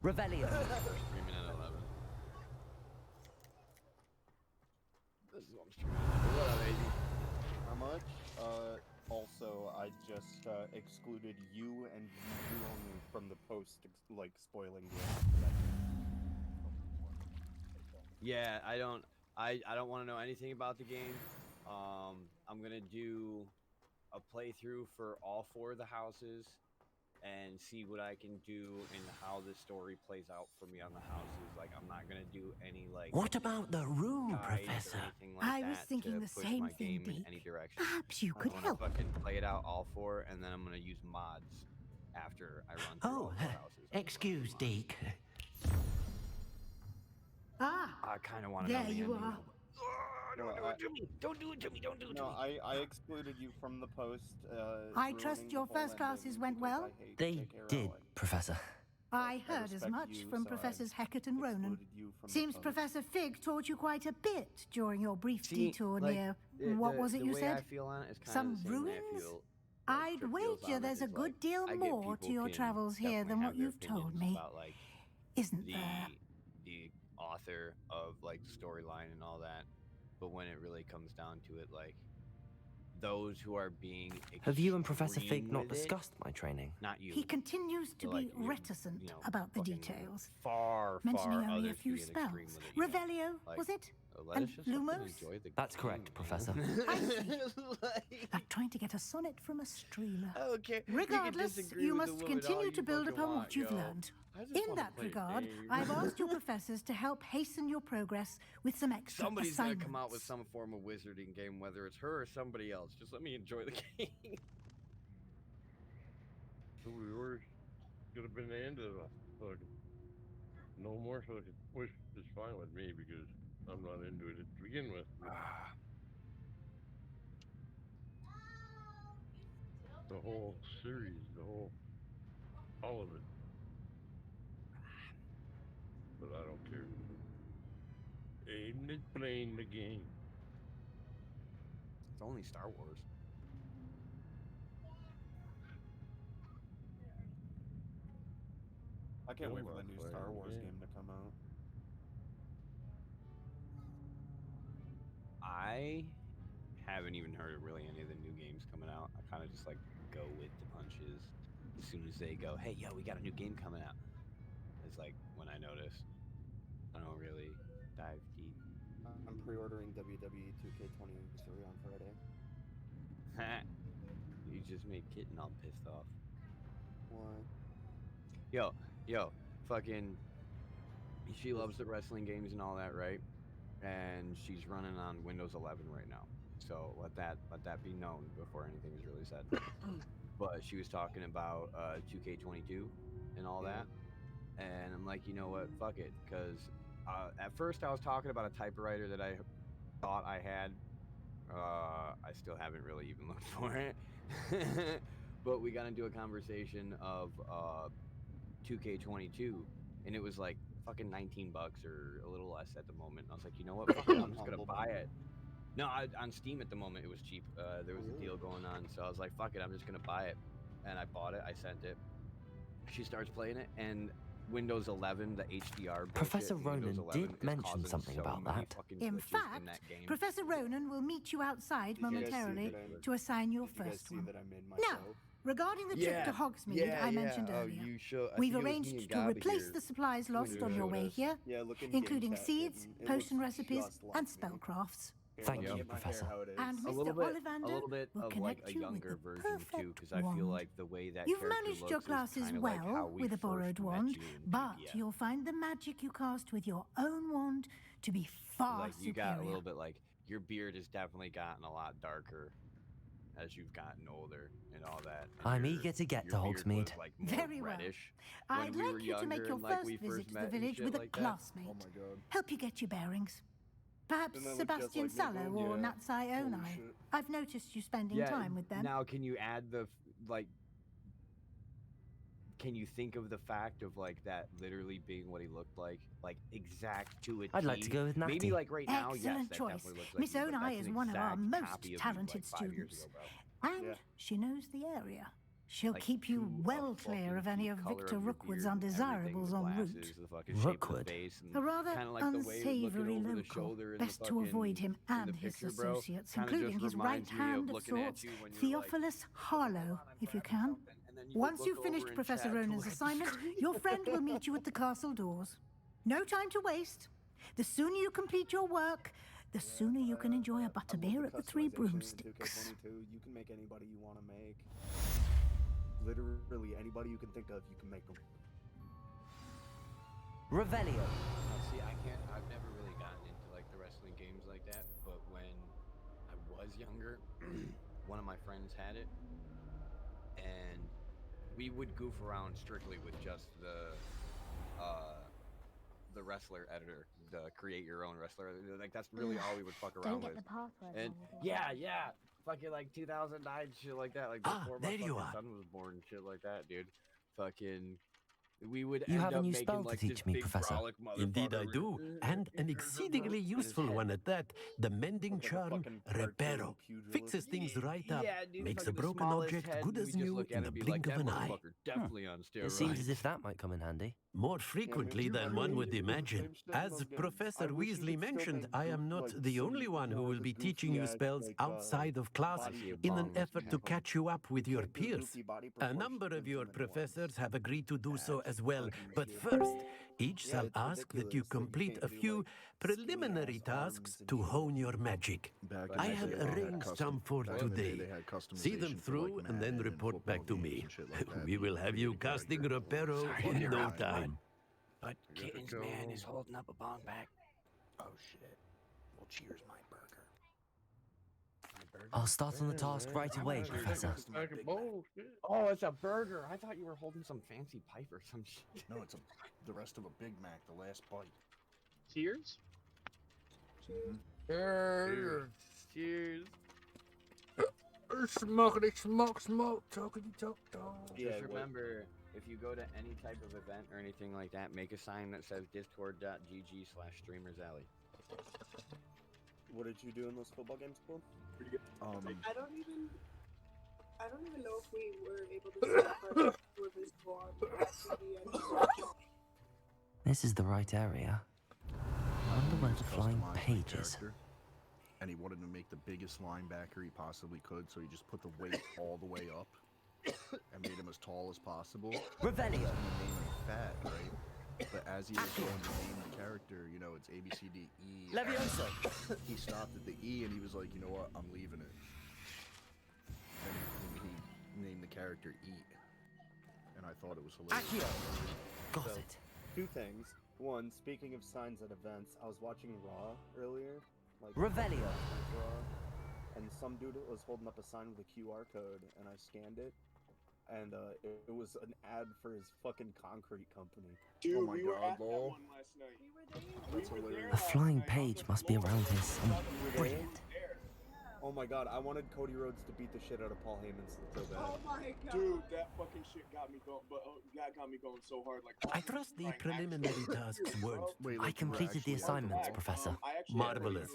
Revelio. Streaming at 11. This is what I'm streaming at. What up, AZ? How much? Also, I just excluded you and you only from the post, like, spoiling the end. Yeah, I don't want to know anything about the game. I'm gonna do a playthrough for all 4 of the houses and see what I can do and how the story plays out for me on the houses. Like, I'm not gonna do any, like, What about the room, guides or Professor? anything like I was that thinking to the push same my thing, game in Deke. any direction. Perhaps you I could wanna help. fucking play it out all 4, and then I'm gonna use mods after I run through all 4 houses. Excuse, Deke. Ah, I kind of want to know there the you ending. are. Don't do it to me! Don't do it to me! Don't do it to No, me! I excluded you from the post. I trust your first classes went well? They did, Professor. I heard as much from Professors Hecat and Ronan. Seems Professor Fig taught you quite a bit during your brief detour near... What was it you the way said? I feel on it is kind Some of the same way I ruins? feel, I'd Trip feels wager on it, there's a is, good like, deal I get more to people your can travels here definitely than have what their you've told opinions me. about, like, Isn't there? the author of like storyline and all that, but when it really comes down to it, like those who are being Have you and Professor extreme Fig not with it- discussed my training? Not you. He continues to So, be like, you- reticent you know, about the fucking details, far mentioning far only a others few being extreme spells. with it, you know? Revelio, Like, was it? let And us just fucking Lumos? enjoy the That's game, correct, man. Professor. I see. Like trying to get a sonnet from a streamer. Okay. Regardless, you must continue to build upon what you've learned. I just In wanna that play a regard, game. I've asked your professors to help hasten your progress with some extra Somebody's gonna assignments. come out with some form of wizarding game, whether it's her or somebody else. Just let me enjoy the game. So we were could have been the end of the fucking. No more fucking push is fine with me because I'm not into it to begin with. The whole series, all of it. But I don't care. Ain't it playing the game? It's only Star Wars. I can't wait Oh for the my new Star fucking Wars game. game to come out. I haven't even heard of really any of the new games coming out. I kind of just like go with the punches. As soon as they go, hey, yo, we got a new game coming out. It's like when I notice. I don't really dive deep. I'm pre-ordering WWE 2K23 on Friday. You just made Kitten all pissed off. What? Yo, fucking. She loves the wrestling games and all that, right? And she's running on Windows 11 right now. So let that be known before anything is really said. But she was talking about 2K22 and all that, and I'm like, you know what? Fuck it, because at first I was talking about a typewriter that I thought I had. I still haven't really even looked for it. But we got into a conversation of 2K22, and it was like fucking $19 or a little less at the moment. And I was like, you know what? Fuck it, I'm just gonna buy it. No, on Steam at the moment it was cheap. There was a deal going on, so I was like, fuck it, I'm just gonna buy it. And I bought it. I sent it. She starts playing it, and Windows 11, the HDR bullshit, Professor Windows Ronan 11 did is mention causing something so about many that. fucking In glitches fact, in that game. Professor Ronan will meet you outside Did you guys see momentarily that I- to assign your Did you guys first see one. that I made Now, myself? regarding the trip to Hogsmeade I mentioned earlier, we've arranged to replace the supplies lost on your way here, Yeah, look in including game chat, seeds, Kitten. It potion looks recipes, just like and me. spellcrafts. Here, Thank let me you, get my hair Professor. how it is. And a Mr. little bit Ollivander will of connect like a you with younger the version too, perfect because I feel wand. like the way that You've character managed looks your is classes kinda like how well we with a first borrowed met wand, you in but PBF. you'll find the magic you cast with your own wand to be far Like you superior. got a little bit like your beard has definitely gotten a lot darker as you've gotten older and all that. And I'm your- eager to get your to beard was, Hogsmeade. like, more Very well. reddish I'd when we were like you to make younger your and, like, first we visit first to the met and village shit with a like that. classmate. Oh my god. Help you get your bearings. Perhaps Didn't that look just Sebastian like me, Sallow bro? or Yeah. Natsai Holy Onai. shit. I've noticed you spending time with them. Now, can you add the like? Can you think of the fact of like that literally being what he looked like exact to a I'd like to T? go with Maybe Natty. like right now, yes, Excellent that choice. definitely looks like Miss you, but Onai that's is an one of our exact most copy of you, talented like, 5 years students. ago, bro. And Yeah. she knows the area. She'll Like, keep you to a well clear fucking of any T, of color Victor of your Rookwood's beard and everything, undesirables the en route. glasses, the fucking shape of the Rookwood? face, and A rather kinda like the way you're looking unsavory over the local. shoulder in the Best to avoid fucking- him in and the his picture, bro. associates, Kinda including just his right reminds me of hand of looking at sorts, you when you're, like, Theophilus Harlow, if you can. and then you would Once look you've over finished in Professor chat Ronan's towards the assignment, screen. your friend will meet you at the castle doors. No time to waste. The sooner you complete your work, the sooner you can enjoy a I love butterbeer at the Three customization in Broomsticks. 2K22. You can make anybody you want to make. Literally anybody you can think of, you can make them. Revelio. Now, see, I've never really gotten into like the wrestling games like that, but when I was younger, one of my friends had it, and we would goof around strictly with just the wrestler editor, the create your own wrestler. Like that's really all we would fuck Don't around get with. the password And wrong. yeah, fucking like 2009 shit like that. Like before my there you fucking are. son was born, and shit like that, dude. Fucking. We would You end have a up new making, spell to like, teach this me, big Professor. brolic Indeed I motherfucker do, with- and an exceedingly useful one at that. The mending Like a charm, fucking cartoon Reparo. pugilist. Fixes things right up, Yeah, dude, makes a fucking the broken smallest object head, good and as we just new look at in it the and be blink like, of that an eye. motherfucker definitely on steroids. It seems as if that might come in handy. More frequently than one would imagine. As Professor Weasley mentioned, I am not the only one who will be teaching you spells outside of class in an effort to catch you up with your peers. A number of your professors have agreed to do so as well, but first, each shall ask that you complete a few preliminary tasks to hone your magic. I have arranged some for today. See them through and then report back to me. We will have you casting Reparo in no time. But Kitten's man is holding up a bong back. Oh shit. Well, cheers, my burger. I'll start on the task right away, Professor. Oh, it's a burger. I thought you were holding some fancy pipe or some shit. No, it's the rest of a Big Mac, the last bite. Cheers? Cheers. Cheers. Smoke, talkity talk. Just remember, if you go to any type of event or anything like that, make a sign that says discord.gg/streamersalley. What did you do in those football games, Paul? I don't even know if we were able to see if our were visible on TV and This is the right area. I wonder where the flying page is. And he wanted to make the biggest linebacker he possibly could, so he just put the weight all the way up and made him as tall as possible. Revelio. He made him fat, right? But as he was going to name the character, you know, it's A, B, C, D, E. Levioso. He stopped at the E and he was like, you know what, I'm leaving it. And he named the character E. And I thought it was hilarious. Accio. Got So, it. Two things. One, speaking of signs at events, I was watching Raw earlier. Revelio. Raw, and some dude was holding up a sign with a QR code, and I scanned it. And it was an ad for his fucking concrete company. Dude, Oh my we were God, at that lol. one last night. That's hilarious. A flying page must be around here somewhere. Brilliant. Oh my god, I wanted Cody Rhodes to beat the shit out of Paul Heyman so bad. Oh my god. Dude, that fucking shit got me going, got me going so hard. Like, I trust the preliminary tasks weren't. I completed the assignments, Professor. Marvelous.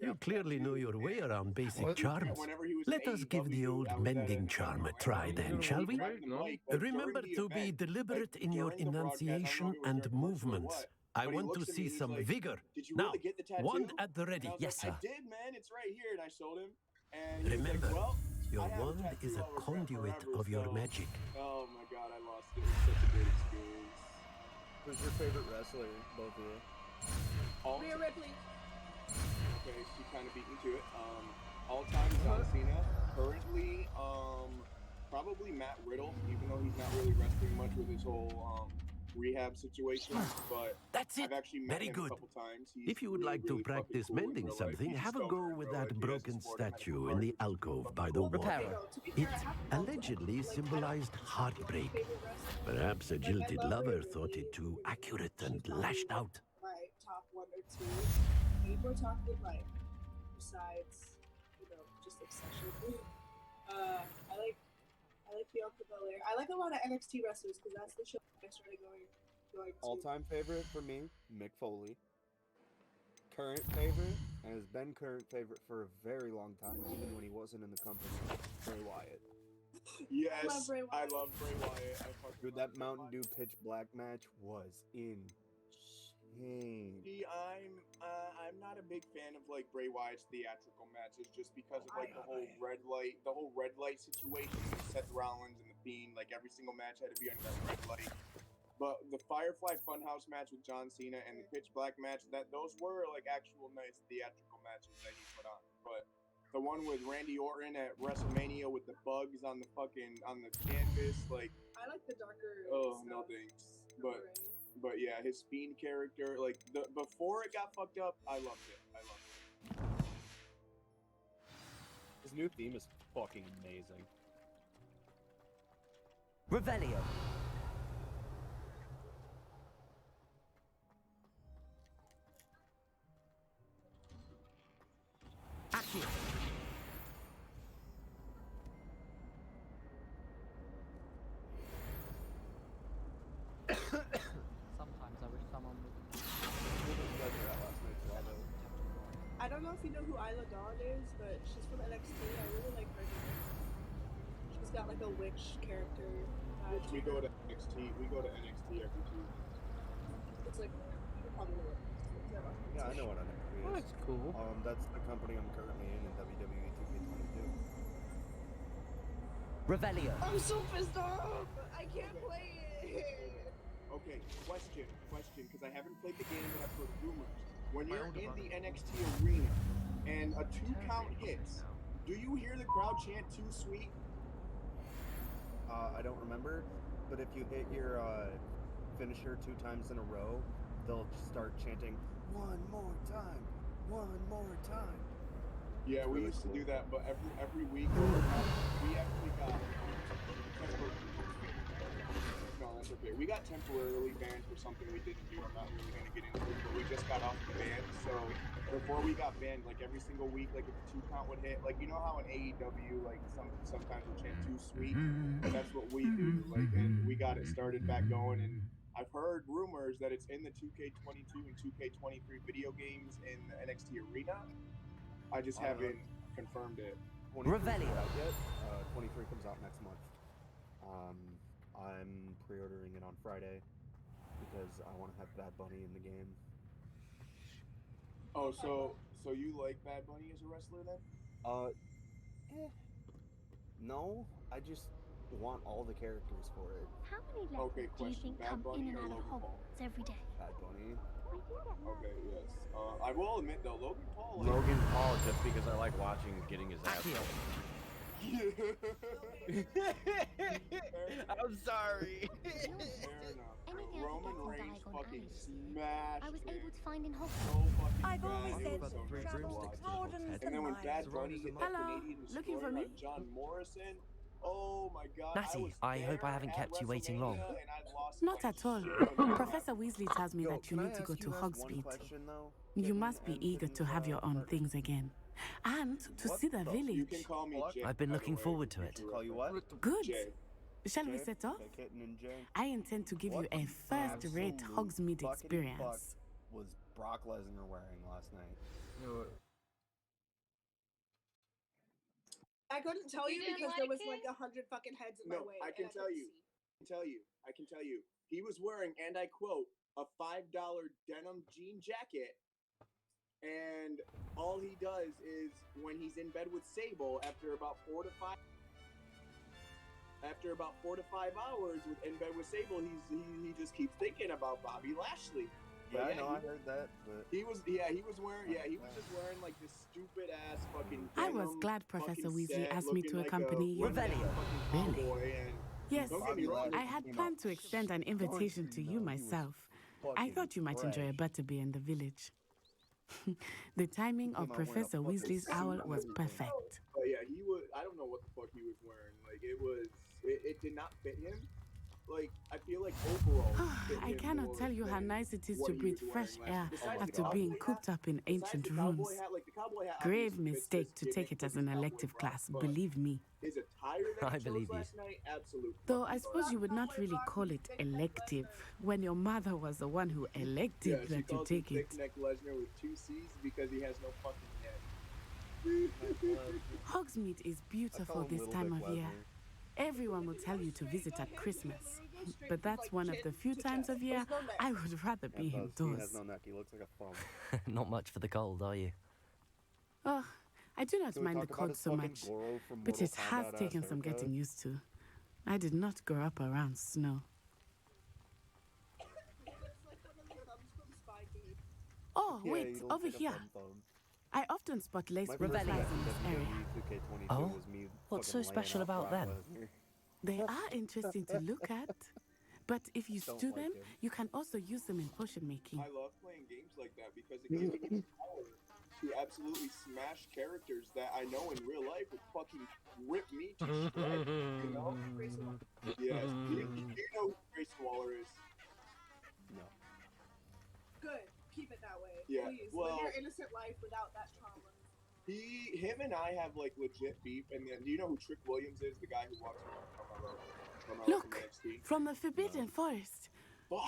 You clearly know your way around basic charms. Let us give the old mending charm a try then, shall we? Remember to be deliberate in your enunciation and movements. I want to see some vigor. Did you Now, really get the tattoo? wand at the ready. And I was Yes, like, sir. I did, man. It's right here. And I showed him. And he was Remember, like, well, your I have wand tattoo is a I'll regret conduit forever, of your so- magic. Oh my god, I lost it. It was such a great experience. Who's your favorite wrestler, both of you? Rhea Ripley. Okay, she kind of beat me to it. All time John Cena. Currently, probably Matt Riddle, even though he's not really wrestling much with his whole rehab situation. But That's it. I've actually met Very him good. a couple times. He's If you would really, like to really fucking practice cool in mending real life. something, He's have a stoner go in with real that life. He has broken his sporting statue medical in the card. alcove by the wall. Reparo. It allegedly symbolized heartbreak. Perhaps a jilted lover thought it too accurate and lashed out. My top one or two. Maybe we're talking like besides, just obsession. I like Bianca Belair. I like a lot of NXT wrestlers because that's the show I started going to. All-time favorite for me, Mick Foley. Current favorite, and has been current favorite for a very long time, even when he wasn't in the company, Bray Wyatt. Yes, I love Bray Wyatt. I love Bray Wyatt. I fucking Dude, love that Bray Mountain Wyatt. Dew Pitch Black match was insane. See, I'm not a big fan of like Bray Wyatt's theatrical matches just because of like the whole red light situation with Seth Rollins and the Fiend. Like every single match had to be under that red light. But the Firefly Funhouse match with John Cena and the Pitch Black match, those were like actual nice theatrical matches that he put on. But the one with Randy Orton at WrestleMania with the bugs on the canvas, like I like the darker. oh no thanks. But yeah, his Fiend character, like before it got fucked up, I loved it. His new theme is fucking amazing. Revelio. Accio. Sometimes I wish someone would. I don't know if you know who Isla Dawn is, but she's from NXT. I really like her. She's got like a witch character. We go to NXT. We go to NXT every 2 weeks. It's like, you probably know what it is. Yeah, I know what NXT is. Oh, that's cool. That's the company I'm currently in WWE 2K22. Revelio. I'm so pissed off! I can't play it! Okay, question, because I haven't played the game, but I've heard rumors. When you're in the NXT arena and a 2 count hits, do you hear the crowd chant "Too Sweet"? I don't remember, but if you hit your finisher 2 times in a row, they'll start chanting, "One more time, one more time." Yeah, we used to do that, but every week we actually got no, that's okay. We got temporarily banned for something we didn't do. I'm not really going to get into it, but we just got off the ban. So before we got banned, like every single week, like if the 2 count would hit, like you know how in AEW, like sometimes we'll chant "Too Sweet." That's what we do. Like, and we got it started back going. And I've heard rumors that it's in the 2K22 and 2K23 video games in the NXT arena. I just haven't confirmed it. Revelio. Yet. 23 comes out next month. I'm pre-ordering it on Friday because I want to have Bad Bunny in the game. Oh, so you like Bad Bunny as a wrestler then? No, I just want all the characters for it. How many levels do you think come in and out of Hogwarts every day? Bad Bunny. Okay, yes. I will admit though, Logan Paul. Like, Logan Paul, just because I like watching getting his ass. I'm sorry. Fair enough. Roman Reigns fucking smashed. I was able to find in so Hogwarts. fucking I've always bad. said It was so nice to travel watch. broadens the And then when mind. Bad Bunny hit that Hello, Canadian looking destroyer for me? on John Morrison, oh my god. Natty, I hope I haven't kept you waiting long. Not at all. Professor Weasley tells me that you need to go to Hogsmeade. You must be eager to have your own things again. And to see the village. I've been looking forward to it. Call you what? Good. Shall we set off? I intend to give you a first-rate Hogsmeade experience. Was Brock Lesnar wearing last night? I couldn't tell you didn't because like there was it? like 100 fucking heads in my way. I can tell you. I can tell you. He was wearing, and I quote, a $5 denim jean jacket. And all he does is when he's in bed with Sable after about 4 to 5 hours in bed with Sable, he just keeps thinking about Bobby Lashley. Yeah, I know, I heard that, but he was just wearing like this stupid ass fucking I was glad Professor Weasley asked me to accompany you. Really? Yes, I had planned to extend an invitation to you myself. I thought you might enjoy a butterbeer in the village. The timing of Professor Weasley's owl was perfect. But yeah, he was. I don't know what the fuck he was wearing. Like it did not fit him. Like I feel like overall. I cannot tell you how nice it is to breathe fresh air after being cooped up in ancient rooms. Grave mistake to take it as an elective class, believe me. His attire that I he believe chose you. last night, absolute. Though I suppose you would not really call it elective when your mother was the one who elected that you take it. Thick neck Lesnar with 2 C's because he has no fucking head. Hogsmeade is beautiful this time of year. Everyone will tell you to visit at Christmas, but that's one of the few times of year I would rather be He indoors. has no neck. He looks like a thumb. Not much for the cold, are you? Oh, I do not Can we mind the talk about cold his so fucking much, Goro from but Mortal it has Kombat taken ass some haircut? getting used to. I did not grow up around snow. Oh, Yeah, wait, he looks over like a here. thumb. I often spot lace My butterflies first in this area. WWE 2K22 Oh? was me What's so fucking laying special out about Brock them? Lesnar. They are interesting to look at, but if you Don't stew like them, him. you can also use them in potion making. I love playing games like that because it gives me the power to absolutely smash characters that I know in real life would fucking rip me to shreds. You know? Yes. Do you know who Grayson Waller is? No. Good. Keep it that way. Yeah, Please. well- Live your innocent life without that trauma. Him and I have like legit beef. And then, do you know who Trick Williams is? The guy who walks around from Look, NXT? from the Forbidden Forest,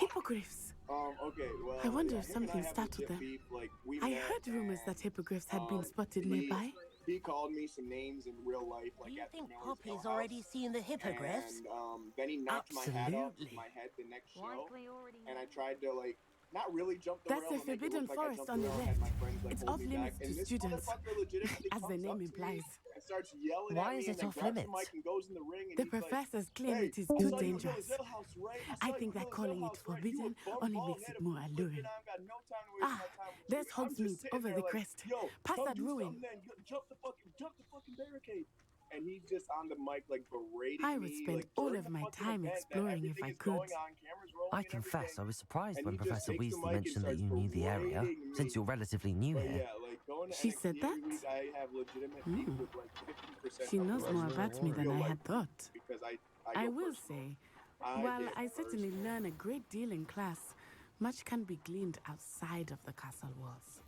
hippogriffs. Okay, well. I wonder yeah, if him and I something have startled legit them. beef. Like, we I met, heard rumors that hippogriffs had been spotted he- nearby. He called me some names in real life, like at the Miller's Poppy's Mill already House. seen the hippogriffs? And then he knocked my hat off Absolutely. my head the next show. Likely already. And I tried to like not really jump the That's rail, a but make it forbidden look like I forest jumped on the the rail and had left. my friends like It's hold off me back. limits And to this students, motherfucker legitimately as the comes up name to me implies. and starts yelling Why at is me it and then off grabs the limits? mic and goes in the ring and The he's like, professors claim "Hey, it is I too saw you kill dangerous. his Hill House, right? I I saw you think that kill his Hill calling it House, right? You a forbidden bum only bald makes head it of more fruit flipping. alluring. I ain't got no time to waste my time with There's you." And I'm Hogsmeade just sitting over there the like, crest. "Yo, Past come that do ruin. something then. Jump the fucking barricade." And he's just on the mic like berating I would me spend like all during of the my fucking time event that exploring if everything I is could. going on, cameras rolling I and confess everything. I was surprised And when he just Professor takes the Weasley mic and mentioned that starts you knew the area, berating me. since you're relatively new But here. yeah, like going to She NXT said every that? week, I have legitimate beef with like 50% She of the knows more wrestlers. about me than Real I life had thought. because I I go will personal. say, I while get I certainly personal. learn a great deal in class, much can be gleaned outside of the castle walls.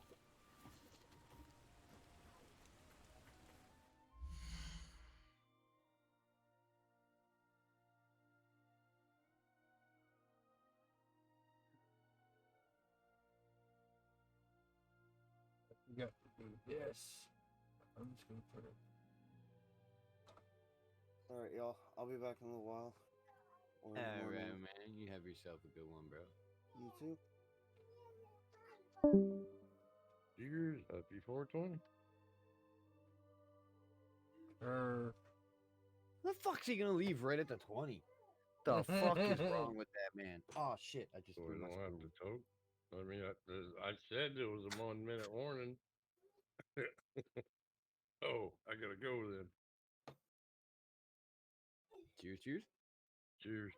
You got to do this. I'm just gonna put it. Alright, y'all. I'll be back in a little while. Or in the All morning. right, man. You have yourself a good one, bro. You too. Cheers. Happy 420. The fuck's he gonna leave right at the 20? The fuck is wrong with that man? Oh shit! I just So threw we my don't have spoon. to talk. I mean, I said there was a 1 minute warning. Oh, I gotta go then. Cheers, cheers. Cheers.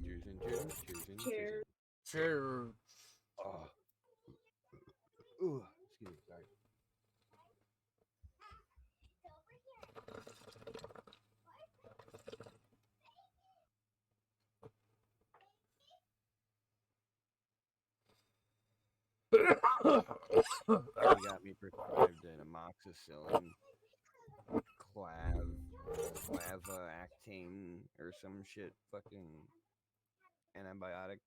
Cheers and cheers and cheers and Cheers. Cheers. Oh. Ooh, excuse me, sorry. They got me prescribed an amoxicillin, clavaactine, or some shit, fucking antibiotic.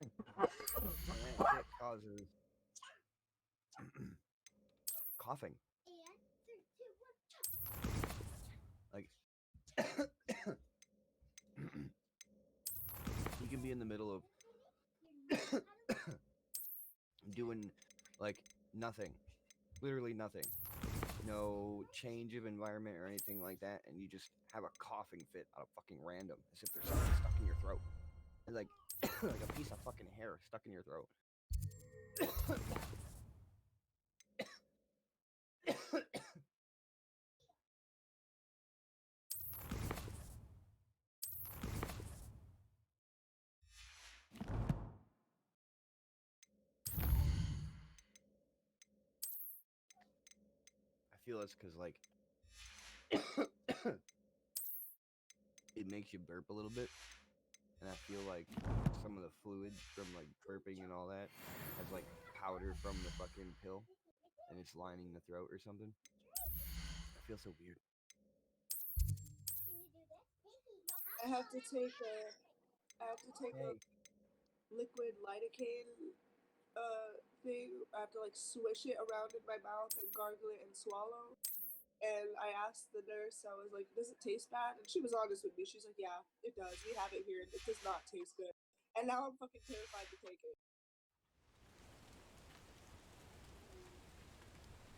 And that shit causes coughing. Like, you can be in the middle of doing, like, nothing. Literally nothing. No change of environment or anything like that, and you just have a coughing fit out of fucking random, as if there's something stuck in your throat. It's like, like a piece of fucking hair stuck in your throat. I feel it's because, like, it makes you burp a little bit, and I feel like some of the fluid from, like, burping and all that has, like, powder from the fucking pill, and it's lining the throat or something. I feel so weird. I have to take a liquid lidocaine thing. I have to like swish it around in my mouth and gargle it and swallow. And I asked the nurse, I was like, "Does it taste bad?" And she was honest with me. She's like, "Yeah, it does. We have it here, and it does not taste good." And now I'm fucking terrified to take it.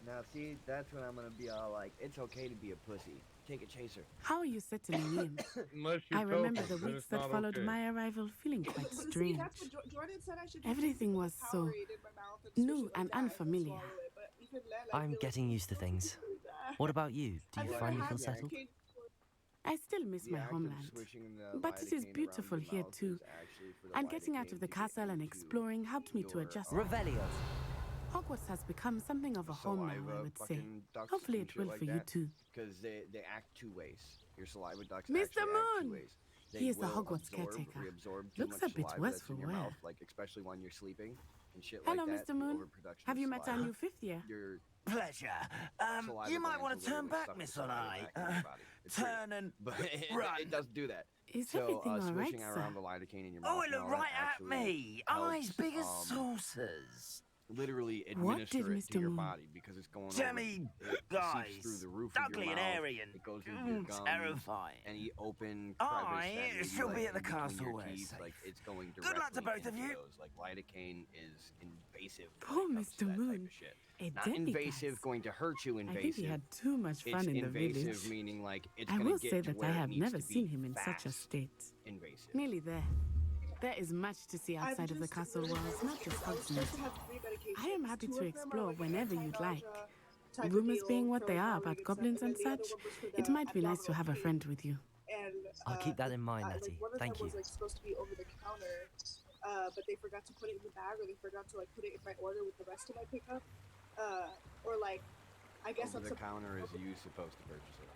Now, see, that's when I'm gonna be all like, it's okay to be a pussy. Take a chaser. How are you settling in? Unless you're I remember token, the then weeks it's that not followed okay. my arrival feeling quite See, strange. that's what Jordan said I should do. Everything was so Powerade in my mouth and swish new it like and that and then unfamiliar. swallow it. But even then, I I'm feel getting like used to things. really bad. What about you? Do I've you never finally had feel settled? lidocaine before. I still miss The my act of homeland, swishing the but it is lidocaine beautiful around your here mouth too. is actually for the And getting out lidocaine of the to get castle and into exploring helped me to your, adjust. Revelio. Hogwarts has become something of a home now, I saliva would say. fucking ducts Hopefully and it shit will like for you that, too. because they act two ways. Your saliva ducts Mr. actually act two Moon! ways. They He is the will Hogwarts absorb, caretaker. reabsorb too Looks much a bit saliva worse that's for in your wear. mouth, like especially when you're sleeping and shit Hello, like that. Mr. The Moon. overproduction Have of you met our saliva, new fifth year? your Pleasure. saliva You might glands want will to turn literally back, suck the Miss saliva Onai. back in your body. It's weird. Turn and But run. it does do that. Is So everything all right, swishing sir? around the lidocaine in your Oh, mouth it and all looked that right at actually me. helps, Eyes big as saucers. literally What did administer it to Mr. your Moon? body because it's going Timmy, over, it guys, seeps through the roof of ugly your and mouth, airy and it goes into your gums, terrifying. any open Aye, crevice that maybe, she'll like, be at the in between castle your where teeth, it's like it's going Good luck to directly both of into you. those. Like lidocaine is invasive. Poor when it comes to Mr. that type Moon. of shit. A Not demigod. invasive, going to hurt you. I Invasive. think he had too much fun It's in the invasive, village. meaning like it's I gonna will get say to that where I it have needs never to be seen him in such a fast. state. Invasive. Nearly there. There is much to see outside of the castle walls, not just Hogsmeade. I am happy to explore whenever you'd like. Rumors being what they are about goblins and such, it might be nice to have a friend with you. And I'll keep that in mind, Natty. one of Thank them you. was like supposed to be over the counter, but they forgot to put it in the bag, or they forgot to like put it in my order with the rest of my pickup, or like I guess Over I'm the counter is you supposed to purchase it.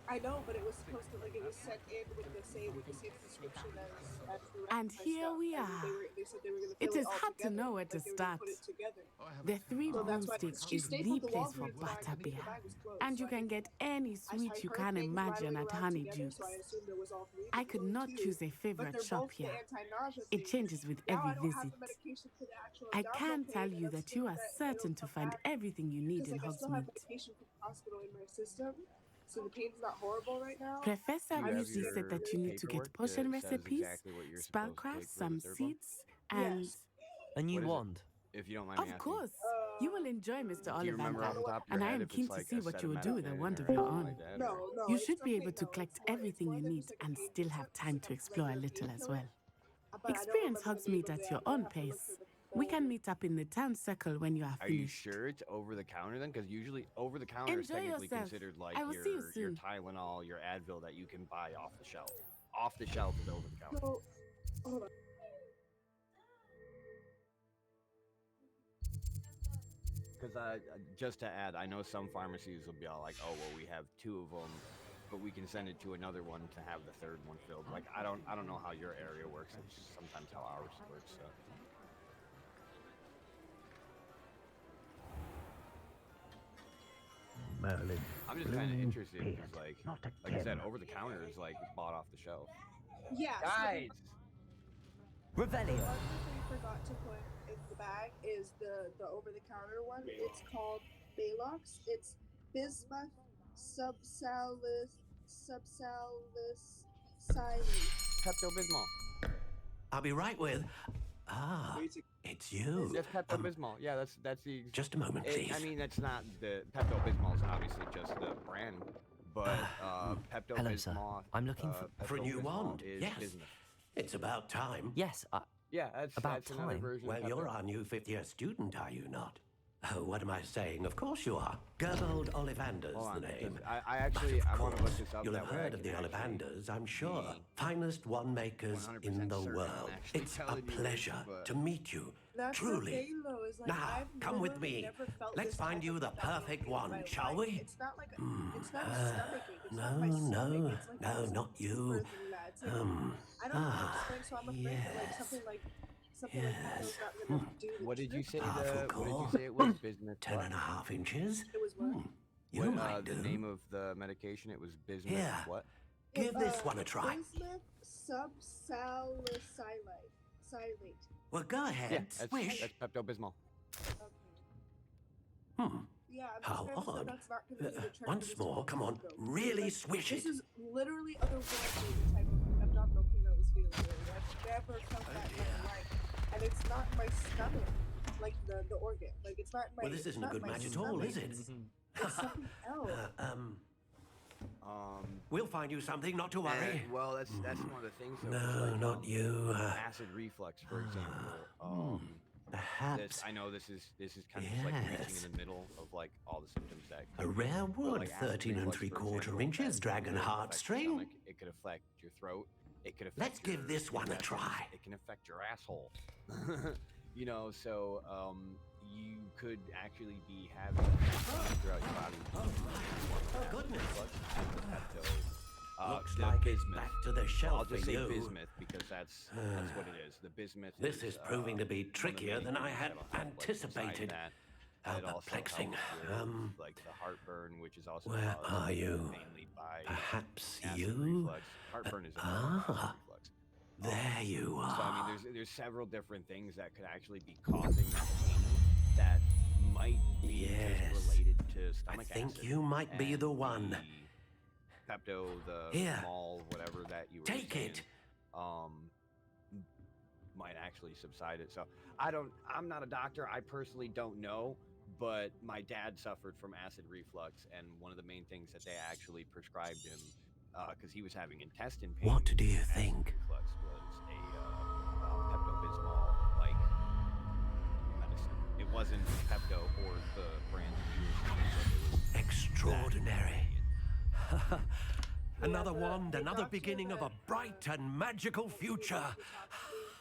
I know, but it was supposed to like it was sent in with the same description as the rest And of my here stuff, we and are. they said they were gonna It fill is all hard to together, know where like to they were gonna start. put it together. The Three So that's why Broomsticks she is stayed the with the place for Walgreens bag, butter and the beer. bag was closed, And so you I can get any sweet you can imagine at Honeydews. so I assumed it was all three. I could not choose a but favorite they're shop both the here. anti-nausea It things. changes with Now every I don't have visit. the medication for the actual I abdominal can pain, tell and you I'm that you scared are that certain it'll to come find back. everything you need 'Cause, in like, I still have Hogsmeade. medication from the hospital in my system, so the pain's not horrible right now. Professor Do you have Weasley your said that you need to paperwork get potion that says recipes, exactly what you're supposed to spellcraft, take for some the third one? seeds, and... A new What is it? wand. If you don't mind me Of asking. course. You will enjoy Mr. Do you remember off Ollivander, the top of your and I head am if it's keen to like see a what set you of will do with a methamphetamine wand or of your anything own. like that, No, or- no, You it's should be not able pain, to no, collect it's more everything you than need just like a and pain still have painkiller. time It's to like a explore a regular little as painkiller. well. But I don't Experience remember the name Hogsmeade of at it. your I'm gonna own have to look pace. for the We can name. meet up in the town circle when you are Are you finished. sure it's over the counter then? Because usually over the counter is Enjoy technically yourself. considered like I will see you your soon. Tylenol, your Advil that you can buy off the shelf. Off the shelf is over the counter. So, hold on. Because just to add, I know some pharmacies will be all like, "Oh, well, we have 2 of them, but we can send it to another one to have the 3rd one filled." Like, I don't know how your area works. It's sometimes how ours works. So. Merlin. I'm just kind of interested because, like I said, over the counter is like bought off the shelf. Yeah. Guys, Revelio. One thing we forgot to put in the bag is the over-the-counter one. It's called Balox. It's bismuth subsalis Pepto-Bismol. I'll be right with. Ah, it's you. That's Pepto-Bismol. Yeah, that's the. Just a moment, please. I mean, that's not the Pepto-Bismol is obviously just the brand, but Pepto-Bismol. Hello, sir. I'm looking For a new Pepto-Bismol wand. is Yes. bismuth. It's about time. Yes, Yeah, that's About that's another time. version. Well, of you're Pepto. our new 5th-year student, are you not? Oh, what am I saying? Of course you are. Gerbold Ollivander's Hold on, the name. because I actually But of I want to course, look this up. You'll that have way I heard of the can actually Ollivanders, I'm sure. be Finest wand makers 100% in the certain I'm world. actually It's a telling you this, pleasure but- to meet you. That's Truly. the thing, though, is like Now, I've come with literally me. never felt Let's this find type you of the abdominal perfect pain in one, my shall life. we? It's not like it's not a stomach ache. It's no, not my stomach. no, It's like no, something not you. deeper than that. It's like, I don't know how to explain, so I'm afraid that like something like Pepto's not gonna do the What did you say? Half a What did you core. say it was? Bismuth. 10.5 inches. It was what? You What, might the do. name of the medication? It was bismuth. Here. What? Give this one a try. Bismuth subsalicylate. Well, go ahead. Yeah, that's Swish. Pepto-Bismol. Yeah, I'm How just odd. that's not gonna be the term Once for this more, whole come on. episode. Really Like, swish This it. is literally otherworldly, the type of abdominal pain I was feeling. Really. I've never felt that in my life, and it's not my stomach, like the organ. Like it's not my. Well, this it's isn't a not good my match at all, is stomach. it? It's something else. We'll find you something, not to worry. Well, that's one of the things. Though, No, is like, not you. acid reflux, for example. Perhaps. I know this is kind of just like reaching Yes. in the middle of like all the symptoms that. A rare but, wood, like, acid 13 reflux, for 3/4 example, inches, that dragon could heart affect your string. stomach, it could affect your throat. It could affect. Let's give your this one a intestines, try. It can affect your asshole. You know, so you could actually be having throughout your body. Oh, goodness. Looks The like it's bismuth. back to the shelf I'll just for say you. bismuth because that's what it is. The bismuth. This is proving to be trickier than I had anticipated. How It also perplexing. helps with, like the heartburn, which is also Where caused are you? mainly by Perhaps acid you? reflux. Heartburn is a acid reflux. There you So I are. mean, there's several different things that could actually be causing that pain. that might be just related to stomach I think acid. you might be and the one. Pepto, the Here, mall, whatever that you were take saying, it. Might actually subside it. So I'm not a doctor. I personally don't know, but my dad suffered from acid reflux, and one of the main things that they actually prescribed him, because he was having intestine pain. What do you acid think? Reflux was a Pepto-Bismol like medicine. It wasn't Pepto or the brand that you were using, but it was Extraordinary. Another wand, another beginning of a bright and magical future.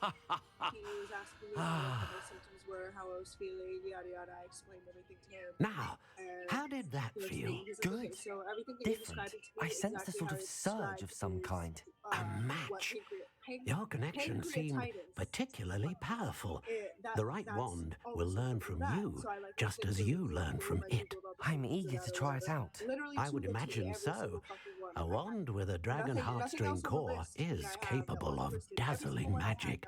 He was asking me what my symptoms were, how I was feeling, yada yada. I explained everything to him. Now, And how did that he was feel? saying- he's like, okay, Good. so everything that you're Different. describing to me I is sensed a exactly sort how of it's surge of described some is, kind. A what match. pancreatitis. Your connection seemed particularly powerful. The right wand will learn from you, just as you learn from it. I'm eager to try it out. I would imagine so. A wand with a dragon heartstring core is capable of dazzling magic.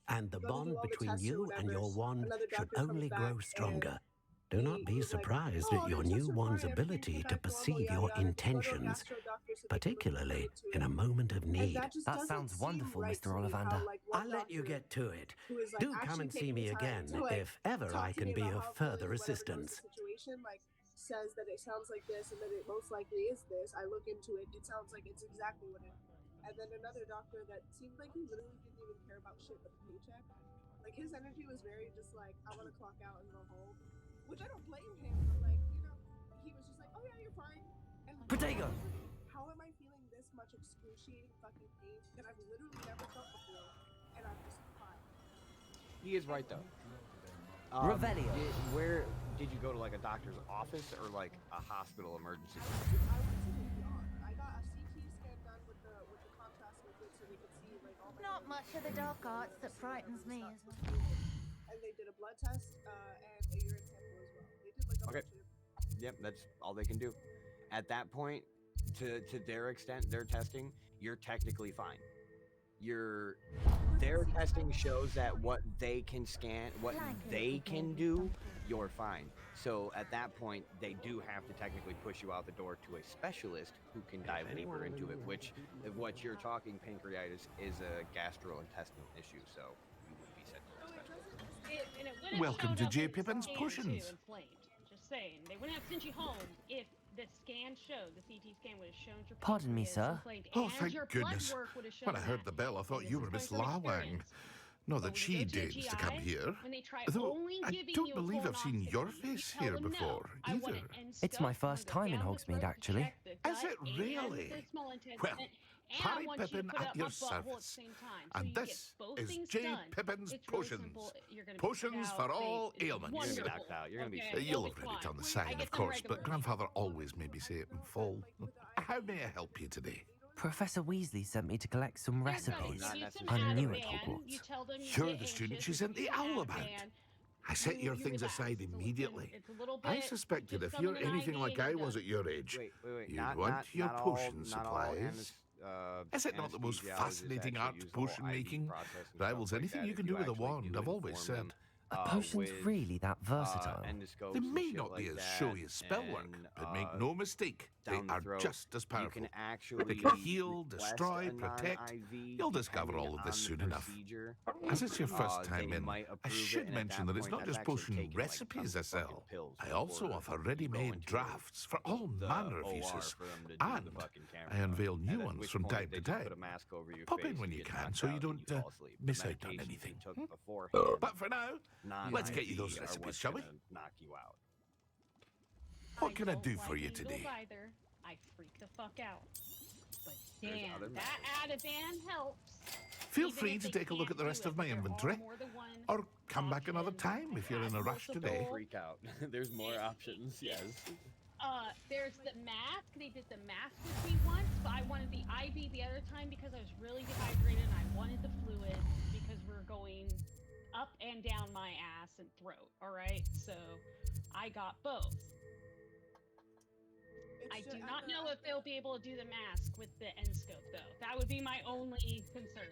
And the bond between you and your wand should only grow stronger. Do not be surprised at your new wand's ability to perceive your intentions, particularly in a moment of need. That sounds wonderful, Mr. Ollivander. I'll let you get to it. Do come and see me again if ever I can be of further assistance. Says that it sounds like this and that it most likely is this. I look into it, it sounds like it's exactly what it is. And then another doctor that seemed like he literally didn't even care about shit but the paycheck. Like his energy was very just like, I want to clock out and go home. Which I don't blame him, but like, you know, he was just like, oh yeah, you're fine. And Protego! How am I feeling this much excruciating fucking pain that I've literally never felt before? And I'm just fine. He is right though. Revelio. Where did you go to, like a doctor's office or like a hospital emergency? I went to the ER. I got a CT scan done with the contrast liquid so they could see like all my. Not much of the dark arts that frightens me as well. And they did a blood test and a urine sample as well. They did like a Okay. bunch of. Yep, that's all they can do. At that point, to their extent, their testing, you're technically fine. Their testing shows that what they can scan, what they can do, you're fine. So at that point, they do have to technically push you out the door to a specialist who can dive deeper into it, which, if what you're talking, pancreatitis, is a gastrointestinal issue, so you would be sent to a specialist. Welcome to J. Pippin's Potions. Just saying, they wouldn't have sent you home if the scan showed, the CT scan would have shown your Pardon me, pancreas sir. inflamed, Oh, and thank your blood goodness. work would have shown When I heard that. the bell, I thought This you is were Miss coming from Lawang. experience. Not But that when she you go to a deigns to come GI, here. when they try Though only I giving don't you a believe I've seen your colonoscopy, face you here tell them, before, I want either. an It's endoscope, my I first wanna time go in down the Hogsmeade, throat to actually. check the Is gut it and really? the small intestine, Well, and I Parry want you to Pippin put at up your my butthole at the service. same time. So And you get this both is things J. done. Pippin's It's really Potions. simple. You're gonna be Potions knocked for out, all it's ailments. You're gonna be wonderful. knocked out. You're gonna be Okay, sick. You'll it'll have be read it fine. on the I sign, get of them course, but regularly. Grandfather always made me say it in full. How may I help you today? Professor Weasley sent me to collect some There's no recipes. excuse in I'm new at Ativan. Hogwarts. You tell them you You're get the student anxious, she you sent the use owl about. Ativan, I set your you things relax. aside immediately. It's a little I bit, suspected just if you're summon an anything IV like and I you're was done. at your age, Wait. you'd Not your all- potion not all supplies. Is it not the most anesthesiologists fascinating art actually use the whole potion IV making? process and stuff Rivals like anything that you if can do with a actually wand, do I've always inform them, said. A potion's with, really that versatile. endoscopes They and may shit not like be as that, showy as spell work, and, but make no mistake, they down the are throat, just as powerful. You can actually They can heal, request destroy, a protect. non-IV You'll discover depending all of this on soon the enough. procedure. As it's your first time They in, might I approve it, should and at mention that that it's point, not that's just actually potion taking, like, recipes I some fucking sell. pills I before also offer you go ready-made into drafts for all the manner of OR uses. for them to do And the fucking camera I unveil on, new and at ones which from point time they to just time. put a mask over your Pop face, in when you you get can knocked so you out, don't and you fall asleep. The miss out on medications anything. you took beforehand, But for now, let's get you those non-IV are recipes, what's shall we? gonna knock you out. What can I do don't for like you needles today? Either. I freak the fuck out. But There's damn, other that Ativan helps. Feel Even free if to they take a look can't at the do rest it, of my there are inventory. more than one Or come back another time if you're in a rush today. Freak out. There's more options, yes. There's the mask. They did the mask with me once, but I wanted the IV the other time because I was really dehydrated and I wanted the fluid because we're going up and down my ass and throat. All right, so I got both. I do not know if they'll be able to do the mask with the end scope though. That would be my only concern.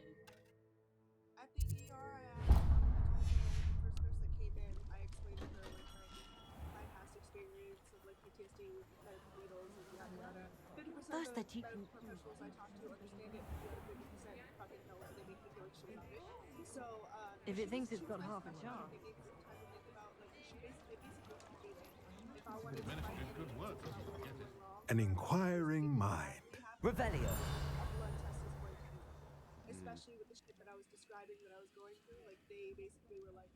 At the ER, I asked, I told the first nurse that came in, I explained to her like PTSD with medical needles and yada yada. 50% First of they're the teaching medical professionals I talk to understand it, the other 50% fucking don't, and they make me feel like shit about it. So If it thinks it's she was got nice half a enough to chance. they gave me some time to think about, like, she basically told me, like, if I wanted to find any answers about what was going wrong, An inquiring mind. Revelio. a blood test is going to do that. Especially with the shit that I was describing that I was going through. Like, they basically were like,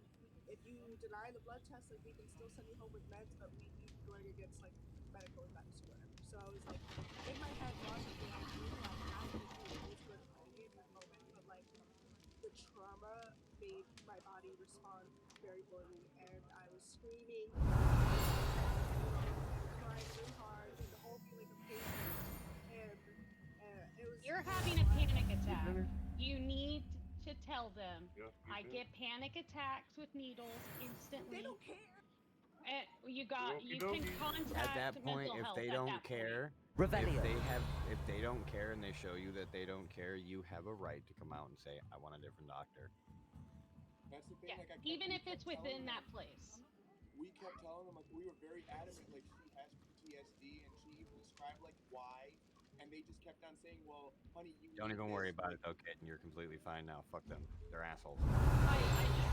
if you deny the blood test, like, we can still send you home with meds, but we need going against, like, medical advice or whatever. So I was like, in my head, logically, I knew I had to do what was good for me in that moment, but, like, the trauma made my body respond very poorly, and I was screaming, crying really hard, and the whole feeling of pain, and it was. You're having a panic attack. You need to tell them, I get panic attacks with needles instantly. They don't care. And you can contact At that point, mental if health they at don't that care, Revelio. if they don't care and they show you that they don't care, you have a right to come out and say, I want a different doctor. That's the thing. Yeah, Like, even if we it's kept within telling that them- place. We kept telling them, like, we were very adamant, like, she has PTSD, and she even described, like, why, and they just kept on saying, well, honey, you Don't need even this. worry about it, though, kid. You're completely fine now. Fuck them. They're assholes. I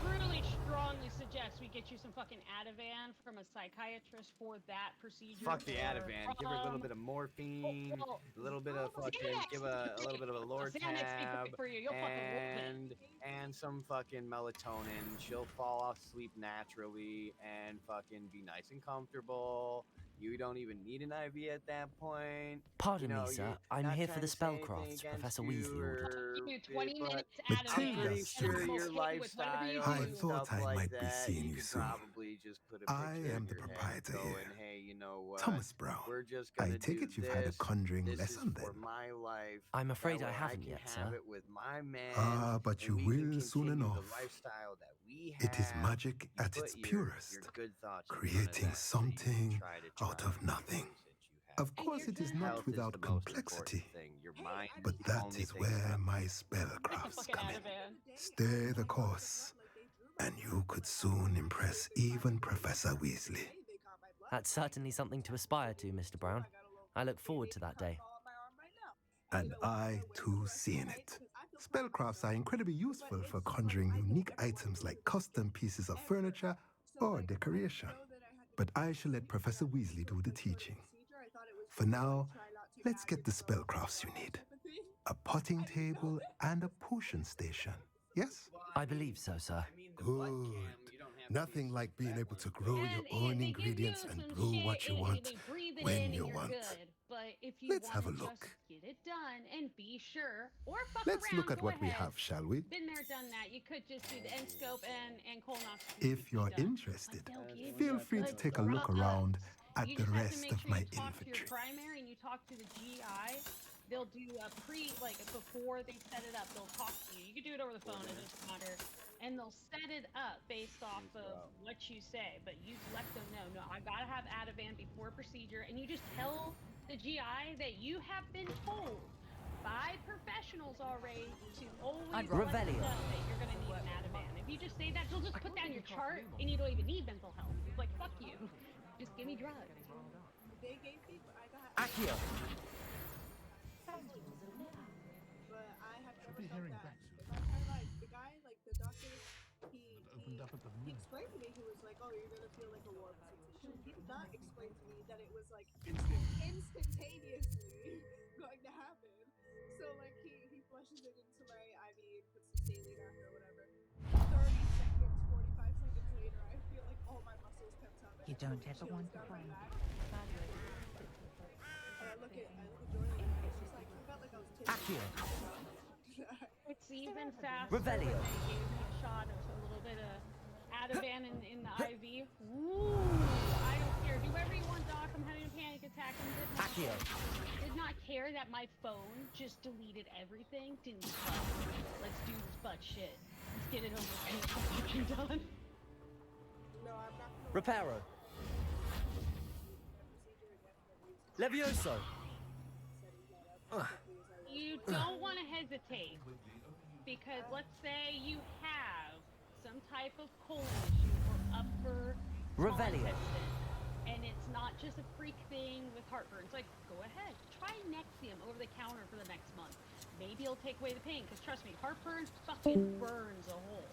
truly strongly suggest we get you some fucking Ativan from a psychiatrist for that procedure. Fuck the or Ativan. Give her a little bit of morphine, a little bit of fucking, give a little bit of a Xanax be Lortab, great for you. You'll fucking love it. and some fucking melatonin. She'll fall asleep naturally and fucking be nice and comfortable. You don't even need an IV at that point. Pardon You know, me, sir. you're I'm not here trying for the to say anything spellcrafts against Professor you Weasley ordered. Give you but 20 minutes I'm Ativan. pretty Materials sure student. your I'm okay with whatever you lifestyle I and thought stuff I like might be that, seeing you you could soon. probably just put a I picture am in the your head proprietor going, here. hey, you know what? Thomas Brown. We're just I gonna take do it you've this. had a conjuring This lesson is then. for my life. I'm afraid that I way haven't can yet, have sir. it with my man. Ah, but and you we can will soon continue enough. The lifestyle that we have. It is magic You at put its your purest, good thoughts in front of creating that so you can something try to out of nothing. Of course, it is not Health without is the most complexity, important thing. Your mind but is the that only is thing where my It's a spellcrafts fucking come in. Ativan. Stay the course, and you could soon impress even Professor Weasley. That's certainly something to aspire to, Mr. Brown. I look forward to that day. And I, too, see in it. Spellcrafts are incredibly useful for conjuring unique items like custom pieces of furniture or decoration. But I shall let Professor Weasley do the teaching. For now, let's get the spellcrafts you need. A potting table and a potion station. Yes? I believe so, sir. Good. Nothing like being able to grow your And own they give ingredients you and some brew shit, what you and want they breathe it when in, you and you're want. good. But if you Let's want have a to look. just get it done and be sure, or fuck Let's around, look at go what we ahead. have, shall we? Been there, done that. You could just do the end scope and colonoscopy. If you're interested, feel free to take a look around at You the just have to rest make of sure my you talk to your inventory. primary and you talk to the GI. They'll do a before they set it up, they'll talk to you. You can do it over the phone, it doesn't matter. And they'll set it up based off of what you say. But you let them know, no, I gotta have Ativan before procedure. And you just tell the GI that you have been told by professionals already to always let them Revelio. know that you're gonna need an Ativan. If you just say that, they'll just put down your chart and you don't even need mental health. It's like, fuck you. Just give me drugs. They gave me, but I got. Accio. But I have never be felt hearing that. back soon. If I'm paralyzed, the guy, like the doctor, he opened up at the he minute. explained to me, he was like, oh, you're gonna feel like a warm sensation. He did not explain to me that it was like instantaneously going to happen. So like he flushes it into my IV and puts some saline after or whatever. 30 seconds, 45 seconds later, I feel like all my muscles tense up. And You I feel don't ever chills want to down my find back. And I look at Jordan and it's just like, I felt like I was Accio. It's even faster Revelio. when they gave me a shot of a little bit of Ativan in the IV. Woo! I don't care. Do whatever you want, Doc. I'm having a panic attack. Accio. Did not care that my phone just deleted everything. Didn't fuck. Let's do this butt shit. Let's get it over and it's fucking done. No, I'm not gonna Reparo. Levioso. You don't want to hesitate. Because let's say you have some type of colon issue or upper small Revelio. intestine. and it's not just a freak thing with heartburn. It's like, go ahead, try Nexium over the counter for the next month. Maybe it'll take away the pain, because trust me, heartburn fucking burns a hole.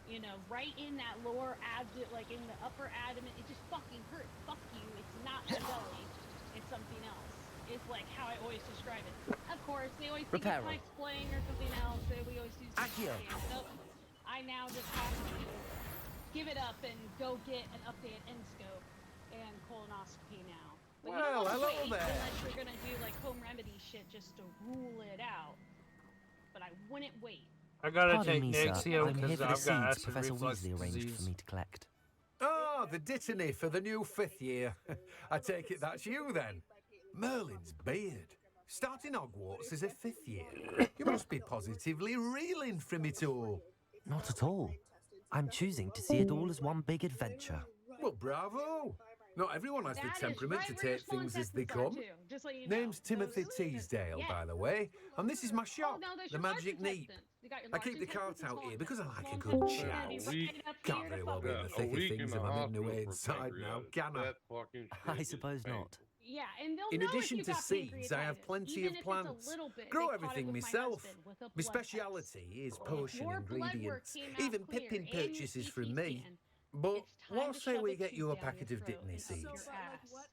You know, right in that lower abdomen, like in the upper abdomen, it just fucking hurts. Fuck you, it's not the belly, it's something else. It's like how I always describe it. Of course, they always think it's my spleen or something else, so we always use so I now just have to give it up and go get an updated endoscope and colonoscopy now. But you don't have to wait unless you're gonna do like home remedy shit just to rule it out. But I wouldn't wait. I gotta Pardon take me, sir. Nexium I'm here because for the I've got seeds acid Professor reflux Weasley arranged disease. for me to collect. Oh, the dittany for the new 5th year. I take it that's you then. Merlin's beard. Starting Hogwarts as a 5th year. You must be positively reeling from it all. Not at all. I'm choosing to see it all as one big adventure. Well, bravo. Not everyone has the temperament to take things as they come. Just let you Name's Timothy Teasdale, by the way, and this is my shop, the Magic Neep. I keep the cart out here because I like a good chat. Can't very well be in the thick of things if I'm hidden away inside now, can I? I suppose not. Yeah, and they'll In know if addition you to got seeds, I have pancreatitis, plenty even of if it's a plants. little bit. Grow They caught it everything with my myself. husband with a My blood speciality is potion your blood work ingredients. came out Even clear Pippin and your purchases CT from me. scan, But it's time what to say shove we a get you a tube down packet your of throat Dittany and up seeds? your But like, ass. what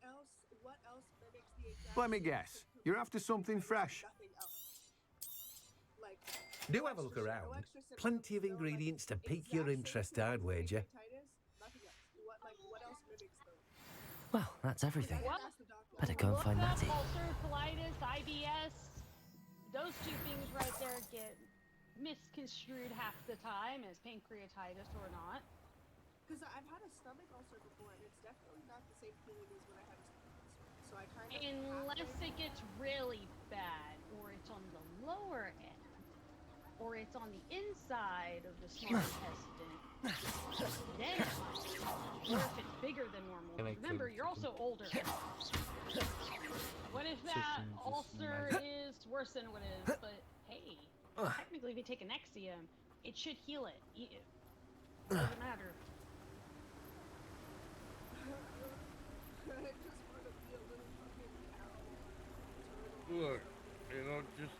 else mimics the exact? Let me guess. You're after something fresh. Nothing else. Like, Do have a look around. Plenty of ingredients to pique your interest, I'd wager. nothing else. What else mimics those? Well, that's everything. Well, Better go and find look up Matty. ulcerative colitis, IBS. Those two things right there get misconstrued half the time as pancreatitis or not. Because I've had a stomach ulcer before, and it's definitely not the same feeling as when I had a stomach ulcer. So I kind of Unless it gets really bad, or it's on the lower end, or it's on the inside of the small intestine, then it might be. Or if it's bigger than normal. Remember, you're also older. What if that ulcer is worse than what it is? But hey, technically if you take an Nexium, it should heal it. It doesn't matter. Look, you know, just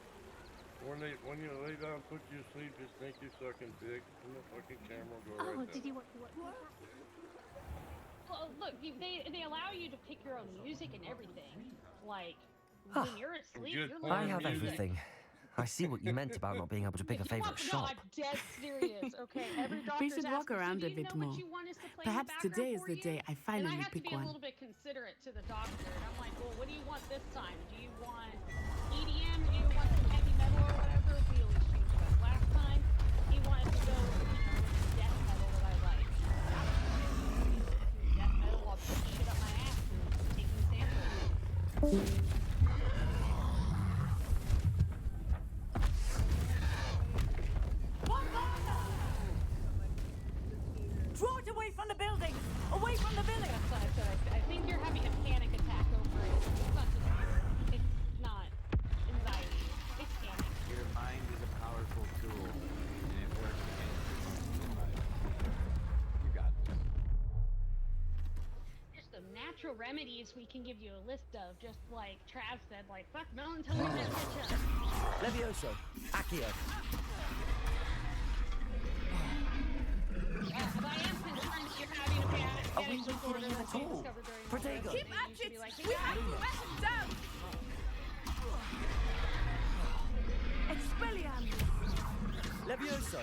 when you lay down, put you to sleep, just think you're sucking dick, and the fucking camera will go right down. Did you want Well, look, they allow you to pick your own music and everything. Like, when you're asleep, you're I listening have to music. everything. I see what you meant about not being able to pick a favourite No, shop. I'm dead serious, okay? Every We doctor's should walk asking, around so a do you bit know more. what you want us to play Perhaps in the today is background the for you? day I And finally I have to pick be a one. little bit considerate to the doctor. And I'm like, well, what do you want this time? Do you want EDM? Do you want some heavy metal or whatever? We always change it up. Last time, he wanted to go, with death metal that I like. Death metal while putting shit up my ass and taking samples. Draw it away from the building! Away from the village! That's what I said. I think you're having a panic attack over it. It's not just, it's not anxiety. It's panic. Your mind is a powerful tool, and it works against you. You got this. Just the natural remedies we can give you a list of, just like Trav said, like, fuck no until we get ketchup. Levioso. Accio. But I am concerned that you're having a panic disorder kidding that's at being all? discovered during Protego. pregnancy. Keep You at should it! be like, We have to let him down! Expelliarmus! Levioso.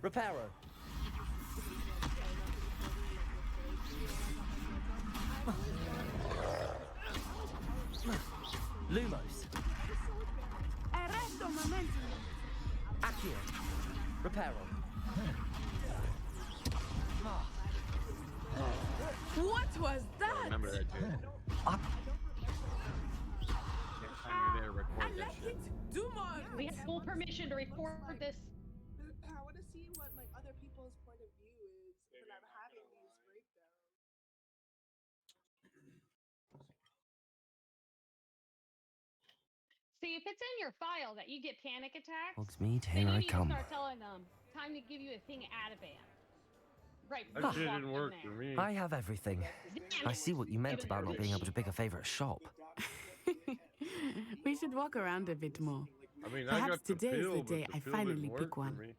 Reparo. Lumos. Arresto momentum! Accio. Reparo. What was that? Remember that too. Next time you're there, record this shit. Do more! We have full permission to record this. I want to see what like other people's point of view is when I'm having these breakdowns. See, if it's in your file that you get panic attacks, Hogsmeade, then here you I need come. to start telling them, time to give you a thing of Ativan. Right. That shit didn't work for me. I have everything. I see what you meant about not being able to pick a favorite shop. We should walk around a bit more. I mean, Perhaps I got the today pill, is the day but the I pill finally didn't work pick for one. me.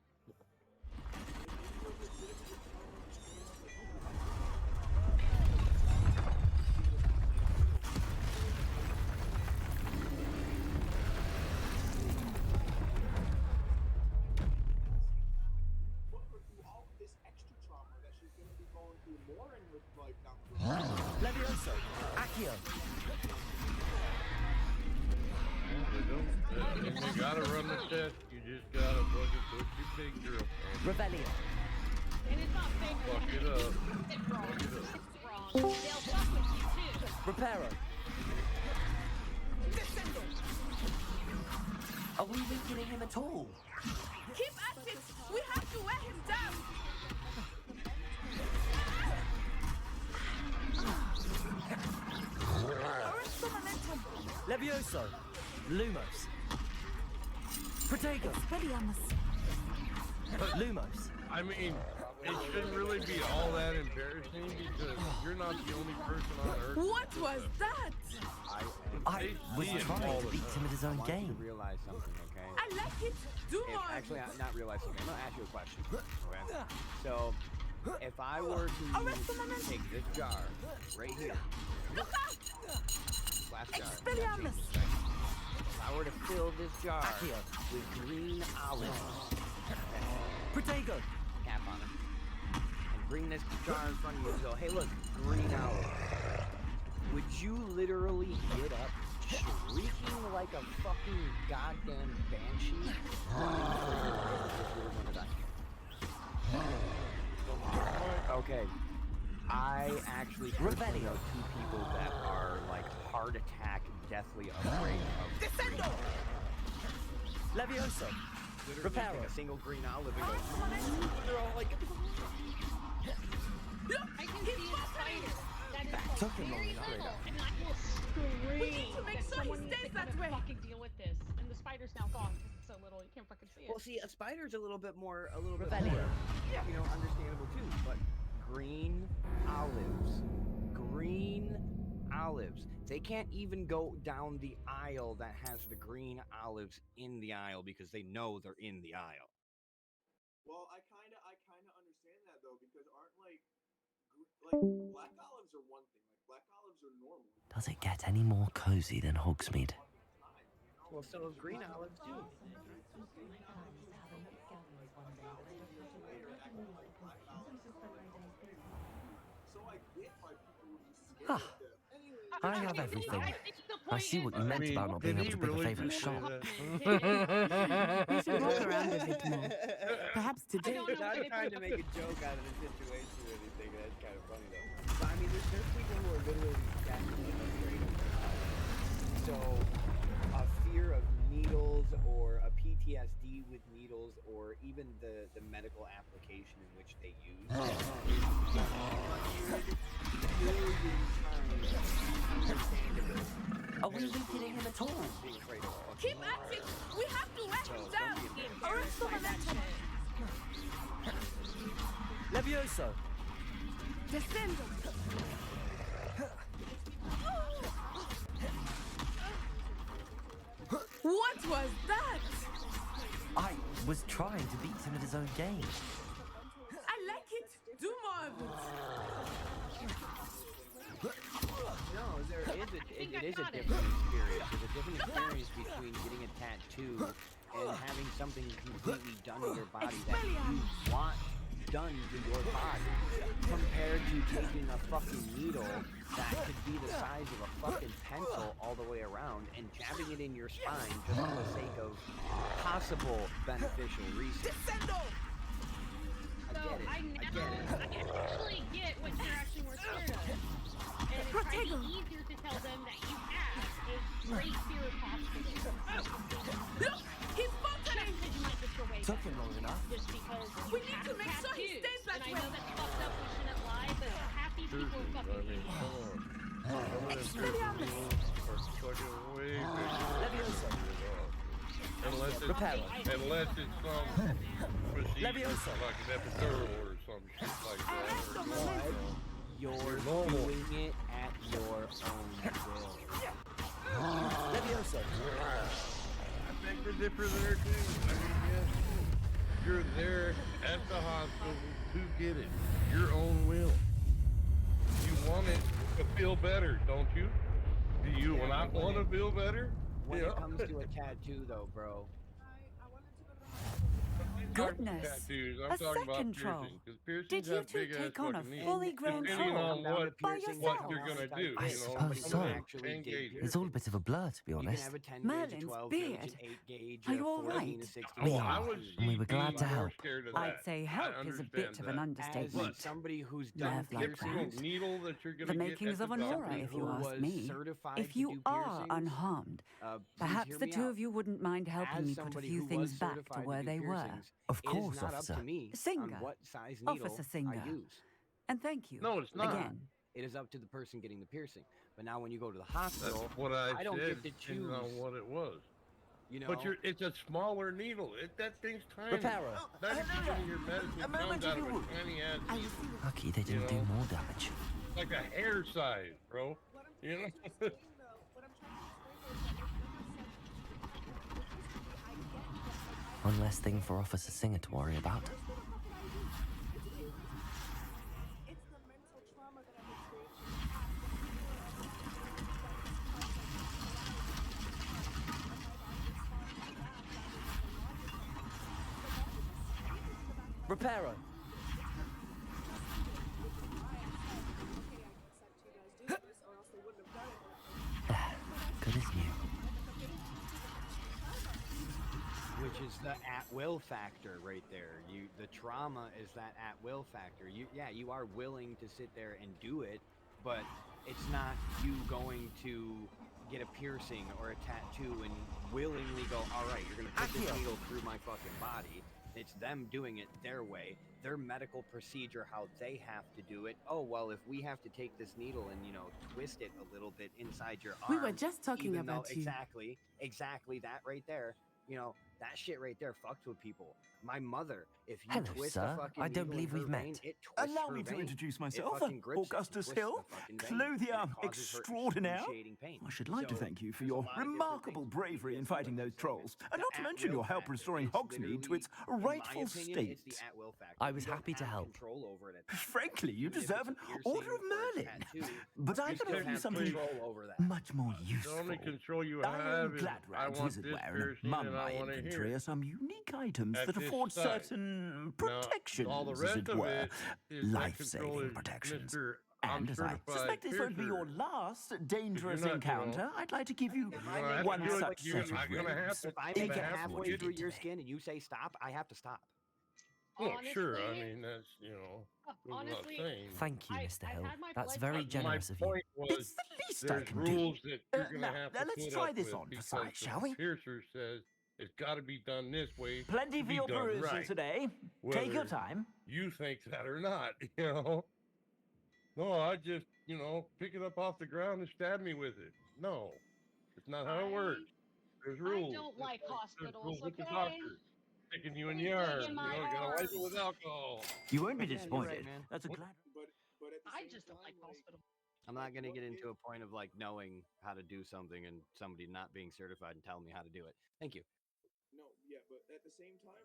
Levioso! Accio! You gotta run the test. You just gotta fucking put your picture up there. Rebellion! And it's not fake. Fuck it up. It's wrong. Fuck it up. It's wrong. They'll fuck with you too. Reparo! Are we weakening him at all? Keep at it! We have to wear him down! Levioso! Lumos! Protego! Lumos! I mean, it shouldn't really be all that embarrassing because you're not the only person on Earth. What was that? I was trying to beat him at his own game. To realize something, okay? I like it. Do more. Actually, not realize something. I'm gonna ask you a question. Okay? So, if I were to take this jar right here, glass jar, Expelliarmus. if I were to fill this jar with green olives, Protego! cap on it, and bring this jar in front of you and go, hey, look, green olives. Would you literally get up shrieking like a fucking goddamn banshee running for your life if you were gonna die? Okay. I actually personally know 2 people that are like heart attack deathly afraid of Descendo! Levioso! Reparo. Take a single green olive and go, they're all like... I can see a spider. That is like took him long very enough. little, and I will scream. We need to make that sure he someone needs stays to that come way. and fucking deal with this. And the spider's now gone because it's so little, you can't fucking see it. Well, see, a spider's a little bit more, you know, understandable too. But green olives, they can't even go down the aisle that has the green olives in the aisle because they know they're in the aisle. Well, I kind of understand that though, because aren't like black olives are one thing. Like black olives are normal. Does it get any more cozy than Hogsmeade? Well, so green olives too. Ah, I have everything. I see what you meant about not being able to pick a favorite shop. We should walk around a bit more. Perhaps today. I'm not trying to make a joke out of the situation or anything. That's kind of funny though. But I mean, there's people who are literally deathly afraid of it. So, a fear of needles or a PTSD with needles or even the medical application in which they use. Are we weakening him at all? Keep at it! We have to wear him down! Arrest the momentum! Levioso! Descendo! What was that? I was trying to beat him at his own game. I like it! Do more of it! No, it is a different experience. There's a different experience between getting a tattoo and having something completely done to your body that you want done to your body, compared to taking a fucking needle that could be the size of a fucking pencil all the way around and jabbing it in your spine just for the sake of possible beneficial reasons. I get it. I actually get what you're actually more scared of. And it's probably easier to tell them that you have a great fear of hospitals. Look! He's buckling! Because you might just go away. Took him long enough. Just because we need to make sure he stays that way. And I way. know that's fucked up, we shouldn't lie, but half these people are fucking Unless it's some procedure like an epidural or some shit like that. Or But you're normal. doing it at your own will. Leviosa. I beg to differ there too. I mean, yes, you're there at the hospital to get it. Your own will. You want it to feel better, don't you? Do you not want to feel better? When it comes to a tattoo, though, bro. Goodness. Tattoos. I'm A talking about second troll. piercings. Because piercings Did you have two big take ass on a fucking needles. fully grown Depending troll on what by you're yourself? gonna do. I suppose so. It's all a bit of a blur, to be honest. Merlin's beard. Are you all right? We are, and we were glad to help. I'd say help is a bit of an understatement. Somebody who's done Nerve like that. needle that you're The gonna makings of an aura, if you ask me. If you are unharmed, perhaps the two of you wouldn't mind helping me put a few things back to where they were. Of course, officer. Singer. What size needle Officer Singer. I use. And thank you. No, it's not. Again. It is up to the person getting the piercing. But now when you go to the hospital, That's what I don't said, get to depending choose. on what it was. You know, But it's a smaller needle. That thing's tiny. Reparo. 90% of your medicine comes out of a tiny ass needle. Lucky they didn't do more damage. Like a hair size, bro. You know? One less thing for Officer Singer to worry about. Reparo. Good as new. which is the at-will factor right there. The trauma is that at-will factor. You are willing to sit there and do it, but it's not you going to get a piercing or a tattoo and willingly go, all right, you're going to put this needle through my fucking body. It's them doing it their way, their medical procedure, how they have to do it. Oh, well, if we have to take this needle and, twist it a little bit inside your arm. We were just talking about you. Exactly that right there. That shit right there fucks with people. My mother, if you Hello, twist sir. a fucking I don't needle in believe her we've vein, met. it twists Allow her me to vein. introduce It myself, fucking grips it, Augustus twists Hill, the fucking vein, clothier and it causes her extraordinaire. excruciating pain. I should like to So, thank you for there's a your lot of different remarkable things. bravery in fighting those trolls, and not to mention at-will your help factor. restoring It's Hogsmeade to its literally, in my rightful opinion, state. it's the at-will factor. I was You don't happy to have help. control over it at that point. Frankly, you Even if deserve an it's a piercing Order of or a Merlin. tattoo, But I you could still offer you have something control over that. much more The useful. only control you I have am is glad I Rags want visit this where piercing among and my I want to inventory hear are it. some unique items At that this afford site. certain Now, protections, all the as rest it of were. it is that control Life-saving is protections. Mr. I'm And as I certified suspect this won't be your piercer. last dangerous not, encounter, I'd like to give you have one to do it, such you're set not of gonna have rings. to- If I It make it gets what halfway you through did your today. skin and you say stop, I have to stop. Well, sure. I Honestly- mean, that's, goes without honestly, saying. Thank you, Mr. Hill. had my That's blood very type- generous My of you. point was, It's the least I there's can do. rules that you're going to Now, have now to let's put try up this with on for because size, the shall we? piercer says it's got to be done this way. Plenty to for be your done perusal right. today. Take your Whether time. You think that or not, No, I just, pick it up off the ground and stab me with it. No, it's not how it works. There's rules. I don't like There's hospitals, rules with the okay? doctor. Sticking you in the Dig arm. in my You gotta wipe it arm. with alcohol. You won't be Yeah, you're disappointed. right, man. That's a glad. But at the I same just don't time, like hospitals. I'm not going to get into a point of knowing how to do something and somebody not being certified and telling me how to do it. Thank you. No, yeah, but at the same time,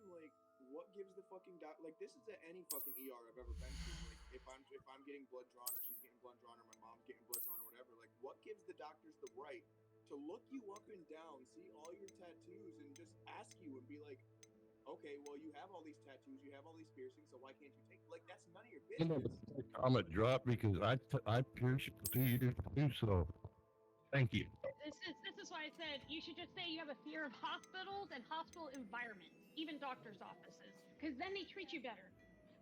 what gives the fucking doc? This is at any fucking ER I've ever been to. If I'm getting blood drawn or she's getting blood drawn or my mom's getting blood drawn or whatever, what gives the doctors the right to look you up and down, see all your tattoos, and just ask you and be like, okay, well, you have all these tattoos, you have all these piercings, so why can't you take? That's none of your business. I'm a drop because I pierced you too, so thank you. This is why I said you should just say you have a fear of hospitals and hospital environments, even doctors' offices, because then they treat you better.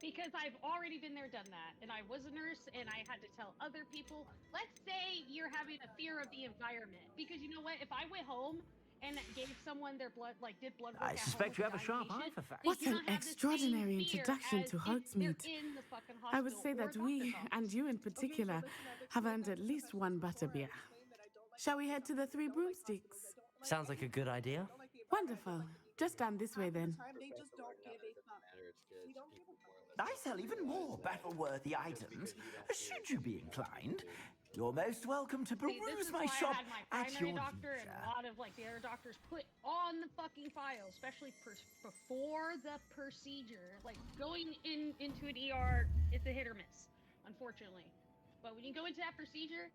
Because I've already been there, done that, and I was a nurse, and I had to tell other people. Let's say you're having a fear of the environment, because you know what? If I went home and gave someone their blood, did blood work I at suspect home you have a with sharp patient, eye for facts. they What do an not have the same extraordinary fear introduction as to if they're Hogsmeade. in the fucking I would hospital say or that doctor's we, office. and you in particular, have earned at least one butterbeer. Shall we head to the Three Broomsticks? Sounds like a good idea. Wonderful. Just down this way then. They just don't give a fuck. They don't give a fuck. I sell even more battle-worthy items. Should you be inclined, you're most welcome to peruse this is my why shop I had my at primary your doctor and a lot of like the other doctors put on the fucking file, especially before the procedure. Like going into an ER, it's a hit or miss, unfortunately. But when you go into that procedure,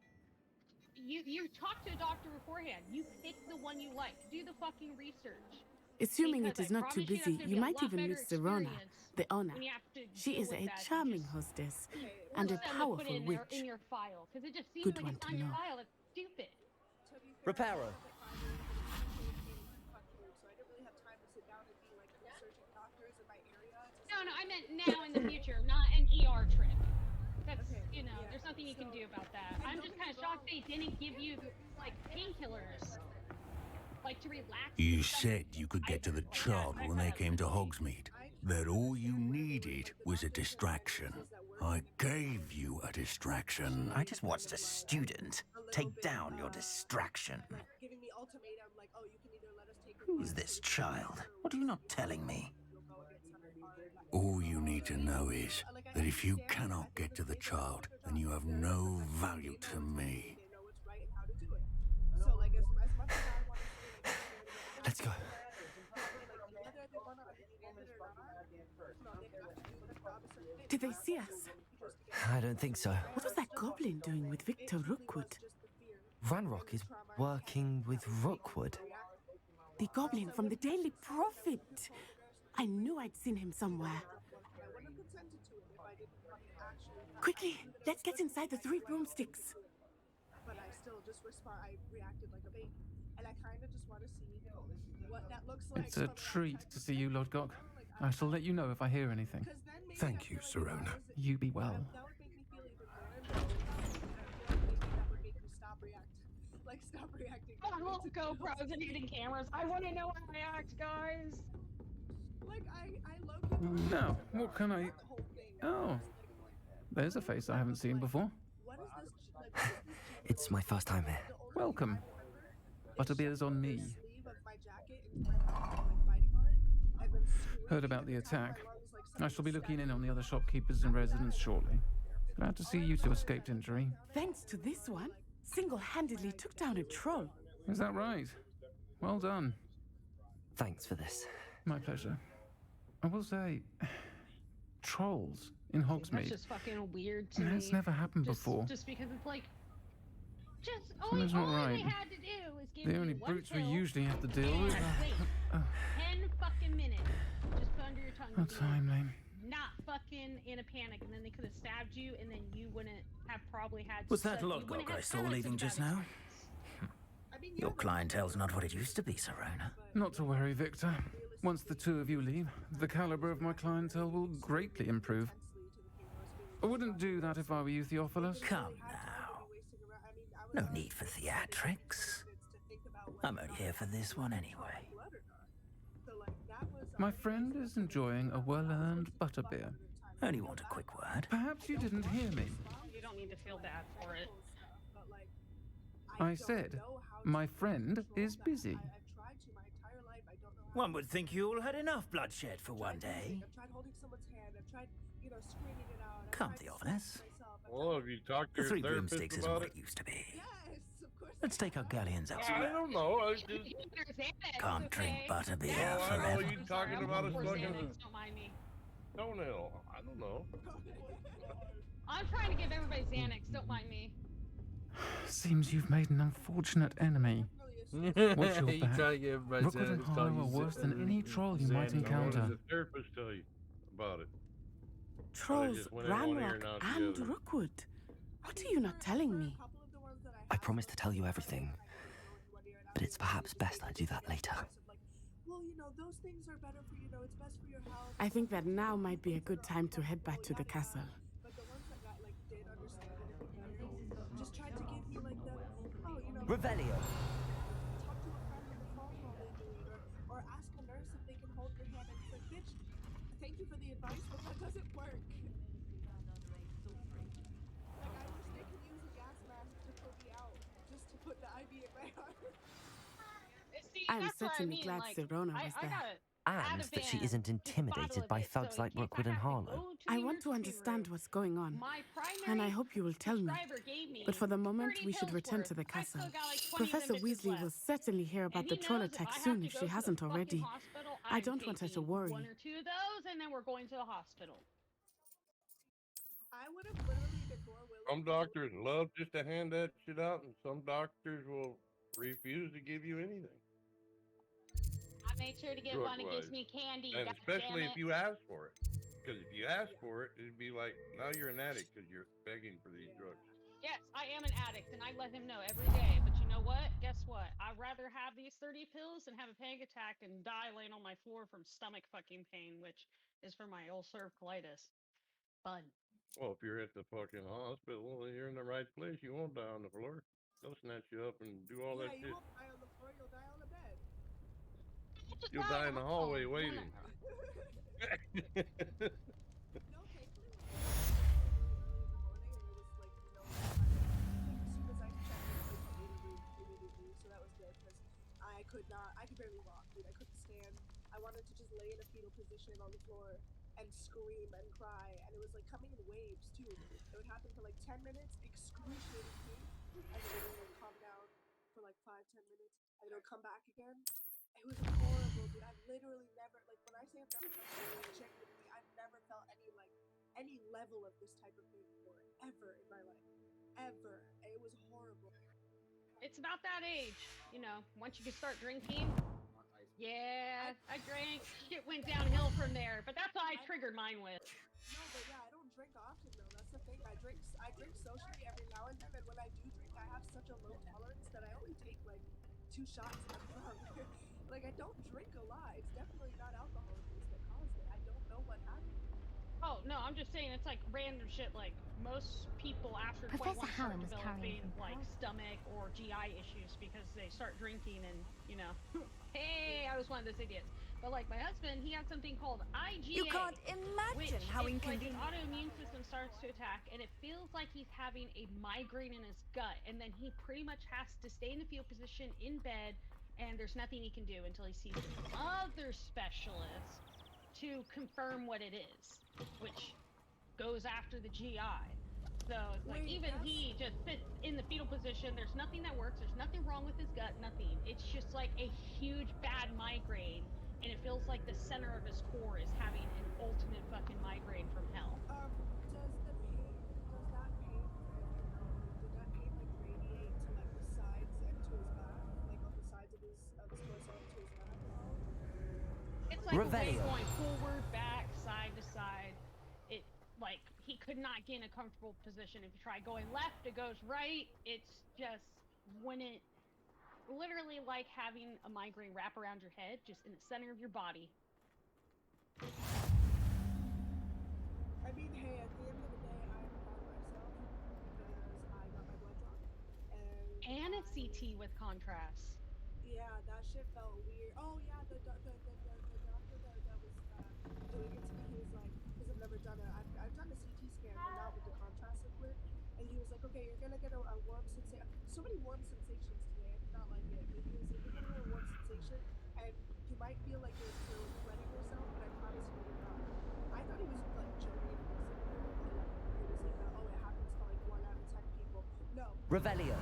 you talk to a doctor beforehand. You pick the one you like. Do the fucking research. Assuming it Because is I not too promise busy, that's gonna you be a might lot even meet better Serona, experience the owner. when you have to She deal is with a that. charming hostess and a Just them to powerful put in witch. in your file, because it just seems Good like one it's to on your know. file. It's stupid. Reparo. So I didn't really have time to sit down and be like researching doctors in my area. No, I meant now in the future, not an ER trip. That's, you know, there's nothing you can do about that. I'm just kind of shocked they didn't give you, like, painkillers. Like, to relax. You said you could get to the child when they came to Hogsmeade. That all you needed was a distraction. I gave you a distraction. I just watched a student take down your distraction. Giving me ultimatum, like, oh, you can either let us take Who's this child? What are you not telling me? All you need to know is that if you cannot get to the child, then you have no value to me. So, like, as much as I want to Let's go. Did they see us? I don't think so. What was that goblin doing with Victor Rookwood? Ranrock is working with Rookwood. The goblin from the Daily Prophet. I knew I'd seen him somewhere. Quickly, let's get inside the 3 broomsticks. But I still just I reacted like a baby. And I kind of just want to see what that looks like. It's a treat to see you, Lodgok. I shall let you know if I hear anything. Thank you, Serona. You be well. That would make me feel even more embarrassed. That would make me stop reacting. Oh, let's go, pros and hitting cameras. I want to know how I act, guys. Like, I low-key... Now, what can I... Oh, there's a face I haven't seen before. It's my first time here. Welcome. Butterbeer's on me. Heard about the attack. I shall be looking in on the other shopkeepers and residents shortly. Glad to see you two escaped injury. Thanks to this one, single-handedly took down a troll. Is that right? Well done. Thanks for this. My pleasure. I will say, trolls in Hogsmeade. That's just fucking weird to me. That's never happened before. Just because it's like, Something's not right. they had to do is give The me only one brutes we pill usually have to deal with. wait, 10 fucking minutes. Just put under your tongue. Not timely. Not fucking in a panic, and then they could have stabbed you, and then you wouldn't have probably had. Was that you Lodgok wouldn't I have saw had leaving such just bad now? Your clientele's not what it used to be, Serona. Not to worry, Victor. Once the two of you leave, the caliber of my clientele will greatly improve. I wouldn't do that if I were you, Theophilus. Come now. No need for theatrics. I'm only here for this one anyway. My friend is enjoying a well-earned butterbeer. Only want a quick word. Perhaps you didn't hear me. You don't need to feel bad for it. I said, my friend is busy. One would think you all had enough bloodshed for one day. I've tried holding someone's hand. I've tried, screaming it out. Come, Theophilus. Well, have you talked to The your 3 therapist broomsticks isn't about what it? it used to be. Yes, of course. Let's take our galleons I elsewhere. don't know. I just... Can't drink butterbeer Oh, I know forever. you talking about a fucking Don't mind me. toenail. I don't know. I'm trying to give everybody Xanax. Don't mind me. Seems you've made an unfortunate enemy. Watch your You back. try to get everybody Rookwood and Xanax, Hollow call are you worse than any troll you might Xanax. encounter. What does the therapist tell you about it? Trolls, just went in one ear and Ranrock, out the and other. Rookwood. What are you not telling me? I promise to tell you everything, but it's perhaps best I do that later. Well, those things are better for it's best for your health. I think that now might be a good time to head back to the castle. But the ones that did understand it, just tried to give me the, Revelio. talk to a friend on the phone while they do it, or ask a nurse if they can hold your hand. And it's like, bitch, thank you for the advice, but that doesn't work. I wish they could use a gas mask to put me out, just to put the IV in my arm. See, I'm that's what I certainly mean. glad Like, Sirona was I there. got it. And that she isn't intimidated by thugs like Rookwood and Harlow. I want to understand what's going on, My and I primary hope you will tell me. prescriber gave me But for the moment, 30 we should pills return worth. to the I castle. still got like 20 of Professor them bitches Weasley will left. certainly hear And about he the troll knows attack I have soon to if go she to hasn't the already. fucking hospital, I I'm don't want her to taking worry. 1 or 2 of those, and then we're going to the hospital. I would have literally been more willing. Some doctors love just to hand that shit out, and some doctors will refuse to give you anything. I made sure to get one that gives me candy. And God especially damn if it. you ask for it. Because if you ask for it, it'd be like, now you're an addict because you're begging for these drugs. Yes, I am an addict, and I let him know every day. But you know what? Guess what? I'd rather have these 30 pills and have a panic attack and die laying on my floor from stomach fucking pain, which is for my ulcerative colitis. Fun. Well, if you're at the fucking hospital, then you're in the right place. You won't die on the floor. They'll snatch you up and do all that You shit. won't die on the floor, you'll die on the bed. You'll die in the hallway waiting. No, thankfully, when I was really early in the morning, and it was like, as soon as I checked in, they put me in a room immediately, so that was good, because I could barely walk, dude. I couldn't stand. I wanted to just lay in a fetal position on the floor and scream and cry, and it was like coming in waves, too. It would happen for like 10 minutes, excruciating pain, and then it would calm down for like 5-10 minutes, and it would come back again. It was horrible, dude. I've literally never, like, when I say I've never felt pain, genuinely, I've never felt any level of this type of pain before, ever in my life. Ever. It was horrible. It's about that age, you know, once you can start drinking. Yeah, I drank. Shit went downhill from there, but that's what I triggered mine with. No, but yeah, I don't drink often, though. That's the thing. I drink socially every now and then, and when I do drink, I have such a low tolerance that I only take, like, 2 shots and I'm drunk. Like, I don't drink a lot. It's definitely not alcohol abuse that caused it. I don't know what happened. Oh, no, I'm just saying it's like random shit. Like, most people after Professor 21 start Hallam was developing, carrying some like, powder. stomach or GI issues because they start drinking and, you know, hey, I was one of those idiots. But, like, my husband, he had something called IgA. You can't imagine how Like, inconvenient. his autoimmune system starts to attack, and it feels like he's having a migraine in his gut, and then he pretty much has to stay in the fetal position in bed, and there's nothing he can do until he sees other specialists to confirm what it is, which goes after the GI. So it's like, even he just sits in the fetal position. There's nothing that works. There's nothing wrong with his gut. Nothing. It's just like a huge bad migraine, and it feels like the center of his core is having an ultimate fucking migraine from hell. Does that pain like radiate to like the sides and to his back, like on the sides of his torso and to his back? It's like a wave going forward, back, side to side. It, like, he could not get in a comfortable position. If you try going left, it goes right. It's just wouldn't. Literally like having a migraine wrap around your head, just in the center of your body. I mean, hey, at the end of the day, I'm proud of myself because I got my blood drawn. And a CT with contrast. Yeah, that shit felt weird. Oh yeah, the doctor that was doing it to me, he was like, because I've never done I've done a CT scan, but not with the contrast liquid, and he was like, okay, you're gonna get a warm sensation. So many warm sensations today, I did not like it. But he was like, you're gonna get a warm sensation, and you might feel like you're wetting yourself, but I promise you you're not. I thought he was like joking, it was like, oh, it happens to like 1 out of 10 people. No. Revelio.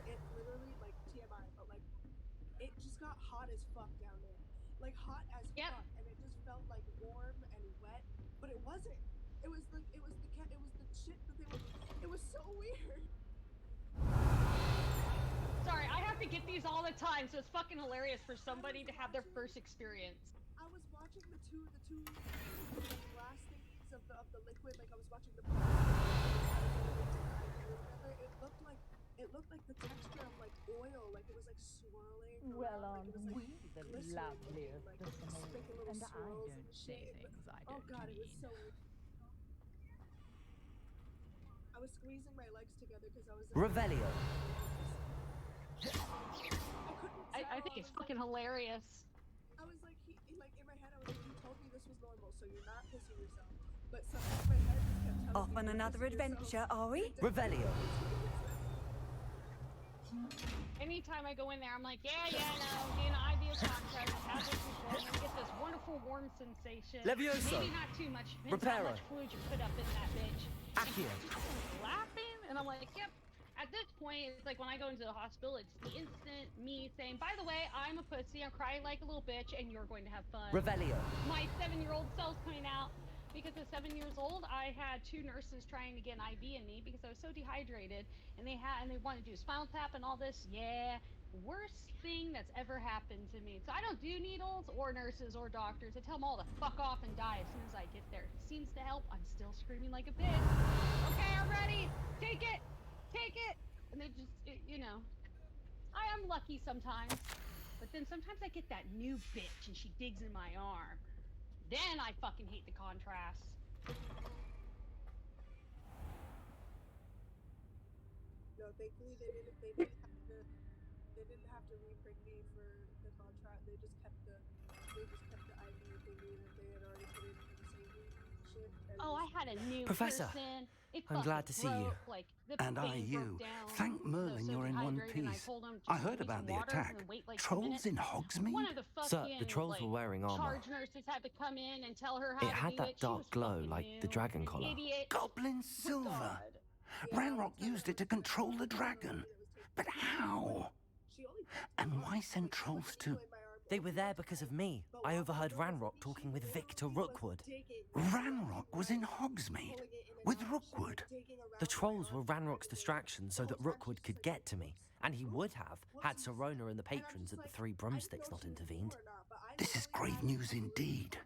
It literally, like, TMI, but like, it just got hot as fuck down there. Like, hot as fuck, and it just felt like warm and wet, but it wasn't. It was like, it was the shit that they were, it was so weird. Sorry, I have to get these all the time, so it's fucking hilarious for somebody to have their first experience. I was watching the two glass thingies of the liquid, like I was watching the it looked like the texture of like oil, like it was like swirling around, like it was like glistening, like making little swirls and shit. Oh god, it was so weird. I was squeezing my legs together because I was Revelio. I think it's fucking hilarious. I was like, like in my head, I was like, you told me this was normal, so you're not pissing yourself. But something in my head just kept telling me Off on another adventure, are we? Revelio. Anytime I go in there, I'm like, yeah, no, getting an IV of contrast, have this before, and get this wonderful warm sensation. Levioso. Maybe not too much, depends how much fluid you put up in that bitch. Accio. And just laughing, and I'm like, yep. At this point, it's like when I go into the hospital, it's the instant me saying, by the way, I'm a pussy, I'm crying like a little bitch, and you're going to have fun. Revelio. My 7-year-old self's coming out. Because at 7 years old, I had 2 nurses trying to get an IV in me because I was so dehydrated, and they wanted to do spinal tap and all this. Yeah, worst thing that's ever happened to me. So I don't do needles or nurses or doctors. I tell them all to fuck off and die as soon as I get there. If it seems to help, I'm still screaming like a bitch. Okay, I'm ready. Take it, and they just, you know, I am lucky sometimes, but then sometimes I get that new bitch and she digs in my arm. Then I fucking hate the contrast. No, thankfully they didn't have to reprint me for the contract. They just kept the IV thingy that they had already put in for the safety shit. Oh, I had a new Professor, person. I'm glad to see you. Like, And I you. Thank Merlin you're in one piece. I heard about the attack. Trolls in Hogsmeade? Sir, the trolls were wearing armor. Charge nurses had to come in and tell her how it to had do that it. dark glow like the dragon collar. Goblin silver. Ranrock used it to control the dragon. But how? And why send trolls to... They were there because of me. I overheard Ranrock talking with Victor Rookwood. Ranrock was in Hogsmeade with Rookwood. The trolls were Ranrock's distraction so that Rookwood could get to me. And he would have, had Sirona and the patrons at the Three Broomsticks not intervened. This is grave news indeed.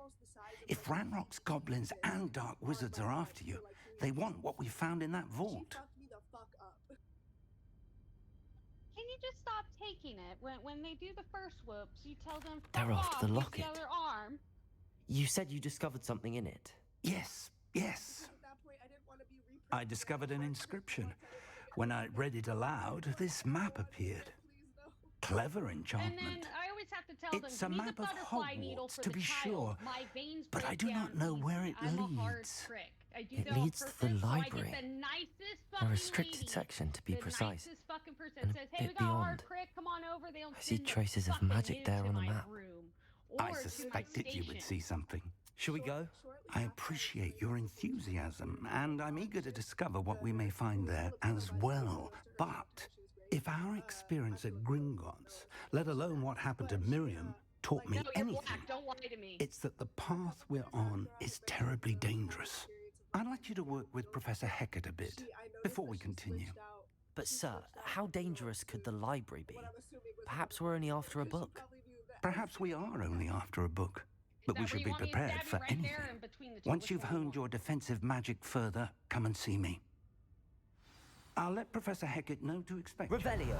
If Ranrock's goblins and dark wizards are after you, they want what we found in that vault. Can you just stop taking it? When they do the first whoops, you tell them, they're after the locket. The other arm. You said you discovered something in it. Yes. I discovered an inscription. When I read it aloud, this map appeared. Clever enchantment. And then I always have to tell it's them, a map of Hogwarts, to be sure, but I do not know where it leads. It leads to the library. A restricted section, to be precise. And a bit beyond. I see traces of magic there on the map. I suspected you would see something. Shall we go? I appreciate your enthusiasm, and I'm eager to discover what we may find there as well. But if our experience at Gringotts, let alone what happened to Miriam, taught me anything, it's that the path we're on is terribly dangerous. I'd like you to work with Professor Hecat a bit before we continue. But sir, how dangerous could the library be? Perhaps we're only after a book. Perhaps we are only after a book. But we should be prepared for anything. Once you've honed your defensive magic further, come and see me. I'll let Professor Hecat know to expect Revelio.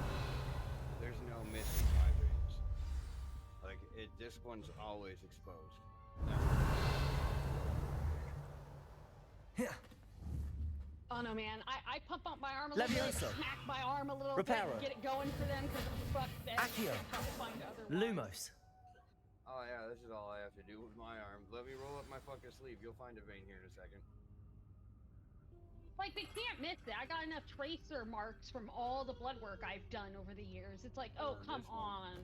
There's no missing libraries. Like, this one's always exposed. Yeah. Oh no, man! I pump up my arm a little bit, smack my arm a little bit, get it going for them because fuck that. Accio. Lumos. Oh yeah, this is all I have to do with my arm. Let me roll up my fucking sleeve. You'll find a vein here in a second. Like, they can't miss it. I got enough tracer marks from all the blood work I've done over the years. It's like, oh, come on.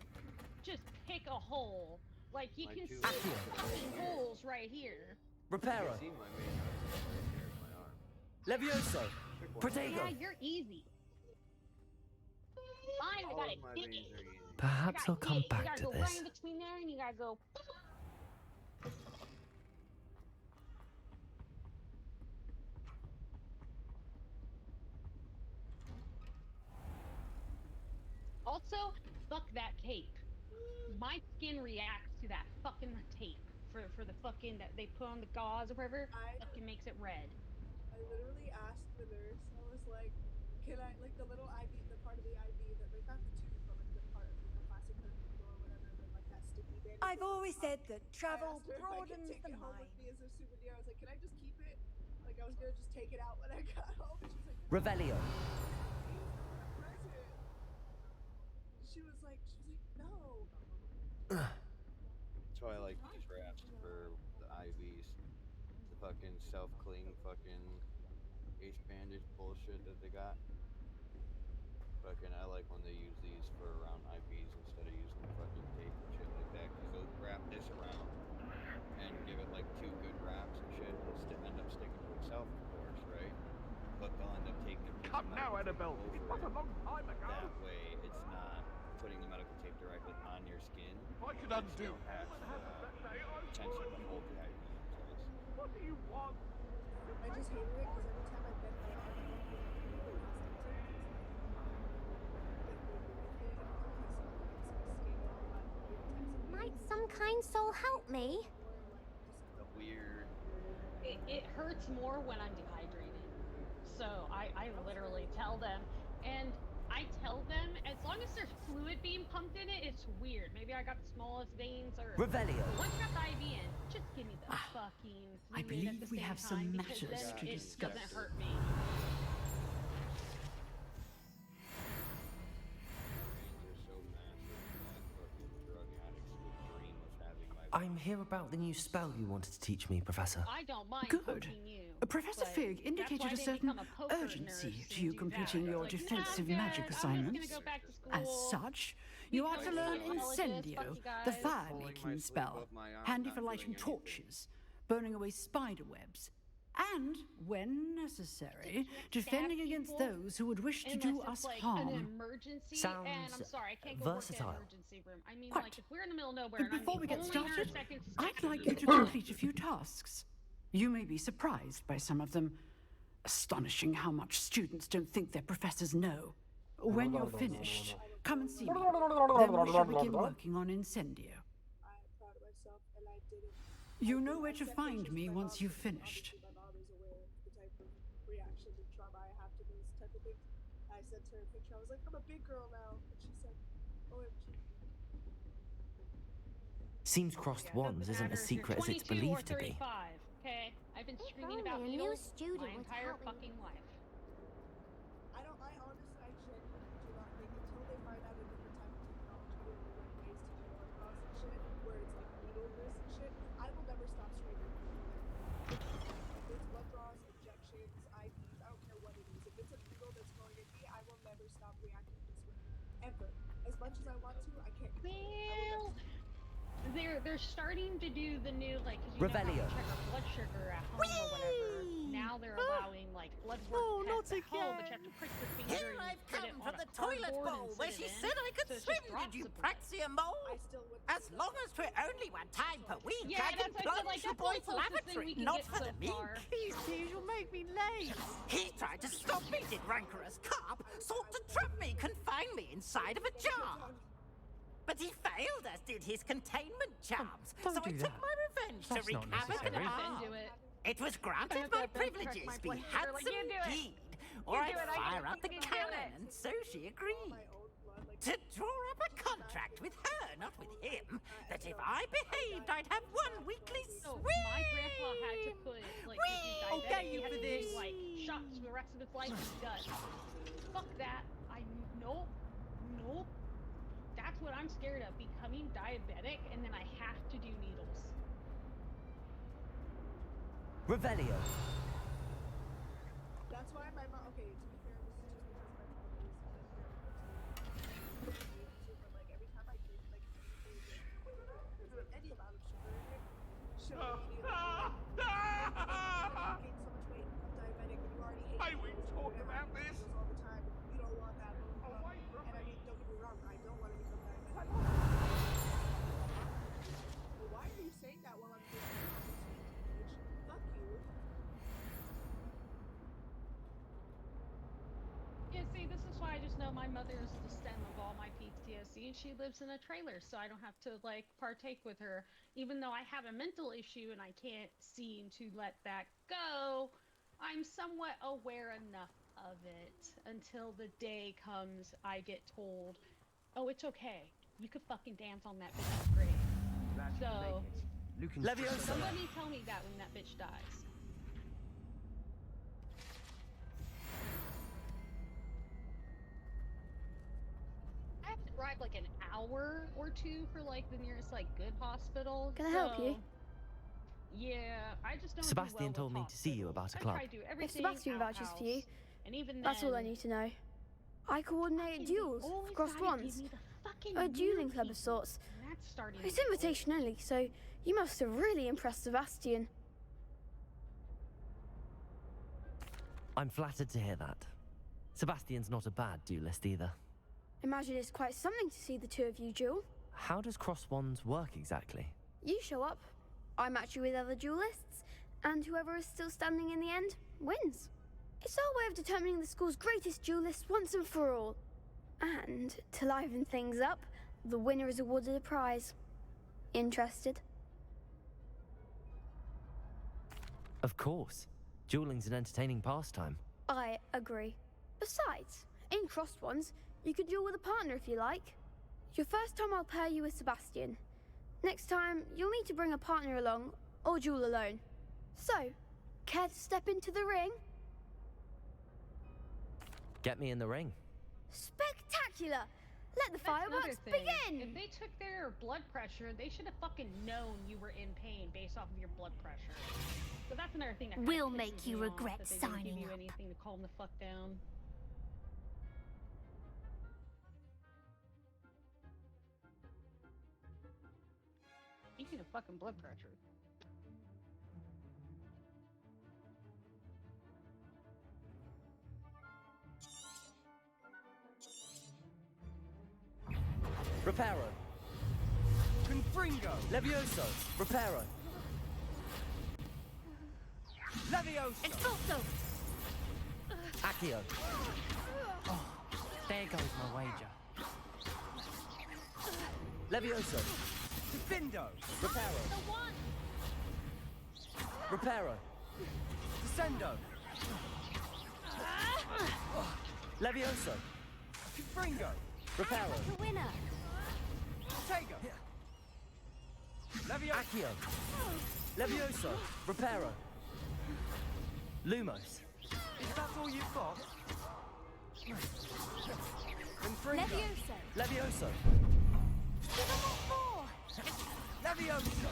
Just pick a hole. Like, you can see fucking holes right here. Reparo. Levioso. Protego. Yeah, you're easy. Fine, I gotta dig it. Perhaps I'll come back to You gotta go this. right in between there and you gotta go... Also, fuck that tape. My skin reacts to that fucking tape for the fucking that they put on the gauze or whatever. Fucking makes it red. I literally asked the nurse. I was like, "Can I like the little IV, the part of the IV that like not the tube, but like the part of like the plastic curtain or whatever, but like that sticky bandage." I've always said that travel broadens the it home mind. with me as a souvenir. I was like, "Can I just keep it?" Like I was gonna just take it out when I got home. And she was like, Revelio. She was like, no. That's why I like these wraps for the IVs. The fucking self-cling fucking ace bandage bullshit that they got. Fucking, I like when they use these for around IVs instead of using fucking tape and shit like that, because they'll wrap this around and give it like 2 good wraps and shit. It'll end up sticking to itself, of course, right? But they'll end up taking a piece of medical tape over it. That way, it's not putting the medical tape directly on your skin. I could It undo. still has potential to hold the IV in place. What do you want? I just hated it because every time I bent my arm, I would Might some kind soul help me? The weird. It hurts more when I'm dehydrated. So I literally tell them, and I tell them as long as there's fluid being pumped in it, it's weird. Maybe I got the smallest veins or. Revelio. Once I got the IV in, just give me the fucking fluid I believe at the we same have time, some because matters then to it discuss. doesn't hurt me. I'm here about the new spell you wanted to teach me, Professor. I don't mind Good. poking you. Professor but Fig that's indicated why I a didn't certain become a poker urgency nurse to and you do completing that. your Like, defensive "Nah, magic Dad, assignments. I'm just gonna go back to school. As such, you are to Become a learn psychologist. Incendio, Fuck you the guys. fire-making spell, handy for lighting torches, burning away spider webs, and, when necessary, defending against those who would wish to do Unless us it's like harm. an emergency, Sounds and I'm sorry, I can't go work in versatile. an emergency room. I mean, Quite. like, if we're in the middle of nowhere But and I'm before the we get only started, nurse that can I'd like you to complete a few tasks. You may be surprised by some of them. Astonishing how much students don't think their professors know. When you're finished, come and see me. Then we shall begin working on Incendio. I am proud of myself, and I did it. You know where to find me once you've finished. My mom is aware of the type of reaction and trauma I have to those type of things. I sent her a picture. I was like, I'm a big girl now. And she said, OMG. Seems crossed wands isn't as secret as it's 22 or believed to be. 35, okay? I've been screaming about only a new needles student my would entire help me. fucking life. I honestly, I genuinely do not think until they find out a different type of technology or like ways to do blood draws and shit, where it's like needleless and shit, I will never stop screaming. If it's blood draws, injections, IVs, I don't care what it is. If it's a needle that's going in me, I will never stop reacting this way. Ever. As much as I want to, I can't control it. They're starting to do the new, like, 'cause you Revelio. know how to check our blood sugar at home or whatever. Now they're allowing like blood work tests at home, but you have to prick your finger Here and you I've put come it from on the a toilet cardboard bowl and where sit she it in, said I could so it's swim. just drops Did you of blood. practice your mole? As long as 'twere only one time per week, Yeah, I can that's what I said, plunge like, the that's the boy's closest thing lavatory, we can not get for so the mink. far. Please, you'll make me late. He tried to stop me, did rancorous cop. Sought to trap me, confine me inside of a jar. But he failed, as did his containment charms. Don't so do I took that. my revenge That's to wreak not havoc necessary. and Then harm. do it. It was I granted have my to correct privileges my be blood sugar, handsome like, you do it. indeed. You Or I'd do it, I fire can up the fucking do cannon, it. and so she agreed. To draw up a contract with her, not with him, that if I behaved, I'd have one weekly So swim. my grandpa had to put like if he's I'll diabetic, get he you had for to this. do like shots for the rest of his life. He's done. Fuck that. Nope. That's what I'm scared of, becoming diabetic, and then I have to do needles. Revelio. That's why my mom. Okay, to be fair, this is just because my mom is very but like every time I drink like anything with any amount of sugar in it, she'll immediately gain so much weight, I'm diabetic, and you already hate. Hey, we talked about this. All the time. You don't want that. Blah, blah, blah. And I mean, don't get me wrong, I don't want to become diabetic. But why are you saying that while I'm drinking bitch? Fuck you. Yeah, see, this is why I just know my mother is the stem of all my PTSD, and she lives in a trailer, so I don't have to like partake with her. Even though I have a mental issue and I can't seem to let that go, I'm somewhat aware enough of it until the day comes I get told, oh, it's okay. You could fucking dance on that bitch's grave. So, somebody tell me that when that bitch dies. I have to drive like an hour or two for like the nearest like good hospital. Can I help you? Yeah, I just don't. Sebastian told me to see you about a club. If Sebastian vouches for you, and even that's then, all I need to know. I coordinate duels for crossed wands. A dueling club of sorts. It's invitation only, so you must have really impressed Sebastian. I'm flattered to hear that. Sebastian's not a bad duelist either. Imagine it's quite something to see the two of you duel. How does cross wands work exactly? You show up, I match you with other duelists, and whoever is still standing in the end wins. It's our way of determining the school's greatest duelist once and for all. And to liven things up, the winner is awarded a prize. Interested? Of course. Dueling's an entertaining pastime. I agree. Besides, in crossed ones, you could duel with a partner if you like. Your first time I'll pair you with Sebastian. Next time, you'll need to bring a partner along, or duel alone. So, care to step into the ring? Get me in the ring. Spectacular! Let the That's fireworks another thing. begin! If they took their blood pressure, they should have fucking known you were in pain based off of your blood pressure. So that's another thing that kinda We'll pisses make you me off, regret that they didn't signing give you up. anything to calm the fuck down. Speaking of fucking blood pressure. Reparo. Confringo. Levioso. Reparo. Levioso. Expulso. Accio. Oh, there goes my wager. Levioso. Defindo. Reparo. The one. Reparo. Descendo. Levioso. Confringo. Reparo. The winner. Tego. Levioso. Accio. Levioso. Reparo. Lumos. Is that all you've got? Confringo. Levioso. Levioso. Give them what more. Levioso.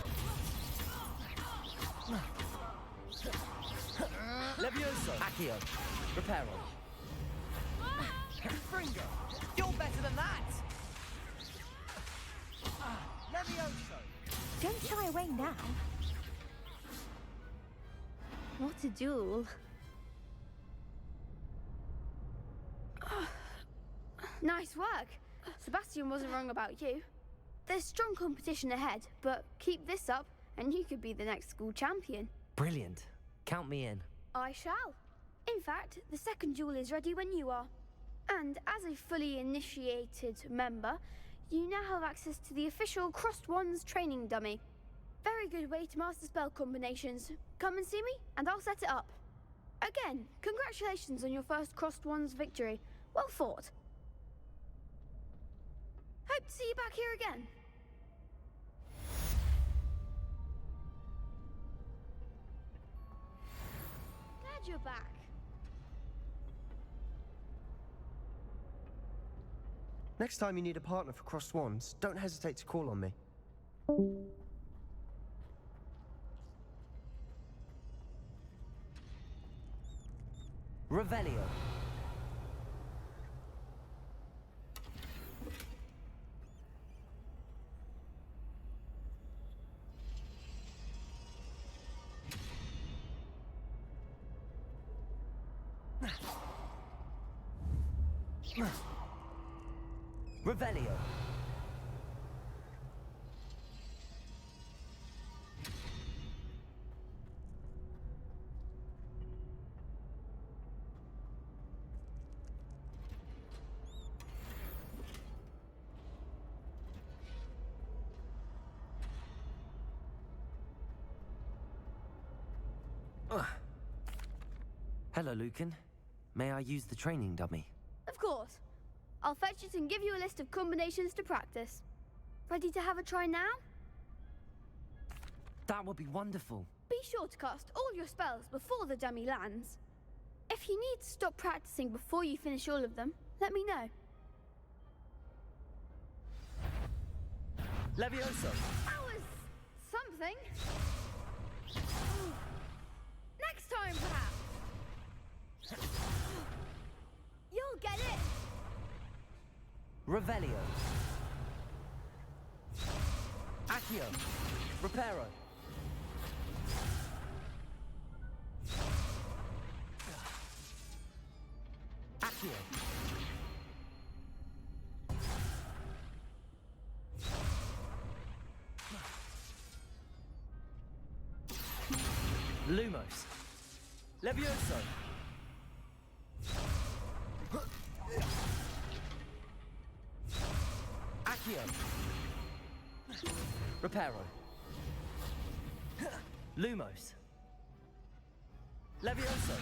Levioso. Accio. Reparo. Confringo. You're better than that! Levioso. Don't shy away now. What a duel. Nice work. Sebastian wasn't wrong about you. There's strong competition ahead, but keep this up and you could be the next school champion. Brilliant. Count me in. I shall. In fact, the second duel is ready when you are. And as a fully initiated member, you now have access to the official Crossed Wands training dummy. Very good way to master spell combinations. Come and see me, and I'll set it up. Again, congratulations on your first Crossed Wands victory. Well fought. Hope to see you back here again. Glad you're back. Next time you need a partner for Crossed Wands, don't hesitate to call on me. Revelio. Revelio. Hello, Lucan. May I use the training dummy? Of course. I'll fetch it and give you a list of combinations to practice. Ready to have a try now? That would be wonderful. Be sure to cast all your spells before the dummy lands. If you need to stop practicing before you finish all of them, let me know. Levioso. That was something. Next time, perhaps. You'll get it. Revelio. Accio. Reparo. Accio. Lumos. Levioso. Accio. Reparo. Lumos. Levioso.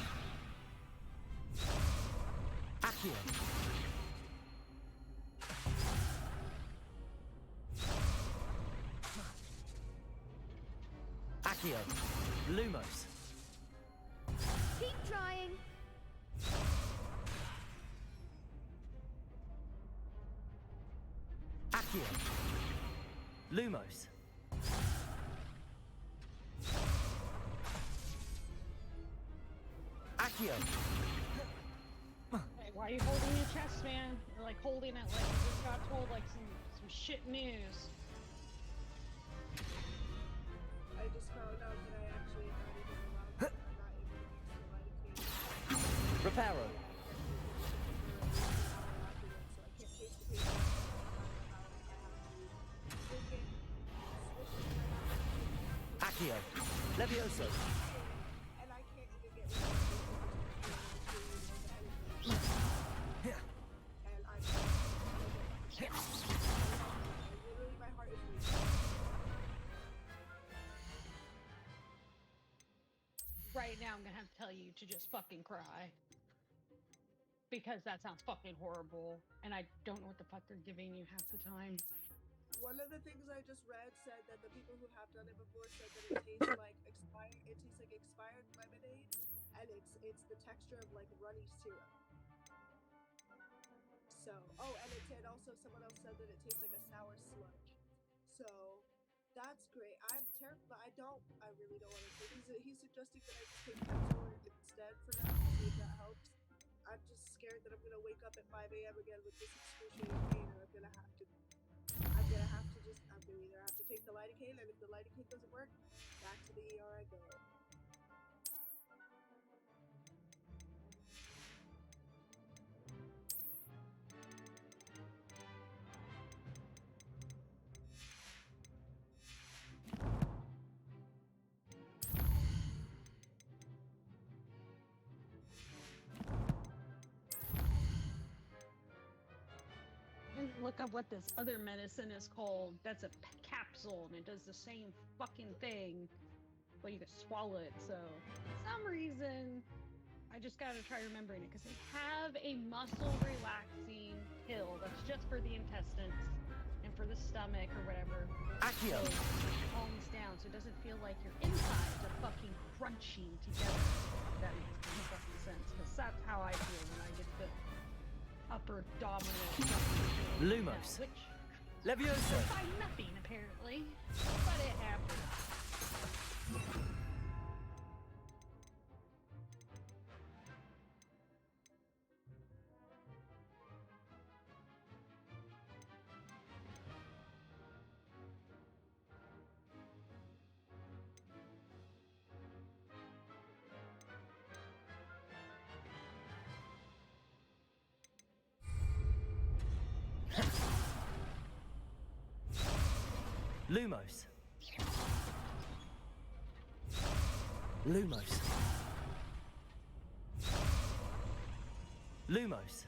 Accio. Accio. Lumos. Keep trying. Accio. Lumos. Accio. Hey, why are you holding your chest, man? You're like holding it like you just got told like some shit news. I just found out that I actually not even allowed to, I'm not able to use the lidocaine. Reparo. So I can't taste the pain. I have to drink it, swish it in my mouth. Accio. Levioso. And I can't even get rid of it. And I'm literally, my heart is racing. Right now, I'm gonna have to tell you to just fucking cry. Because that sounds fucking horrible, and I don't know what the fuck they're giving you half the time. One of the things I just read said that the people who have done it before said that it tastes like expired lemonade, and it's the texture of like runny syrup. So, oh, and it said also someone else said that it tastes like a sour sludge. So, that's great. I'm terrified. I really don't want to take it. He's suggesting that I just take Pepsor instead for now, to see if that helps. I'm just scared that I'm gonna wake up at 5 a.m. again with this excruciating pain, and I'm gonna have to either have to take the lidocaine, and if the lidocaine doesn't work, back to the ER I go. Look up what this other medicine is called. That's a capsule, and it does the same fucking thing, but you can swallow it. So, for some reason, I just gotta try remembering it, because they have a muscle relaxing pill that's just for the intestines and for the stomach or whatever. Accio. So it calms down, so it doesn't feel like your insides are fucking crunching together. If that makes any fucking sense, because that's how I feel when I get the upper abdominal Lumos. which Levioso. by nothing apparently, but it happens. Lumos. Lumos. Lumos.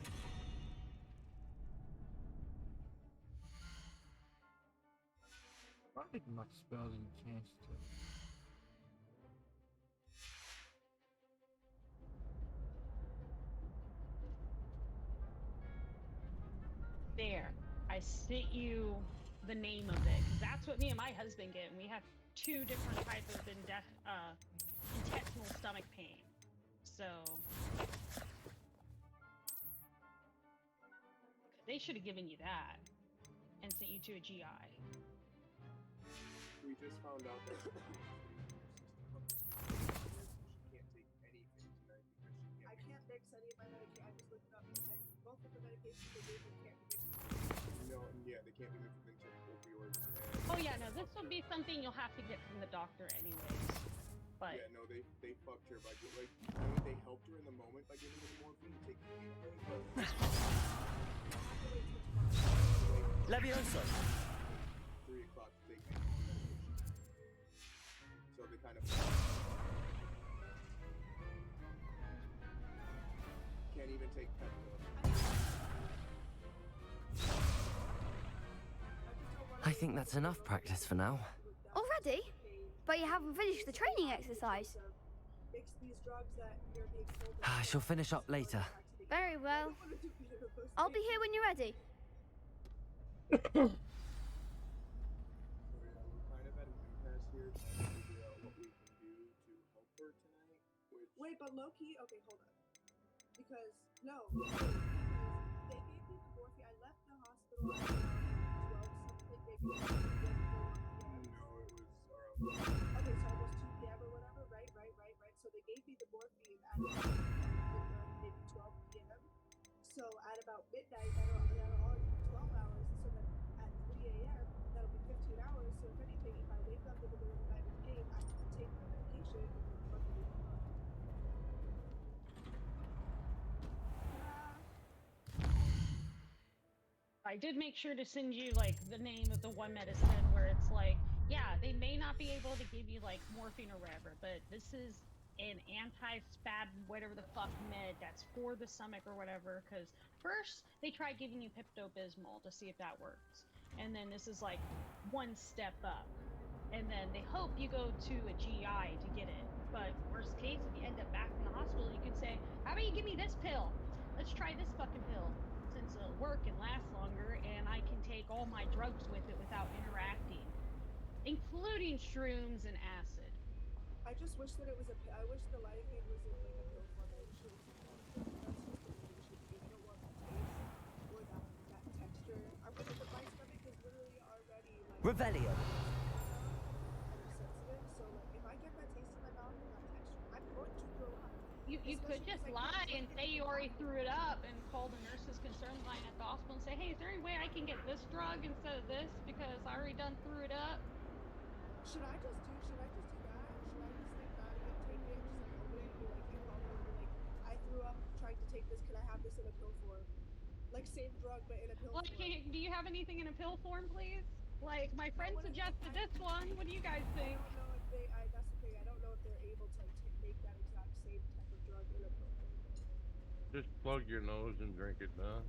Not making much spells and chance to. There, I sent you the name of it, because that's what me and my husband get, and we have two different types of intestinal stomach pain. So they should have given you that and sent you to a GI. We just found out that she can't take anything tonight because she can't. I can't mix any of my medication. I just looked it up. Both of the medications they gave me can't be mixed. No, yeah, they can't be mixed into opioids. Oh yeah, no, this will be something you'll have to get from the doctor anyways. But yeah, no, they fucked her by like, I mean, they helped her in the moment by giving her the morphine to take the pain away, but Levioso. 3 o'clock to take medication. So they kind of can't even take Pepto. I think that's enough practice for now. Already? But you haven't finished the training exercise. Mix these drugs that you're being told. I shall finish up later. Very well. I'll be here when you're ready. So yeah, we're kind of at an impasse here, trying to figure out what we can do to help her tonight. Wait, but low key, okay, hold on. Because no, because they gave me the morphine. I left the hospital at 12 something, maybe. No, it was around. Okay, so almost 2 p.m. or whatever, right? So they gave me the morphine at maybe 12 p.m. So at about midnight, that'll already be 12 hours. So then at 3 a.m., that'll be 15 hours. So if anything, if I wake up in the middle of the night with pain, I can take my medication and then fucking leave it alone. I did make sure to send you like the name of the one medicine where it's like, yeah, they may not be able to give you like morphine or whatever, but this is an anti-spasm, whatever the fuck med that's for the stomach or whatever. Because first they tried giving you Pepto-Bismol to see if that works, and then this is like one step up, and then they hope you go to a GI to get it. But worst case, if you end up back in the hospital, you can say, how about you give me this pill? Let's try this fucking pill. Since it'll work and last longer, and I can take all my drugs with it without interacting, including shrooms and acid. I just wish that it was I wish the lidocaine was in like a pill form. I wish it was in that form. That's just the only issue because I don't want the taste or that texture. My stomach is literally already like Revelio. sensitive, so like if I get that taste in my mouth and that texture, I'm going to throw up. You could just lie and say you already threw it up and call the nurses concern line at the hospital and say, hey, is there any way I can get this drug instead of this because I already done threw it up? Should I just do that? Should I just like not even take it? Just like open it and be like, hey, call me and be like, I threw up trying to take this. Can I have this in a pill form? Like same drug but in a pill form. Do you have anything in a pill form, please? Like my friend suggested this one. What do you guys think? I don't know if that's the thing. I don't know if they're able to like make that exact same type of drug in a pill form. Just plug your nose and drink it, man.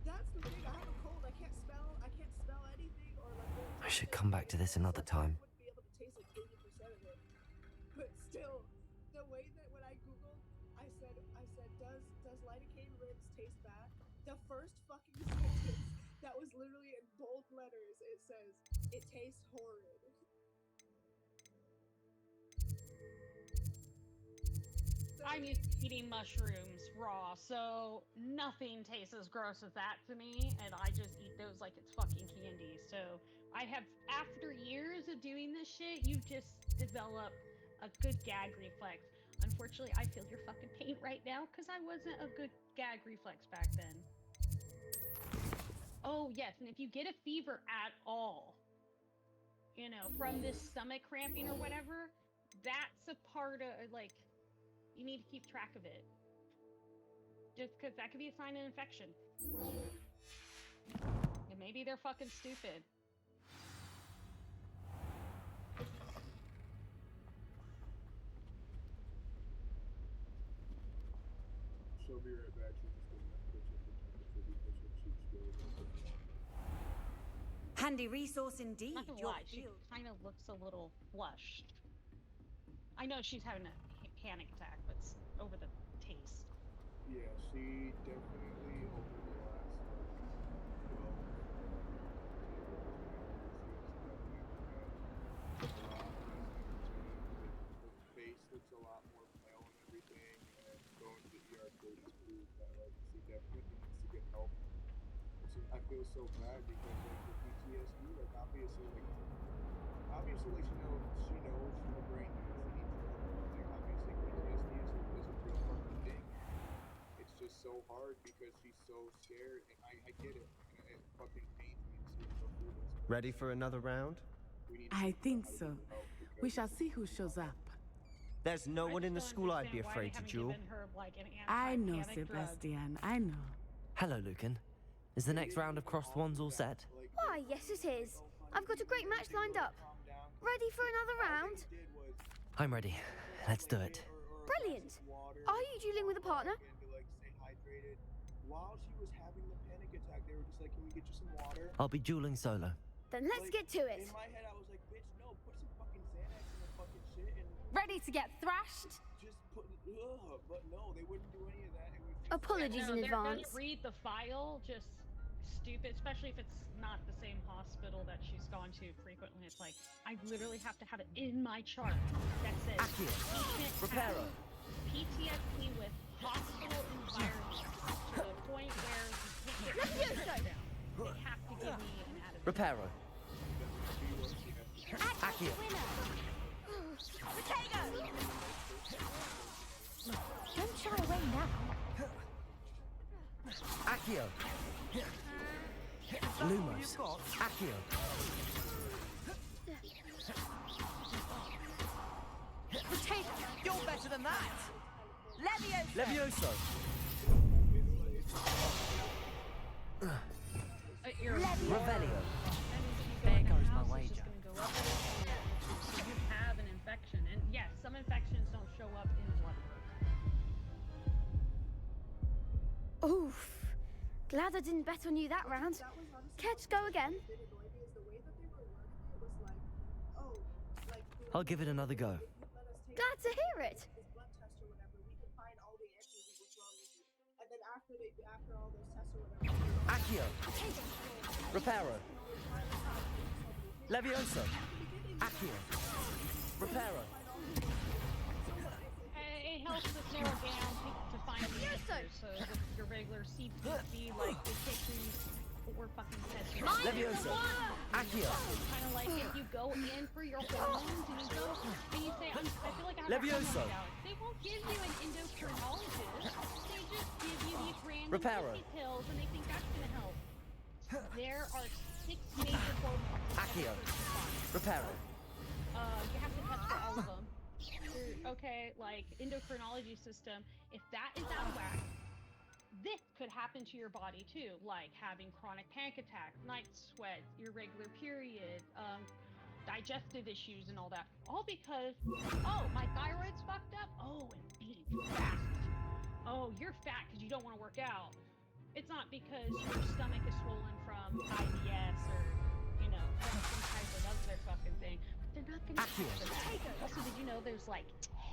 That's the thing. I have a cold. I can't smell anything or like. I should come back to this another time. I wouldn't be able to taste like 80% of it. But still, the way that when I googled, I said, does lidocaine ribs taste bad? The first fucking sentence that was literally in bold letters. It says it tastes horrid. I'm used to eating mushrooms raw, so nothing tastes as gross as that to me, and I just eat those like it's fucking candy. So I have, after years of doing this shit, you just develop a good gag reflex. Unfortunately, I feel your fucking pain right now because I wasn't a good gag reflex back then. Oh yes, and if you get a fever at all, you know, from this stomach cramping or whatever, that's a part of like. You need to keep track of it. Just because that could be a sign of infection. And maybe they're fucking stupid. She'll be right back. She's just getting that push-up and trying to push-up. She's really handy resource indeed. Not gonna lie, she kind of looks a little flushed. I know she's having a panic attack, but it's over the taste. Yeah, she definitely over the last like 12 her face looks a lot more pale and everything, and going to the ER could prove that like she definitely needs to get help. I feel so bad because like the PTSD, like obviously like she knows her brain knows she needs help. Like obviously PTSD is a real fucking thing. It's just so hard because she's so scared, and I get it. fucking pain for me to see go through this. Ready for another round? I think so. We shall see who shows up. There's no one in the school I'd be afraid to duel. I know, Sebastian. I know. Hello, Lucan. Is the next round of crossed wands all set? Why, yes it is. I've got a great match lined up. Ready for another round? I'm ready. Let's do it. Brilliant. Are you dueling with a partner? While she was having the panic attack, they were just like, "Can we get you some water?" I'll be dueling solo. Then let's get to it. In my head, I was like, "Bitch, no, put some fucking Xanax in the fucking shit and Ready to get thrashed? just put." But no, they wouldn't do any of that. It was just Apologies in They're advance. gonna read the file, just stupid, especially if it's not the same hospital that she's gone to frequently. It's like, I literally have to have it in my chart that says patient Reparo. has PTSD with hospital environment to the point where you can't get it down. They have to give me an added. Reparo. Accio. Don't shy away now. Accio. Lumos. Accio. Potato. You're better than that! Levioso! Levioso. Revelio. There goes my wager. So you have an infection, and yes, some infections don't show up in blood work. Oof. Glad I didn't bet on you that round. Care to go again? I'll give it another go. Glad to hear it. After all those tests or whatever. Accio. Reparo. Levioso. Accio. Reparo. It helps to narrow down to find the answers. So with your regular CPC, like they take through 4 fucking tests. Levioso. Accio. Kind of like if you go in for your hormones and you go and you say, I feel like I have Levioso. a hormone imbalance. They won't give you an endocrinologist. They just give you these random Reparo. whiskey pills and they think that's going to help. There are 6 major hormones. Accio. Reparo. You have to test for all of them. Okay, like endocrinology system, if that is out of whack, this could happen to your body too, like having chronic panic attacks, night sweats, irregular periods, digestive issues and all that. All because, oh, my thyroid's fucked up? Oh, and being fat. Oh, you're fat because you don't want to work out. It's not because your stomach is swollen from IBS or, you know, some type of other fucking thing. But they're not going to test for that. Also, did you know there's like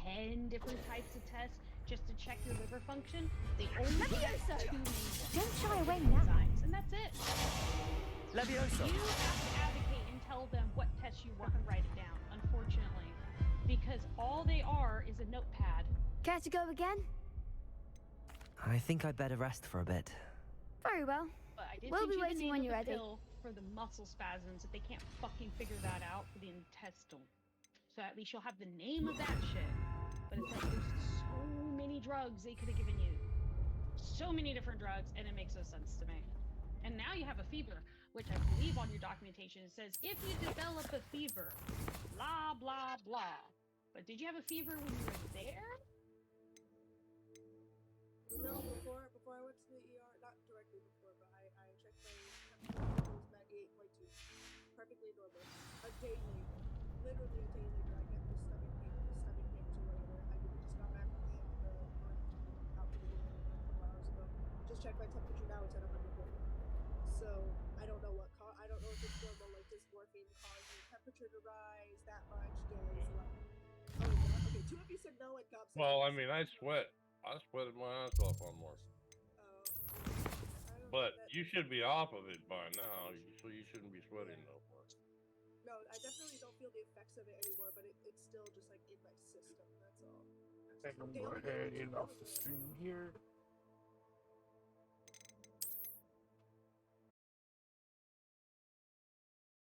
10 different types of tests just to check your liver function? They only test 2 main ones. Don't shy away now. Enzymes, and that's it. Levioso. You have to advocate and tell them what tests you want and write it down, unfortunately. Because all they are is a notepad. Care to go again? I think I'd better rest for a bit. Very well. But I did We'll teach be you the waiting name when of you're the ready. pill for the muscle spasms if they can't fucking figure that out for the intestinal. So at least you'll have the name of that shit. But it's like there's so many drugs they could have given you. So many different drugs, and it makes no sense to me. And now you have a fever, which I believe on your documentation it says if you develop a fever, blah blah blah. But did you have a fever when you were there? No, before I went to the ER, not directly before, but I checked my temperature, it was 98.2. Perfectly normal. A day later, literally a day later, I get the stomach pains or whatever. I just got back from the out for the dinner a couple hours ago. Just checked my temperature now, it's at 140. So I don't know I don't know if it's normal, like does morphine cause your temperature to rise that much? Does okay, 2 of you said no and Gob said Well, I yes. mean, I sweated my ass off on more. But you should be off of it by now, so you shouldn't be sweating no more. No, I definitely don't feel the effects of it anymore, but it's still just like in my system, that's all. I think I'm going to head off the stream here.